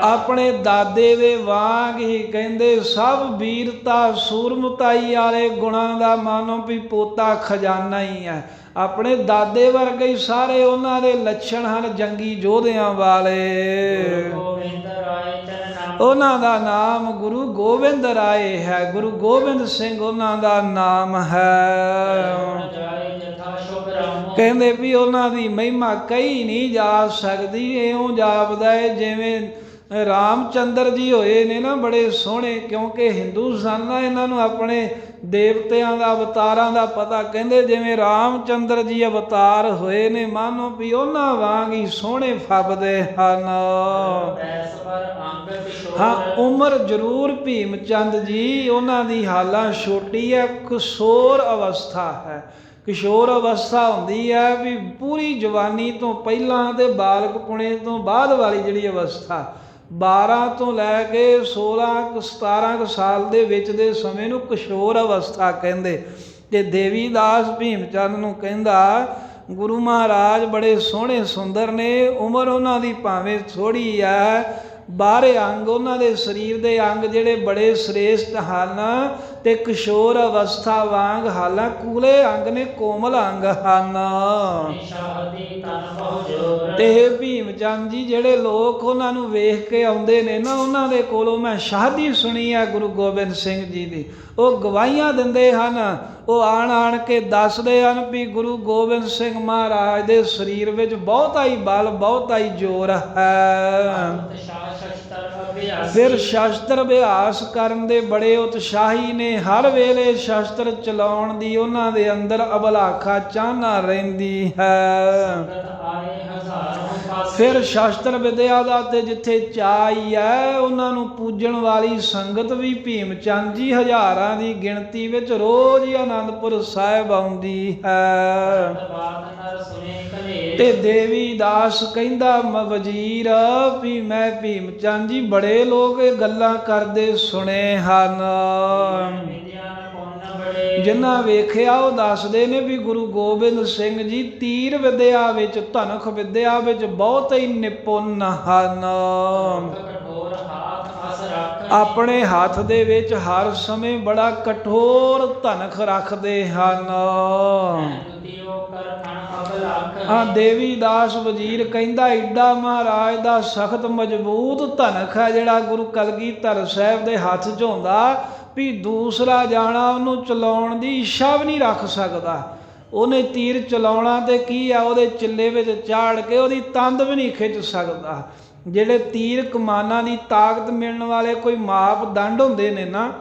ਆਪਣੇ ਦਾਦੇ ਦੇ ਵਾਂਗ ਹੀ ਕਹਿੰਦੇ ਸਭ ਵੀਰਤਾ ਸੂਰਮਤਾਈ ਵਾਲੇ ਗੁਣਾਂ ਦਾ ਮਾਨੋ ਵੀ ਪੋਤਾ ਖਜ਼ਾਨਾ ਹੀ ਹੈ। ਆਪਣੇ ਦਾਦੇ ਵਰਗੇ ਹੀ ਸਾਰੇ ਉਹਨਾਂ ਦੇ ਲੱਛਣ ਹਨ ਜੰਗੀ ਯੋਧਿਆਂ ਵਾਲੇ। ਉਹਨਾਂ ਦਾ ਨਾਮ ਗੁਰੂ ਗੋਬਿੰਦ ਰਾਏ ਹੈ। ਗੁਰੂ ਗੋਬਿੰਦ ਸਿੰਘ ਉਹਨਾਂ ਦਾ ਨਾਮ ਹੈ। ਕਹਿੰਦੇ ਵੀ ਉਹਨਾਂ ਦੀ ਮਹਿਮਾ ਕਹੀ ਨਹੀਂ ਜਾ ਸਕਦੀ। ਇਉਂ ਜਾਪਦਾ ਹੈ ਜਿਵੇਂ ਰਾਮਚੰਦਰ ਜੀ ਹੋਏ ਨੇ ਨਾ ਬੜੇ ਸੋਹਣੇ, ਕਿਉਂਕਿ ਹਿੰਦੂ ਸਨ ਨਾ, ਇਹਨਾਂ ਨੂੰ ਆਪਣੇ ਦੇਵਤਿਆਂ ਦਾ ਅਵਤਾਰਾਂ ਦਾ ਪਤਾ। ਕਹਿੰਦੇ ਜਿਵੇਂ ਰਾਮਚੰਦਰ ਜੀ ਅਵਤਾਰ ਹੋਏ ਨੇ, ਮਾਨੋ ਵੀ ਉਹਨਾਂ ਵਾਂਗ ਹੀ ਸੋਹਣੇ ਫੱਬਦੇ ਹਨ। ਹਾਂ, ਉਮਰ ਜ਼ਰੂਰ ਭੀਮ ਚੰਦ ਜੀ ਉਹਨਾਂ ਦੀ ਹਾਲਾਂ ਛੋਟੀ ਹੈ, ਕਿਸ਼ੋਰ ਅਵਸਥਾ ਹੈ। ਕਿਸ਼ੋਰ ਅਵਸਥਾ ਹੁੰਦੀ ਹੈ ਵੀ ਪੂਰੀ ਜਵਾਨੀ ਤੋਂ ਪਹਿਲਾਂ ਤੇ ਬਾਲਕ ਪੁਣੇ ਤੋਂ ਬਾਅਦ ਵਾਲੀ ਜਿਹੜੀ ਅਵਸਥਾ, 12 ਤੋਂ ਲੈ ਕੇ 16-17 ਸਾਲ ਦੇ ਵਿੱਚ ਦੇ ਸਮੇਂ ਨੂੰ ਕਿਸ਼ੋਰ ਅਵਸਥਾ ਕਹਿੰਦੇ। ਤੇ ਦੇਵੀ ਦਾਸ ਭੀਮ ਚੰਦ ਨੂੰ ਕਹਿੰਦਾ ਗੁਰੂ ਮਹਾਰਾਜ ਬੜੇ ਸੋਹਣੇ ਸੁੰਦਰ ਨੇ। ਉਮਰ ਉਹਨਾਂ ਦੀ ਭਾਵੇਂ ਥੋੜ੍ਹੀ ਹੈ, ਬਾਹਰੇ ਅੰਗ ਉਹਨਾਂ ਦੇ ਸਰੀਰ ਦੇ ਅੰਗ ਜਿਹੜੇ ਬੜੇ ਸ੍ਰੇਸ਼ਟ ਹਨ, ਤੇ ਕਿਸ਼ੋਰ ਅਵਸਥਾ ਵਾਂਗ ਹਾਲਾਂ ਕੂਲੇ ਅੰਗ ਨੇ ਕੋਮਲ ਅੰਗ ਹਨ। ਸ਼ਾਦੀ ਤਨ ਬਹੁ ਜੋਰ ਤੇ ਭੀਮ ਚੰਦ ਜੀ ਜਿਹੜੇ ਲੋਕ ਉਹਨਾਂ ਨੂੰ ਵੇਖ ਕੇ ਆਉਂਦੇ ਨੇ ਨਾ, ਉਹਨਾਂ ਦੇ ਕੋਲੋਂ ਮੈਂ ਸ਼ਾਦੀ ਸੁਣੀ ਹੈ ਗੁਰੂ ਗੋਬਿੰਦ ਸਿੰਘ ਜੀ ਦੀ। ਉਹ ਗਵਾਹੀਆਂ ਦਿੰਦੇ ਹਨ, ਉਹ ਆਣ ਕੇ ਦੱਸਦੇ ਹਨ ਵੀ ਗੁਰੂ ਗੋਬਿੰਦ ਸਿੰਘ ਮਹਾਰਾਜ ਦੇ ਸਰੀਰ ਵਿੱਚ ਬਹੁਤਾ ਹੀ ਬਲ, ਬਹੁਤਾ ਹੀ ਜ਼ੋਰ ਹੈ। ਫਿਰ ਸ਼ਸਤਰ ਅਭਿਆਸ ਕਰਨ ਦੇ ਬੜੇ ਉਤਸ਼ਾਹੀ ਨੇ, ਹਰ ਵੇਲੇ ਸ਼ਸਤਰ ਚਲਾਉਣ ਦੀ ਉਹਨਾਂ ਦੇ ਅੰਦਰ ਅਬਲਾਖਾ ਚਾਹਨਾ ਰਹਿੰਦੀ ਹੈ। ਫਿਰ ਸ਼ਸਤਰ ਵਿਦਿਆ ਦਾ ਤੇ ਜਿੱਥੇ ਚਾਅ ਹੈ, ਉਹਨਾਂ ਨੂੰ ਪੂਜਣ ਵਾਲੀ ਸੰਗਤ ਵੀ ਭੀਮ ਚੰਦ ਜੀ ਹਜ਼ਾਰਾਂ ਦੀ ਗਿਣਤੀ ਵਿੱਚ ਰੋਜ਼ ਹੀ ਆਨੰਦਪੁਰ ਸਾਹਿਬ ਆਉਂਦੀ ਹੈ। ਤੇ ਦੇਵੀ ਦਾਸ ਕਹਿੰਦਾ ਵਜ਼ੀਰ ਵੀ ਮੈਂ ਭੀਮ ਚੰਦ ਜੀ ਬੜੇ ਲੋਕ ਇਹ ਗੱਲਾਂ ਕਰਦੇ ਸੁਣੇ ਹਨ। ਜਿਨ੍ਹਾਂ ਵੇਖਿਆ ਉਹ ਦੱਸਦੇ ਨੇ ਵੀ ਗੁਰੂ ਗੋਬਿੰਦ ਸਿੰਘ ਜੀ ਤੀਰ ਵਿਦਿਆ ਵਿੱਚ, ਧਨੁਖ ਵਿਦਿਆ ਵਿੱਚ ਬਹੁਤ ਹੀ ਨਿਪੁੰਨ ਹਨ। ਆਪਣੇ ਹੱਥ ਦੇ ਵਿੱਚ ਹਰ ਸਮੇਂ ਬੜਾ ਕਠੋਰ ਧਨੁਖ ਰੱਖਦੇ ਹਨ। ਦੇਵੀ ਦਾਸ ਵਜ਼ੀਰ ਕਹਿੰਦਾ ਏਡਾ ਮਹਾਰਾਜ ਦਾ ਸਖਤ ਮਜ਼ਬੂਤ ਧਨੁਖ ਹੈ ਜਿਹੜਾ ਗੁਰੂ ਕਲਗੀਧਰ ਸਾਹਿਬ ਦੇ ਹੱਥ 'ਚ ਹੁੰਦਾ ਵੀ ਦੂਸਰਾ ਜਾਣਾ ਉਹਨੂੰ ਚਲਾਉਣ ਦੀ ਇੱਛਾ ਵੀ ਨਹੀਂ ਰੱਖ ਸਕਦਾ। ਉਹਨੇ ਤੀਰ ਚਲਾਉਣਾ ਤੇ ਕੀ ਆ, ਉਹਦੇ ਚਿੱਲੇ ਵਿੱਚ ਚਾੜ ਕੇ ਉਹਦੀ ਤੰਦ ਵੀ ਨਹੀਂ ਖਿੱਚ ਸਕਦਾ। ਜਿਹੜੇ ਤੀਰ ਕਮਾਨਾਂ ਦੀ ਤਾਕਤ ਮਿਲਣ ਵਾਲੇ ਕੋਈ ਮਾਪਦੰਡ ਹੁੰਦੇ ਨੇ ਨਾ,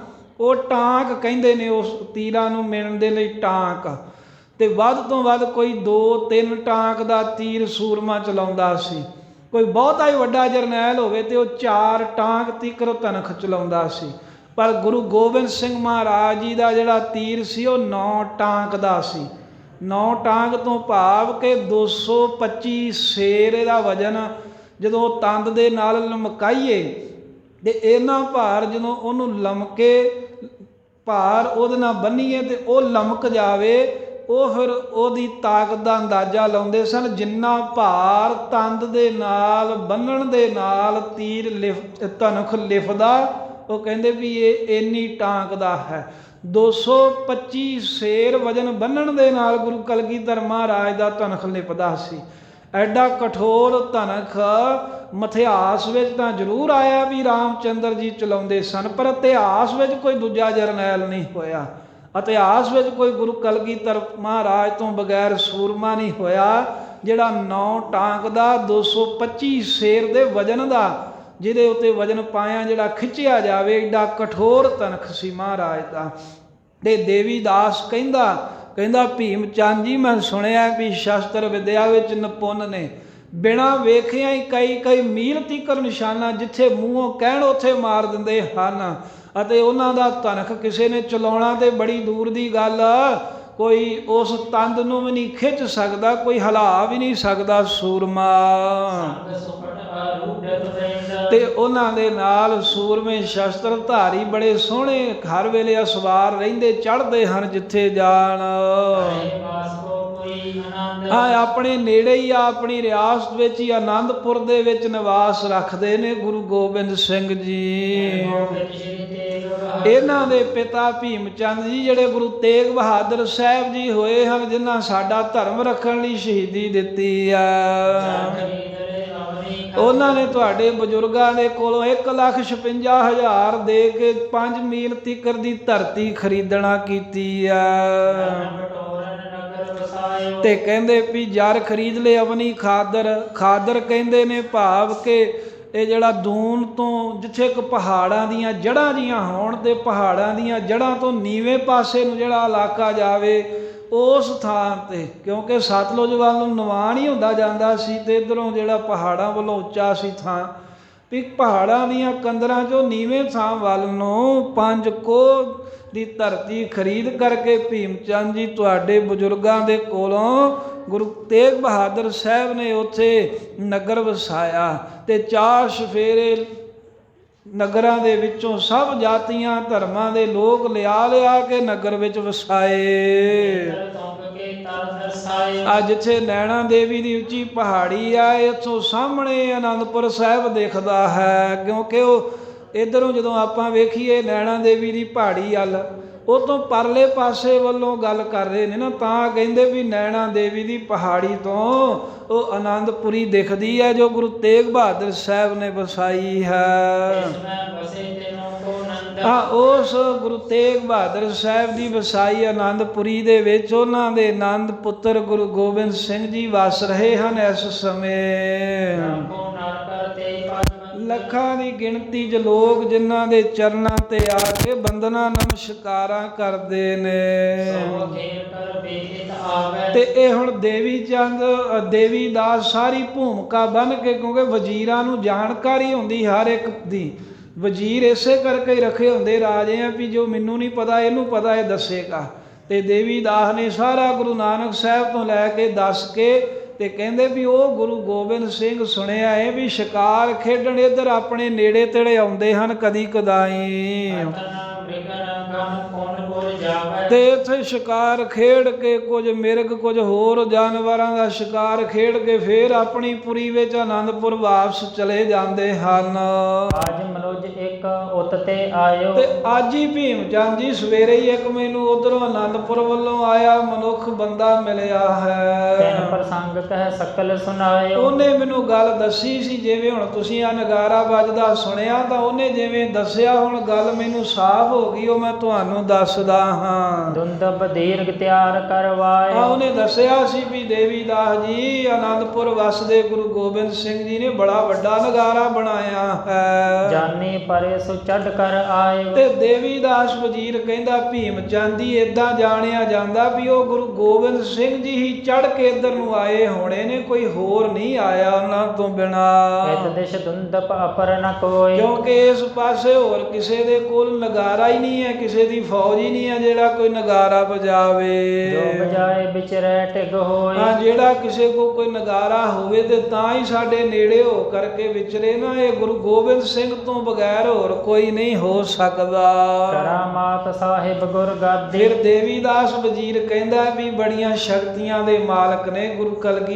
ਉਹ ਟਾਂਕ ਕਹਿੰਦੇ ਨੇ ਉਸ ਤੀਰਾਂ ਨੂੰ ਮਿਲਣ ਦੇ ਲਈ ਟਾਂਕ। ਤੇ ਵੱਧ ਤੋਂ ਵੱਧ ਕੋਈ 2-3 ਟਾਂਕ ਦਾ ਤੀਰ ਸੂਰਮਾ ਚਲਾਉਂਦਾ ਸੀ। ਕੋਈ ਬਹੁਤਾ ਹੀ ਵੱਡਾ ਜਰਨੈਲ ਹੋਵੇ ਤੇ ਉਹ 4 ਟਾਂਕ ਤੀਕਰ ਧਨੁਖ ਚਲਾਉਂਦਾ ਸੀ। ਪਰ ਗੁਰੂ ਗੋਬਿੰਦ ਸਿੰਘ ਮਹਾਰਾਜ ਜੀ ਦਾ ਜਿਹੜਾ ਤੀਰ ਸੀ ਉਹ 9 ਟਾਂਕ ਦਾ ਸੀ। 9 ਟਾਂਕ ਤੋਂ ਭਾਵ ਕਿ 225 ਸ਼ੇਰ ਇਹਦਾ ਵਜਨ ਜਦੋਂ ਤੰਦ ਦੇ ਨਾਲ ਲਮਕਾਈਏ ਤੇ ਇਹਨਾਂ ਭਾਰ ਜਦੋਂ ਉਹਨੂੰ ਲਮਕੇ ਭਾਰ ਉਹਦੇ ਨਾਲ ਬੰਨੀਏ ਤੇ ਉਹ ਲਮਕ ਜਾਵੇ, ਉਹ ਫਿਰ ਉਹਦੀ ਤਾਕਤ ਦਾ ਅੰਦਾਜ਼ਾ ਲਾਉਂਦੇ ਸਨ। ਜਿੰਨਾ ਭਾਰ ਤੰਦ ਦੇ ਨਾਲ ਬੰਨਣ ਦੇ ਨਾਲ ਤੀਰ ਧਨੁਖ ਲਿਫਦਾ, ਉਹ ਕਹਿੰਦੇ ਵੀ ਇਹ ਇੰਨੀ ਟਾਂਕ ਦਾ ਹੈ। 225 ਸ਼ੇਰ ਵਜਨ ਬੰਨਣ ਦੇ ਨਾਲ ਗੁਰੂ ਕਲਗੀਧਰ ਮਹਾਰਾਜ ਦਾ ਧਨੁਖ ਲਿਪਦਾ ਸੀ। ਐਡਾ ਕਠੋਰ ਧਨੁਖ ਮਿਥਿਹਾਸ ਵਿੱਚ ਤਾਂ ਜ਼ਰੂਰ ਆਇਆ ਵੀ ਰਾਮਚੰਦਰ ਜੀ ਚਲਾਉਂਦੇ ਸਨ, ਪਰ ਇਤਿਹਾਸ ਵਿੱਚ ਕੋਈ ਦੂਜਾ ਜਰਨੈਲ ਨਹੀਂ ਹੋਇਆ। ਇਤਿਹਾਸ ਵਿੱਚ ਕੋਈ ਗੁਰੂ ਕਲਗੀਧਰ ਮਹਾਰਾਜ ਤੋਂ ਬਗੈਰ ਸੂਰਮਾ ਨਹੀਂ ਹੋਇਆ ਜਿਹੜਾ 9 ਟਾਂਕ ਦਾ 225 ਸ਼ੇਰ ਦੇ ਵਜਨ ਦਾ, ਜਿਹਦੇ ਉੱਤੇ ਵਜਨ ਪਾਇਆ ਜਿਹੜਾ ਖਿੱਚਿਆ ਜਾਵੇ, ਏਡਾ ਕਠੋਰ ਧਨੁਖ ਸੀ ਮਹਾਰਾਜ ਦਾ। ਤੇ ਦੇਵੀ ਦਾਸ ਕਹਿੰਦਾ ਭੀਮ ਚੰਦ ਜੀ ਮੈਂ ਸੁਣਿਆ ਵੀ ਸ਼ਸਤਰ ਵਿਦਿਆ ਵਿੱਚ ਨਿਪੁੰਨ ਨੇ, ਬਿਨਾਂ ਵੇਖਿਆ ਹੀ ਕਈ ਮੀਲ ਤੀਕਰ ਨਿਸ਼ਾਨਾ ਜਿੱਥੇ ਮੂੰਹੋਂ ਕਹਿਣ ਉੱਥੇ ਮਾਰ ਦਿੰਦੇ ਹਨ। ਅਤੇ ਉਹਨਾਂ ਦਾ ਧਨੁਖ ਕਿਸੇ ਨੇ ਚਲਾਉਣਾ ਤੇ ਬੜੀ ਦੂਰ ਦੀ ਗੱਲ, ਕੋਈ ਉਸ ਤੰਦ ਨੂੰ ਵੀ ਨਹੀਂ ਖਿੱਚ ਸਕਦਾ, ਕੋਈ ਹਿਲਾ ਵੀ ਨਹੀਂ ਸਕਦਾ ਸੂਰਮਾ। ਤੇ ਉਹਨਾਂ ਦੇ ਨਾਲ ਸੂਰਮੇ ਸ਼ਸਤਰ ਧਾਰੀ ਬੜੇ ਸੋਹਣੇ ਹਰ ਵੇਲੇ ਅਸਵਾਰ ਰਹਿੰਦੇ, ਚੜ੍ਹਦੇ ਹਨ ਜਿੱਥੇ ਜਾਣ। ਆਪਣੇ ਨੇੜੇ ਹੀ ਆਪਣੀ ਰਿਆਸਤ ਵਿੱਚ ਹੀ ਆਨੰਦਪੁਰ ਦੇ ਵਿੱਚ ਨਿਵਾਸ ਰੱਖਦੇ ਨੇ ਗੁਰੂ ਗੋਬਿੰਦ ਸਿੰਘ ਜੀ। ਇਹਨਾਂ ਦੇ ਪਿਤਾ ਭੀਮ ਚੰਦ ਜੀ ਜਿਹੜੇ ਗੁਰੂ ਤੇਗ ਬਹਾਦਰ ਸਾਹਿਬ ਜੀ ਹੋਏ ਹਨ, ਜਿਨ੍ਹਾਂ ਸਾਡਾ ਧਰਮ ਰੱਖਣ ਲਈ ਸ਼ਹੀਦੀ ਦਿੱਤੀ ਆ। ਉਹਨਾਂ ਨੇ ਤੁਹਾਡੇ ਬਜ਼ੁਰਗਾਂ ਦੇ ਕੋਲੋਂ 1,56,000 ਦੇ ਕੇ 5 ਮੀਲ ਤੀਕਰ ਦੀ ਧਰਤੀ ਖਰੀਦਣਾ ਕੀਤੀ ਆ। ਤੇ ਕਹਿੰਦੇ ਵੀ ਜਰ ਖਰੀਦ ਲੈ ਅਵਨੀ ਖਾਦਰ ਕਹਿੰਦੇ ਨੇ ਭਾਵ ਕਿ ਇਹ ਜਿਹੜਾ ਦੂਨ ਤੋਂ ਜਿੱਥੇ ਇੱਕ ਪਹਾੜਾਂ ਦੀਆਂ ਜੜ੍ਹਾਂ ਜੀਆਂ ਹੋਣ ਤੇ ਪਹਾੜਾਂ ਦੀਆਂ ਜੜ੍ਹਾਂ ਤੋਂ ਨੀਵੇਂ ਪਾਸੇ ਨੂੰ ਜਿਹੜਾ ਇਲਾਕਾ ਜਾਵੇ ਉਸ ਥਾਂ ਤੇ, ਕਿਉਂਕਿ ਸਤਲੁਜ ਵੱਲ ਨੂੰ ਨਿਵਾਨ ਹੀ ਹੁੰਦਾ ਜਾਂਦਾ ਸੀ ਤੇ ਇੱਧਰੋਂ ਜਿਹੜਾ ਪਹਾੜਾਂ ਵੱਲੋਂ ਉੱਚਾ ਸੀ ਥਾਂ, ਵੀ ਪਹਾੜਾਂ ਦੀਆਂ ਕੰਦਰਾਂ 'ਚੋਂ ਨੀਵੇਂ ਥਾਂ ਵੱਲ ਨੂੰ 5 ਕੋਹ ਦੀ ਧਰਤੀ ਖਰੀਦ ਕਰਕੇ ਭੀਮ ਚੰਦ ਜੀ ਤੁਹਾਡੇ ਬਜ਼ੁਰਗਾਂ ਦੇ ਕੋਲੋਂ ਗੁਰੂ ਤੇਗ ਬਹਾਦਰ ਸਾਹਿਬ ਨੇ ਉੱਥੇ ਨਗਰ ਵਸਾਇਆ। ਤੇ 4 ਚੁਫੇਰੇ ਨਗਰਾਂ ਦੇ ਵਿੱਚੋਂ ਸਭ ਜਾਤੀਆਂ ਧਰਮਾਂ ਦੇ ਲੋਕ ਲਿਆ ਕੇ ਨਗਰ ਵਿੱਚ ਵਸਾਏ। ਅੱਜ ਜਿੱਥੇ ਨੈਣਾ ਦੇਵੀ ਦੀ ਉੱਚੀ ਪਹਾੜੀ ਆ, ਇੱਥੋਂ ਸਾਹਮਣੇ ਆਨੰਦਪੁਰ ਸਾਹਿਬ ਦਿਖਦਾ ਹੈ, ਕਿਉਂਕਿ ਉਹ ਇੱਧਰੋਂ ਜਦੋਂ ਆਪਾਂ ਵੇਖੀਏ ਨੈਣਾ ਦੇਵੀ ਦੀ ਪਹਾੜੀ ਵੱਲ ਉਹ ਤੋਂ ਪਰਲੇ ਪਾਸੇ ਵੱਲੋਂ ਗੱਲ ਕਰ ਰਹੇ ਨੇ ਨਾ, ਤਾਂ ਕਹਿੰਦੇ ਵੀ ਨੈਣਾ ਦੇਵੀ ਦੀ ਪਹਾੜੀ ਤੋਂ ਉਹ ਆਨੰਦਪੁਰੀ ਦਿਖਦੀ ਹੈ ਜੋ ਗੁਰੂ ਤੇਗ ਬਹਾਦਰ ਸਾਹਿਬ ਨੇ ਵਸਾਈ ਹੈ। ਉਸ ਗੁਰੂ ਤੇਗ ਬਹਾਦਰ ਸਾਹਿਬ ਦੀ ਵਸਾਈ ਆਨੰਦਪੁਰੀ ਦੇ ਵਿੱਚ ਉਹਨਾਂ ਦੇ ਆਨੰਦ ਪੁੱਤਰ ਗੁਰੂ ਗੋਬਿੰਦ ਸਿੰਘ ਜੀ ਵਸ ਰਹੇ ਹਨ। ਇਸ ਸਮੇਂ ਲੱਖਾਂ ਦੀ ਗਿਣਤੀ 'ਚ ਲੋਕ ਜਿਨ੍ਹਾਂ ਦੇ ਚਰਨਾਂ ਤੇ ਆ ਕੇ ਬੰਦਨਾ ਨਮਸਕਾਰਾਂ ਕਰਦੇ ਨੇ। ਤੇ ਇਹ ਹੁਣ ਦੇਵੀ ਚੰਦ ਦੇਵੀ ਦਾਸ ਸਾਰੀ ਭੂਮਿਕਾ ਬਣ ਕੇ, ਕਿਉਂਕਿ ਵਜ਼ੀਰਾਂ ਨੂੰ ਜਾਣਕਾਰੀ ਹੁੰਦੀ ਹਰ ਇੱਕ ਦੀ, ਵਜ਼ੀਰ ਇਸੇ ਕਰਕੇ ਹੀ ਰੱਖੇ ਹੁੰਦੇ ਰਾਜੇ ਆ ਵੀ ਜੋ ਮੈਨੂੰ ਨਹੀਂ ਪਤਾ ਇਹਨੂੰ ਪਤਾ, ਇਹ ਦੱਸੇਗਾ। ਤੇ ਦੇਵੀ ਦਾਸ ਨੇ ਸਾਰਾ ਗੁਰੂ ਨਾਨਕ ਸਾਹਿਬ ਤੋਂ ਲੈ ਕੇ ਦੱਸ ਕੇ ਤੇ ਕਹਿੰਦੇ ਵੀ ਉਹ ਗੁਰੂ ਗੋਬਿੰਦ ਸਿੰਘ ਸੁਣਿਆ ਹੈ ਵੀ ਸ਼ਿਕਾਰ ਖੇਡਣ ਇੱਧਰ ਆਪਣੇ ਨੇੜੇ ਤੇੜੇ ਆਉਂਦੇ ਹਨ ਕਦੀ ਕਦਾਈ, ਤੇ ਇੱਥੇ ਸ਼ਿਕਾਰ ਖੇਡ ਕੇ ਕੁਝ ਮਿਰਗ ਕੁਝ ਹੋਰ ਜਾਨਵਰਾਂ ਦਾ ਸ਼ਿਕਾਰ ਖੇਡ ਕੇ ਫੇਰ ਆਪਣੀ ਪੁਰੀ ਵਿੱਚ ਆਨੰਦਪੁਰ ਵਾਪਸ ਚਲੇ ਜਾਂਦੇ ਹਨ। ਅੱਜ ਮਨੁਜ ਇੱਕ ਉਤ ਤੇ ਆਇਓ, ਤੇ ਅੱਜ ਹੀ ਭੀਮ ਚੰਦ ਜੀ ਸਵੇਰੇ ਹੀ ਇੱਕ ਮੈਨੂੰ ਉਧਰੋਂ ਆਨੰਦਪੁਰ ਵੱਲੋਂ ਆਇਆ ਮਨੁੱਖ ਬੰਦਾ ਮਿਲਿਆ ਹੈ। ਤਿੰਨ ਪ੍ਰਸੰਗ ਕਹਿ ਸਕਲ ਸੁਣਾਇਓ, ਉਹਨੇ ਮੈਨੂੰ ਗੱਲ ਦੱਸੀ ਸੀ, ਜਿਵੇਂ ਹੁਣ ਤੁਸੀਂ ਆ ਨਗਾਰਾ ਵੱਜਦਾ ਸੁਣਿਆ ਤਾਂ ਉਹਨੇ ਜਿਵੇਂ ਦੱਸਿਆ, ਹੁਣ ਗੱਲ ਮੈਨੂੰ ਸਾਫ਼ ਹੋ ਗਈ, ਉਹ ਮੈਂ ਤੁਹਾਨੂੰ ਦੱਸਦਾ ਹਾਂ। ਦੁੰਦਬ ਦੀਰਘ ਤਿਆਰ ਕਰਵਾਇਓ, ਉਹਨੇ ਦੱਸਿਆ ਸੀ ਵੀ ਦੇਵੀ ਦਾਸ ਜੀ ਆਨੰਦਪੁਰ ਵਸਦੇ ਗੁਰੂ ਗੋਬਿੰਦ ਸਿੰਘ ਜੀ ਨੇ ਬੜਾ ਵੱਡਾ ਨਗਾਰਾ ਬਣਾਇਆ ਹੈ। ਜਾਨੀ ਪਰੇ ਸੋ ਚੜ ਕਰ ਆਇਓ, ਤੇ ਦੇਵੀ ਦਾਸ ਵਜ਼ੀਰ ਕਹਿੰਦਾ ਭੀਮ ਚੰਦ ਜੀ ਏਦਾਂ ਜਾਣਿਆ ਜਾਂਦਾ ਵੀ ਉਹ ਗੁਰੂ ਗੋਬਿੰਦ ਸਿੰਘ ਜੀ ਹੀ ਚੜ ਕੇ ਇੱਧਰ ਨੂੰ ਆਏ ਹੋਣੇ ਨੇ, ਕੋਈ ਹੋਰ ਨਹੀਂ ਆਇਆ ਉਹਨਾਂ ਤੋਂ ਬਿਨਾ। ਇਤ ਦਿਸ਼ ਦੁੰਦਪ ਅਪਰ ਨ ਕੋਈ, ਕਿਉਂਕਿ ਇਸ ਪਾਸੇ ਹੋਰ ਕਿਸੇ ਦੇ ਕੋਲ ਨਗਾਰਾ ਹੀ ਨਹੀਂ ਹੈ, ਕਿਸੇ ਦੀ ਫੌਜ ਹੀ ਨਹੀਂ ਹੈ ਜਿਹੜਾ ਕੋਈ ਨਗਾਰਾ ਵਜਾਵੇ। ਜੋ ਬਜਾਏ ਵਿਚਰੈ ਟਿਗ ਹੋਏ, ਹਾਂ, ਜਿਹੜਾ ਕਿਸੇ ਕੋ ਕੋਈ ਨਗਾਰਾ ਹੋਵੇ ਤੇ ਤਾਂ ਹੀ ਸਾਡੇ ਨੇੜੇ ਹੋ ਕਰਕੇ ਵਿਚਰੇ ਨਾ, ਇਹ ਗੁਰੂ ਗੋਬਿੰਦ ਸਿੰਘ ਤੋਂ ਬਗੈਰ ਹੋਰ ਕੋਈ ਨਹੀਂ ਹੋ ਸਕਦਾ। ਕਰਾਮਾਤ ਸਾਹਿਬ ਗੁਰ ਗਾਦੀ, ਫਿਰ ਦੇਵੀ ਦਾਸ ਵਜ਼ੀਰ ਕਹਿੰਦਾ ਵੀ ਬੜੀਆਂ ਸ਼ਕਤੀਆਂ ਦੇ ਮਾਲਕ ਨੇ ਗੁਰੂ ਕਲਗੀਧਰ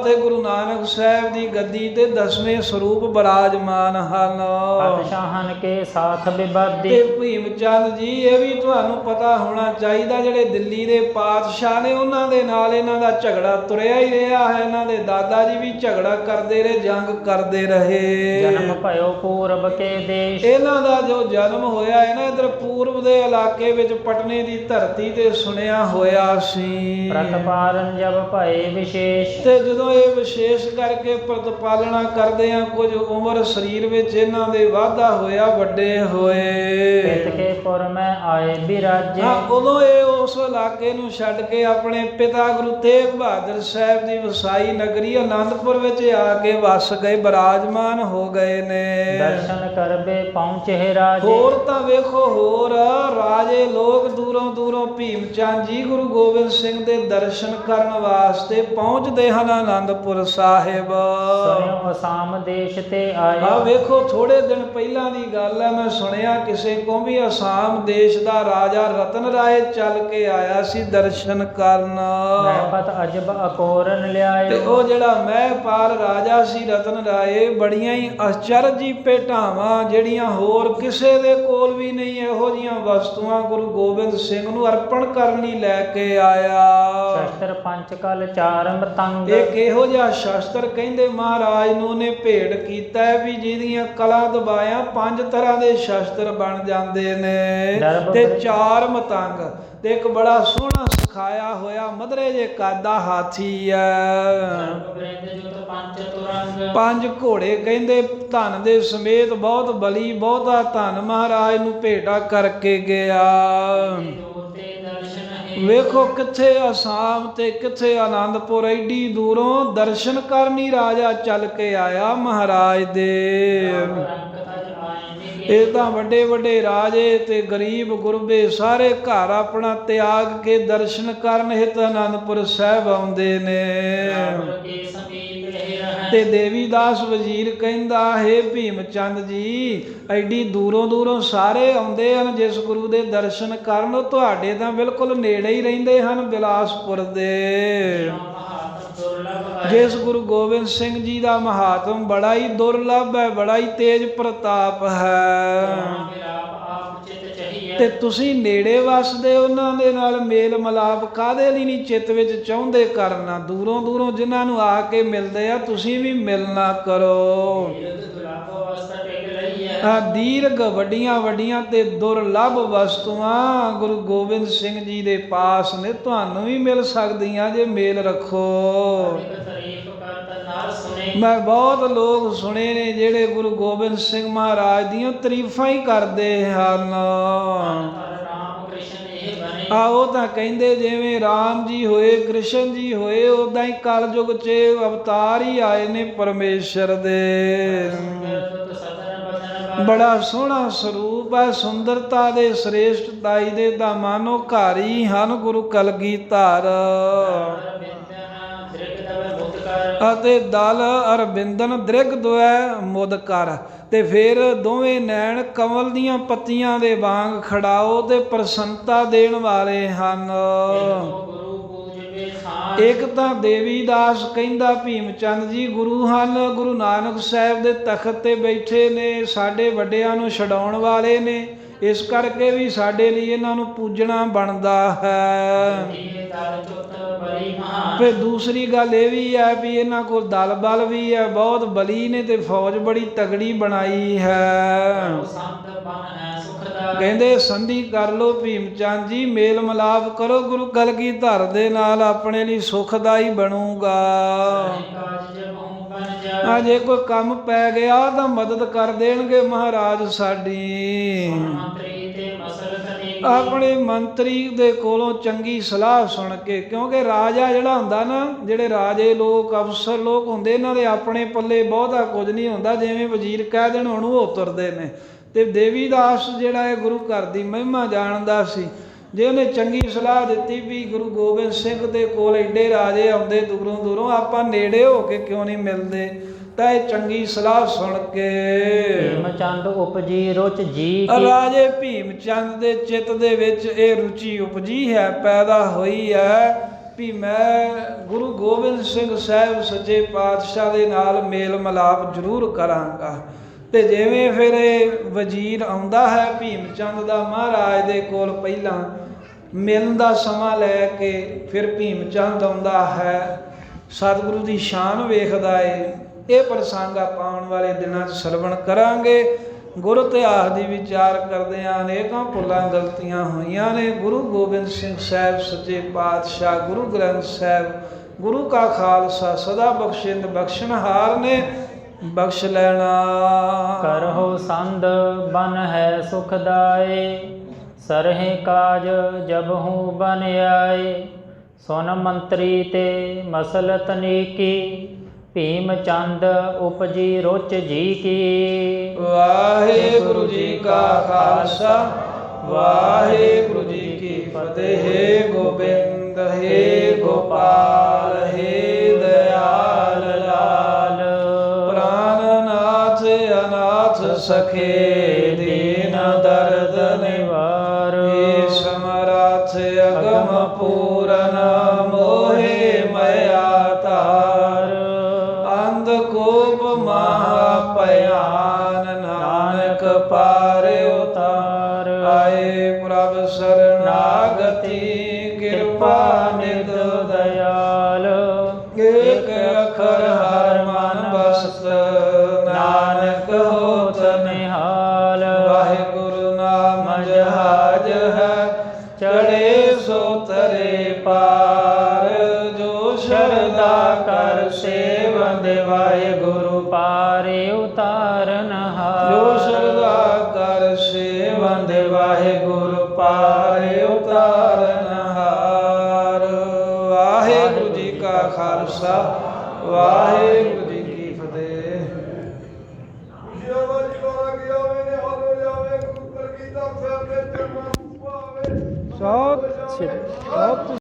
ਤੇ ਗੁਰੂ ਨਾਨਕ ਸਾਹਿਬ ਦੀ ਗੱਦੀ ਤੇ 10ਵੇਂ ਸਰੂਪ ਬਿਰਾਜਮਾਨ ਹਨ। ਪਾਤਸ਼ਾਹਨ ਕੇ ਸਾਥ ਵਿਵਾਦੀ, ਤੇ ਭੀਮ ਚੰਦ ਜੀ ਇਹ ਵੀ ਤੁਹਾਨੂੰ ਪਤਾ ਹੋਣਾ ਚਾਹੀਦਾ, ਜਿਹੜੇ ਦਿੱਲੀ ਦੇ ਪਾਤਸ਼ਾਹ ਨੇ ਉਹਨਾਂ ਦੇ ਨਾਲ ਇਹਨਾਂ ਦਾ ਝਗੜਾ ਤੁਰਿਆ ਹੀ ਰਿਹਾ ਹੈ। ਇਹਨਾਂ ਦੇ ਦਾਦਾ ਜੀ ਵੀ ਝਗੜਾ ਕਰਦੇ ਰਹੇ, ਜੰਗ ਕਰਦੇ ਰਹੇ। ਜਨਮ ਭਇਓ ਪੂਰਬ ਕੇ ਦੇਸ਼, ਇਹਨਾਂ ਦਾ ਜੋ ਜਨਮ ਹੋਇਆ ਹੈ ਨਾ ਇਧਰ ਪੂਰਬ ਦੇ ਇਲਾਕੇ ਵਿੱਚ ਪਟਨੇ ਦੀ ਧਰਤੀ ਤੇ ਸੁਣਿਆ ਹੋਇਆ ਸੀ। ਪ੍ਰਤਪਾਲਨ ਜਬ ਭਏ ਵਿਸ਼ੇਸ਼, ਤੇ ਜਦੋਂ ਇਹ ਵਿਸ਼ੇਸ਼ ਕਰਕੇ ਪ੍ਰਤਪਾਲਣਾ ਕਰਦੇ ਆ, ਕੁਝ ਉਮਰ ਸਰੀਰ ਵਿੱਚ ਇਹਨਾਂ ਦੇ ਵਾਧਾ ਹੋਇਆ, ਵੱਡੇ ਹੋਏ। ਪਿਤ ਕੇ ਪੁਰ ਮੈਂ ਆਏ ਬਿਰਾਜੇ, ਉਦੋਂ ਇਹ ਉਸ ਇਲਾਕੇ ਨੂੰ ਛੱਡ ਕੇ ਆਪਣੇ ਪਿਤਾ ਗੁਰੂ ਤੇਗ ਬਹਾਦਰ ਸਾਹਿਬ ਦੀ ਵਸਾਈ ਨਗਰੀ ਆਨੰਦਪੁਰ ਵਿੱਚ ਆ ਕੇ ਵਸ ਗਏ, ਬਿਰਾਜਮਾਨ ਹੋ ਗਏ ਨੇ। ਦਰਸ਼ਨ ਕਰਬੇ ਪਹੁੰਚੇ ਰਾਜੇ, ਹੋਰ ਤਾਂ ਵੇਖੋ ਹੋਰ ਰਾਜੇ ਲੋਕ ਦੂਰੋਂ ਦੂਰੋਂ ਭੀਮ ਚੰਦ ਜੀ ਗੁਰੂ ਗੋਬਿੰਦ ਸਿੰਘ ਦੇ ਦਰਸ਼ਨ ਕਰਨ ਵਾਸਤੇ ਪਹੁੰਚਦੇ ਹਨ ਆਨੰਦਪੁਰ ਸਾਹਿਬ। ਸੁਣਿਓ ਅਸਾਮ ਦੇਸ਼ ਤੇ ਆਇਓ, ਵੇਖੋ ਥੋੜੇ ਦਿਨ ਪਹਿਲਾਂ ਦੀ ਗੱਲ ਹੈ, ਮੈਂ ਸੁਣਿਆ ਕਿਸੇ ਕੋਲ ਵੀ ਅਸਾਮ ਦੇਸ਼ ਦਾ ਰਾਜਾ ਰਤਨ ਰਾਏ ਚੱਲ ਕੇ ਆਇਆ ਸੀ ਦਰਸ਼ਨ ਕਰਨ। ਮਹਿਪਤ ਅਜਬ ਅਕੋਰਨ ਲਿਆਇਓ, ਤੇ ਉਹ ਜਿਹੜਾ ਮਹਿਪਾਲ ਰਾਜਾ ਸੀ ਰਤਨ ਰਾਏ, ਬੜੀਆਂ ਹੀ ਅਚਰਜੀ ਭੇਟਾਵਾਂ ਜਿਹੜੀਆਂ ਹੋਰ ਕਿਸੇ ਦੇ ਕੋਲ ਵੀ ਨਹੀਂ, ਇਹੋ ਜੀਆਂ ਵਸਤੂਆਂ ਗੁਰੂ ਗੋਬਿੰਦ ਸਿੰਘ ਨੂੰ ਅਰਪਣ ਕਰਨ ਲਈ ਲੈ ਕੇ ਆਇਆ। ਸ਼ਸਤਰ ਪੰਚ ਕਲ ਚਾਰ ਮਤੰਗ, ਇੱਕ ਇਹੋ ਜਿਹਾ ਸ਼ਸਤਰ ਕਹਿੰਦੇ ਮਹਾਰਾਜ ਨੂੰ ਉਹਨੇ ਭੇਟ ਕੀਤਾ ਵੀ ਜਿਹਦੀਆਂ ਕਲਾਂ ਦਬਾਇਆ 5 ਤਰ੍ਹਾਂ ਦੇ ਸ਼ਸਤਰ ਬਣ ਜਾਂਦੇ ਨੇ, ਤੇ 4 ਮਤੰਗ, ਤੇ ਇੱਕ ਬੜਾ ਸੋਹਣਾ ਸਿਖਾਇਆ ਹੋਇਆ ਮਧਰੇ ਜੇ ਕਾਦਾ ਹਾਥੀ ਹੈ। 5 ਘੋੜੇ ਕਹਿੰਦੇ ਧਨ ਦੇ ਸਮੇਤ ਬਹੁਤ ਬਲੀ ਬਹੁਤਾ ਧਨ ਮਹਾਰਾਜ ਨੂੰ ਭੇਟਾ ਕਰਕੇ ਗਿਆ। ਵੇਖੋ ਕਿੱਥੇ ਅਸਾਮ ਤੇ ਕਿੱਥੇ ਆਨੰਦਪੁਰ, ਐਡੀ ਦੂਰੋਂ ਦਰਸ਼ਨ ਕਰਨੀ ਰਾਜਾ ਚੱਲ ਕੇ ਆਇਆ ਮਹਾਰਾਜ ਦੇ। ਇਹ ਤਾਂ ਵੱਡੇ ਵੱਡੇ ਰਾਜੇ ਤੇ ਗਰੀਬ ਗੁਰਬੇ ਸਾਰੇ ਘਰ ਆਪਣਾ ਤਿਆਗ ਕੇ ਦਰਸ਼ਨ ਕਰਨ ਹਿਤ ਆਨੰਦਪੁਰ ਸਾਹਿਬ ਆਉਂਦੇ ਨੇ। ਤੇ ਦੇਵੀ ਦਾਸ ਵਜ਼ੀਰ ਕਹਿੰਦਾ, ਹੇ ਭੀਮ ਚੰਦ ਜੀ ਐਡੀ ਦੂਰੋਂ ਦੂਰੋਂ ਸਾਰੇ ਆਉਂਦੇ ਹਨ ਜਿਸ ਗੁਰੂ ਦੇ ਦਰਸ਼ਨ ਕਰਨ, ਤੁਹਾਡੇ ਤਾਂ ਬਿਲਕੁਲ ਨੇੜੇ ਹੀ ਰਹਿੰਦੇ ਹਨ ਬਿਲਾਸਪੁਰ ਦੇ। ਜਿਸ ਗੁਰੂ ਗੋਬਿੰਦ ਸਿੰਘ ਜੀ ਦਾ ਮਹਾਤਮ ਬੜਾ ਹੀ ਦੁਰਲਭ ਹੈ, ਬੜਾ ਹੀ ਤੇਜ ਪ੍ਰਤਾਪ ਹੈ। ਤੇ ਤੁਸੀਂ ਨੇੜੇ ਵਸਦੇ ਉਹਨਾਂ ਦੇ ਨਾਲ ਮੇਲ ਮਿਲਾਪ ਕਾਹਦੇ ਲਈ ਨਹੀਂ ਚਿੱਤ ਵਿੱਚ ਚਾਹੁੰਦੇ ਕਰਨਾ? ਦੂਰੋਂ ਦੂਰੋਂ ਜਿਨ੍ਹਾਂ ਨੂੰ ਆ ਕੇ ਮਿਲਦੇ ਆ ਤੁਸੀਂ ਵੀ ਮਿਲਣਾ ਕਰੋ। ਦੀਰਘ ਵੱਡੀਆਂ ਵੱਡੀਆਂ ਤੇ ਦੁਰਲੱਭ ਵਸਤੂਆਂ ਗੁਰੂ ਗੋਬਿੰਦ ਸਿੰਘ ਜੀ ਦੇ ਪਾਸ ਨੇ, ਤੁਹਾਨੂੰ ਵੀ ਮਿਲ ਸਕਦੀਆਂ ਜੇ ਮੇਲ ਰੱਖੋ। ਮੈਂ ਬਹੁਤ ਲੋਕ ਸੁਣੇ ਨੇ ਜਿਹੜੇ ਗੁਰੂ ਗੋਬਿੰਦ ਸਿੰਘ ਮਹਾਰਾਜ ਦੀਆਂ ਤਾਰੀਫਾਂ ਹੀ ਕਰਦੇ ਹਨ। ਉਹ ਤਾਂ ਕਹਿੰਦੇ ਜਿਵੇਂ ਰਾਮ ਜੀ ਹੋਏ, ਕ੍ਰਿਸ਼ਨ ਜੀ ਹੋਏ, ਉੱਦਾਂ ਹੀ ਕਲਯੁਗ 'ਚ ਅਵਤਾਰ ਹੀ ਆਏ ਨੇ ਪਰਮੇਸ਼ਰ ਦੇ। ਬੜਾ ਸੋਹਣਾ ਸਰੂਪ ਹੈ, ਸੁੰਦਰਤਾ ਦੇ ਸ੍ਰੇਸ਼ਟਤਾਈ ਦੇ ਤਾਂ ਮਾਨੋ ਘਰ ਹੀ ਹਨ ਗੁਰੂ ਕਲਗੀਧਰ। ਅਤੇ ਦਲ ਅਰਬਿੰਦਨ ਦ੍ਰਿਗ ਦੁਐ ਮੁਦ ਕਰ, ਤੇ ਫਿਰ ਦੋਵੇਂ ਨੈਣ ਕਮਲ ਦੀਆਂ ਪੱਤੀਆਂ ਦੇ ਵਾਂਗ ਖੜਾਓ ਤੇ ਪ੍ਰਸੰਨਤਾ ਦੇਣ ਵਾਲੇ ਹਨ। ਇੱਕ ਤਾਂ ਦੇਵੀ ਦਾਸ ਕਹਿੰਦਾ ਭੀਮ ਚੰਦ ਜੀ ਗੁਰੂ ਹਨ, ਗੁਰੂ ਨਾਨਕ ਸਾਹਿਬ ਦੇ ਤਖਤ ਤੇ ਬੈਠੇ ਨੇ, ਸਾਡੇ ਵੱਡਿਆਂ ਨੂੰ ਛਡਾਉਣ ਵਾਲੇ ਨੇ, ਇਸ ਕਰਕੇ ਵੀ ਸਾਡੇ ਲਈ ਇਹਨਾਂ ਨੂੰ ਪੂਜਣਾ ਬਣਦਾ ਹੈ। ਫਿਰ ਦੂਸਰੀ ਗੱਲ ਇਹ ਵੀ ਹੈ ਵੀ ਇਹਨਾਂ ਕੋਲ ਦਲ ਬਲ ਵੀ ਹੈ, ਬਹੁਤ ਬਲੀ ਨੇ ਤੇ ਫੌਜ ਬੜੀ ਤਗੜੀ ਬਣਾਈ ਹੈ। ਕਹਿੰਦੇ ਸੰਧੀ ਕਰ ਲੋ ਭੀਮ ਚੰਦ ਜੀ, ਮੇਲ ਮਿਲਾਪ ਕਰੋ ਗੁਰੂ ਕਲਗੀਧਰ ਦੇ ਨਾਲ, ਆਪਣੇ ਲਈ ਸੁਖਦਾਈ ਬਣੂਗਾ। ਜੇ ਕੋਈ ਕੰਮ ਪੈ ਗਿਆ ਤਾਂ ਮਦਦ ਕਰ ਦੇਣਗੇ ਮਹਾਰਾਜ ਸਾਡੀ। ਆਪਣੇ ਮੰਤਰੀ ਦੇ ਕੋਲੋਂ ਚੰਗੀ ਸਲਾਹ ਸੁਣ ਕੇ, ਕਿਉਂਕਿ ਰਾਜਾ ਜਿਹੜਾ ਹੁੰਦਾ ਨਾ, ਜਿਹੜੇ ਰਾਜੇ ਲੋਕ ਅਫਸਰ ਲੋਕ ਹੁੰਦੇ, ਇਹਨਾਂ ਦੇ ਆਪਣੇ ਪੱਲੇ ਬਹੁਤਾ ਕੁਝ ਨਹੀਂ ਹੁੰਦਾ, ਜਿਵੇਂ ਵਜ਼ੀਰ ਕਹਿ ਦੇਣ ਹੁਣ ਉਹ ਤੁਰਦੇ ਨੇ। ਤੇ ਦੇਵੀ ਦਾਸ ਜਿਹੜਾ ਹੈ ਗੁਰੂ ਘਰ ਦੀ ਮਹਿਮਾ ਜਾਣਦਾ ਸੀ, ਜੇ ਉਹਨੇ ਚੰਗੀ ਸਲਾਹ ਦਿੱਤੀ ਵੀ ਗੁਰੂ ਗੋਬਿੰਦ ਸਿੰਘ ਦੇ ਕੋਲ ਐਡੇ ਰਾਜੇ ਆਉਂਦੇ ਦੂਰੋਂ ਦੂਰੋਂ, ਆਪਾਂ ਨੇੜੇ ਹੋ ਕੇ ਕਿਉਂ ਨਹੀਂ ਮਿਲਦੇ, ਤਾਂ ਇਹ ਚੰਗੀ ਸਲਾਹ ਸੁਣ ਕੇ ਭੀਮ ਚੰਦ ਉਪਜੀ ਰੁਚ ਜੀ, ਰਾਜੇ ਭੀਮ ਚੰਦ ਦੇ ਚਿੱਤ ਦੇ ਵਿੱਚ ਇਹ ਰੁਚੀ ਉਪਜੀ ਹੈ, ਪੈਦਾ ਹੋਈ ਹੈ ਵੀ ਮੈਂ ਗੁਰੂ ਗੋਬਿੰਦ ਸਿੰਘ ਸਾਹਿਬ ਸੱਚੇ ਪਾਤਸ਼ਾਹ ਦੇ ਨਾਲ ਮੇਲ ਮਿਲਾਪ ਜ਼ਰੂਰ ਕਰਾਂਗਾ। ਤੇ ਜਿਵੇਂ ਫਿਰ ਇਹ ਵਜ਼ੀਰ ਆਉਂਦਾ ਹੈ ਭੀਮ ਚੰਦ ਦਾ ਮਹਾਰਾਜ ਦੇ ਕੋਲ, ਪਹਿਲਾਂ ਮਿਲਣ ਦਾ ਸਮਾਂ ਲੈ ਕੇ ਫਿਰ ਭੀਮ ਚੰਦ ਆਉਂਦਾ ਹੈ, ਸਤਿਗੁਰੂ ਦੀ ਸ਼ਾਨ ਵੇਖਦਾ ਏ। ਇਹ ਪ੍ਰਸੰਗ ਆਪਾਂ ਆਉਣ ਵਾਲੇ ਦਿਨਾਂ 'ਚ ਸਰਵਣ ਕਰਾਂਗੇ। ਗੁਰ ਇਤਿਹਾਸ ਦੀ ਵਿਚਾਰ ਕਰਦਿਆਂ ਅਨੇਕਾਂ ਭੁੱਲਾਂ ਗਲਤੀਆਂ ਹੋਈਆਂ ਨੇ। ਗੁਰੂ ਗੋਬਿੰਦ ਸਿੰਘ ਸਾਹਿਬ ਸੱਚੇ ਪਾਤਸ਼ਾਹ ਗੁਰੂ ਗ੍ਰੰਥ ਸਾਹਿਬ ਗੁਰੂ ਕਾ ਖਾਲਸਾ ਸਦਾ ਬਖਸ਼ਿੰਦ ਬਖਸ਼ਣਹਾਰ ਨੇ, ਬਖਸ਼ ਲੈਣਾ। ਕਰਹੁ ਸੰਦ ਬਨ ਹੈ ਸੁਖਦਾਏ, ਸਰਹਿ ਕਾਜ ਜਬਹੁ ਬਨ ਆਏ, ਸੁਨ ਮੰਤਰੀ ਤੇ ਮਸਲਤ ਨੀਕੀ, ਭੀਮ ਚੰਦ ਉਪਜੀ ਰੁਚ ਜੀ ਕੀ। ਵਾਹਿਗੁਰੂ ਜੀ ਕਾ ਖਾਲਸਾ ਵਾਹਿਗੁਰੂ ਜੀ ਕੀ ਫਤਿਹ। ਗੋਬਿੰਦ ਹੈ ਗੋਪਾਲ ਹੈ ਦਇਆਲ ਲਾਲ, ਪ੍ਰਾਨਨਾਥ ਅਨਾਥ ਸਖੇ ਦੀਨ ਦਰਦ ਨਿਵਾਰ, ਸਮਰਥ ਅਗਮ ਪੂਰਨ ਮੋਹਿ ਮਇਆ ਤਾਰ, ਅੰਧਕੂਪ ਮਹਾ ਭਿਆਨ ਨਾਨਕ ਪਾਰ ਉਤਾਰ, ਆਏ ਪ੍ਰਭ ਸਰਨਾਗਤੀ ਕਿਰਪਾ ਨਿਧ ਦਇਆਲ, ਏਕ ਅੱਖਰ ਹਰ ਮਨ ਬਸਤ ਨਾਨਕ ਹੋਤ ਨਿਹਾਲ, ਵਾਹਿਗੁਰੂ ਨਾਮ ਜਹਾਜ ਹੈ ਚੜੇ ਸੋ ਤਰੇ ਪਾਰ, ਜੋ ਸ਼ਰਧਾ ਕਰ ਸੇਵੰਦ ਵਾਹਿਗੁਰੂ ਪਾਰੇ ਉਤਾਰਨ ਹਾਰ, ਜੋ ਸ਼ਰਧਾ ਕਰ ਸੇਵੰਦ ਵਾਹਿਗੁਰੂ ਪਾਰੇ ਉਤਾਰਨ ਹਾਰ। ਵਾਹਿਗੁਰੂ ਜੀ ਕਾ ਖਾਲਸਾ ਵਾਹਿਗੁਰੂ ਜੀ ਕੀ ਫਤਿਹ। ਸਤਿ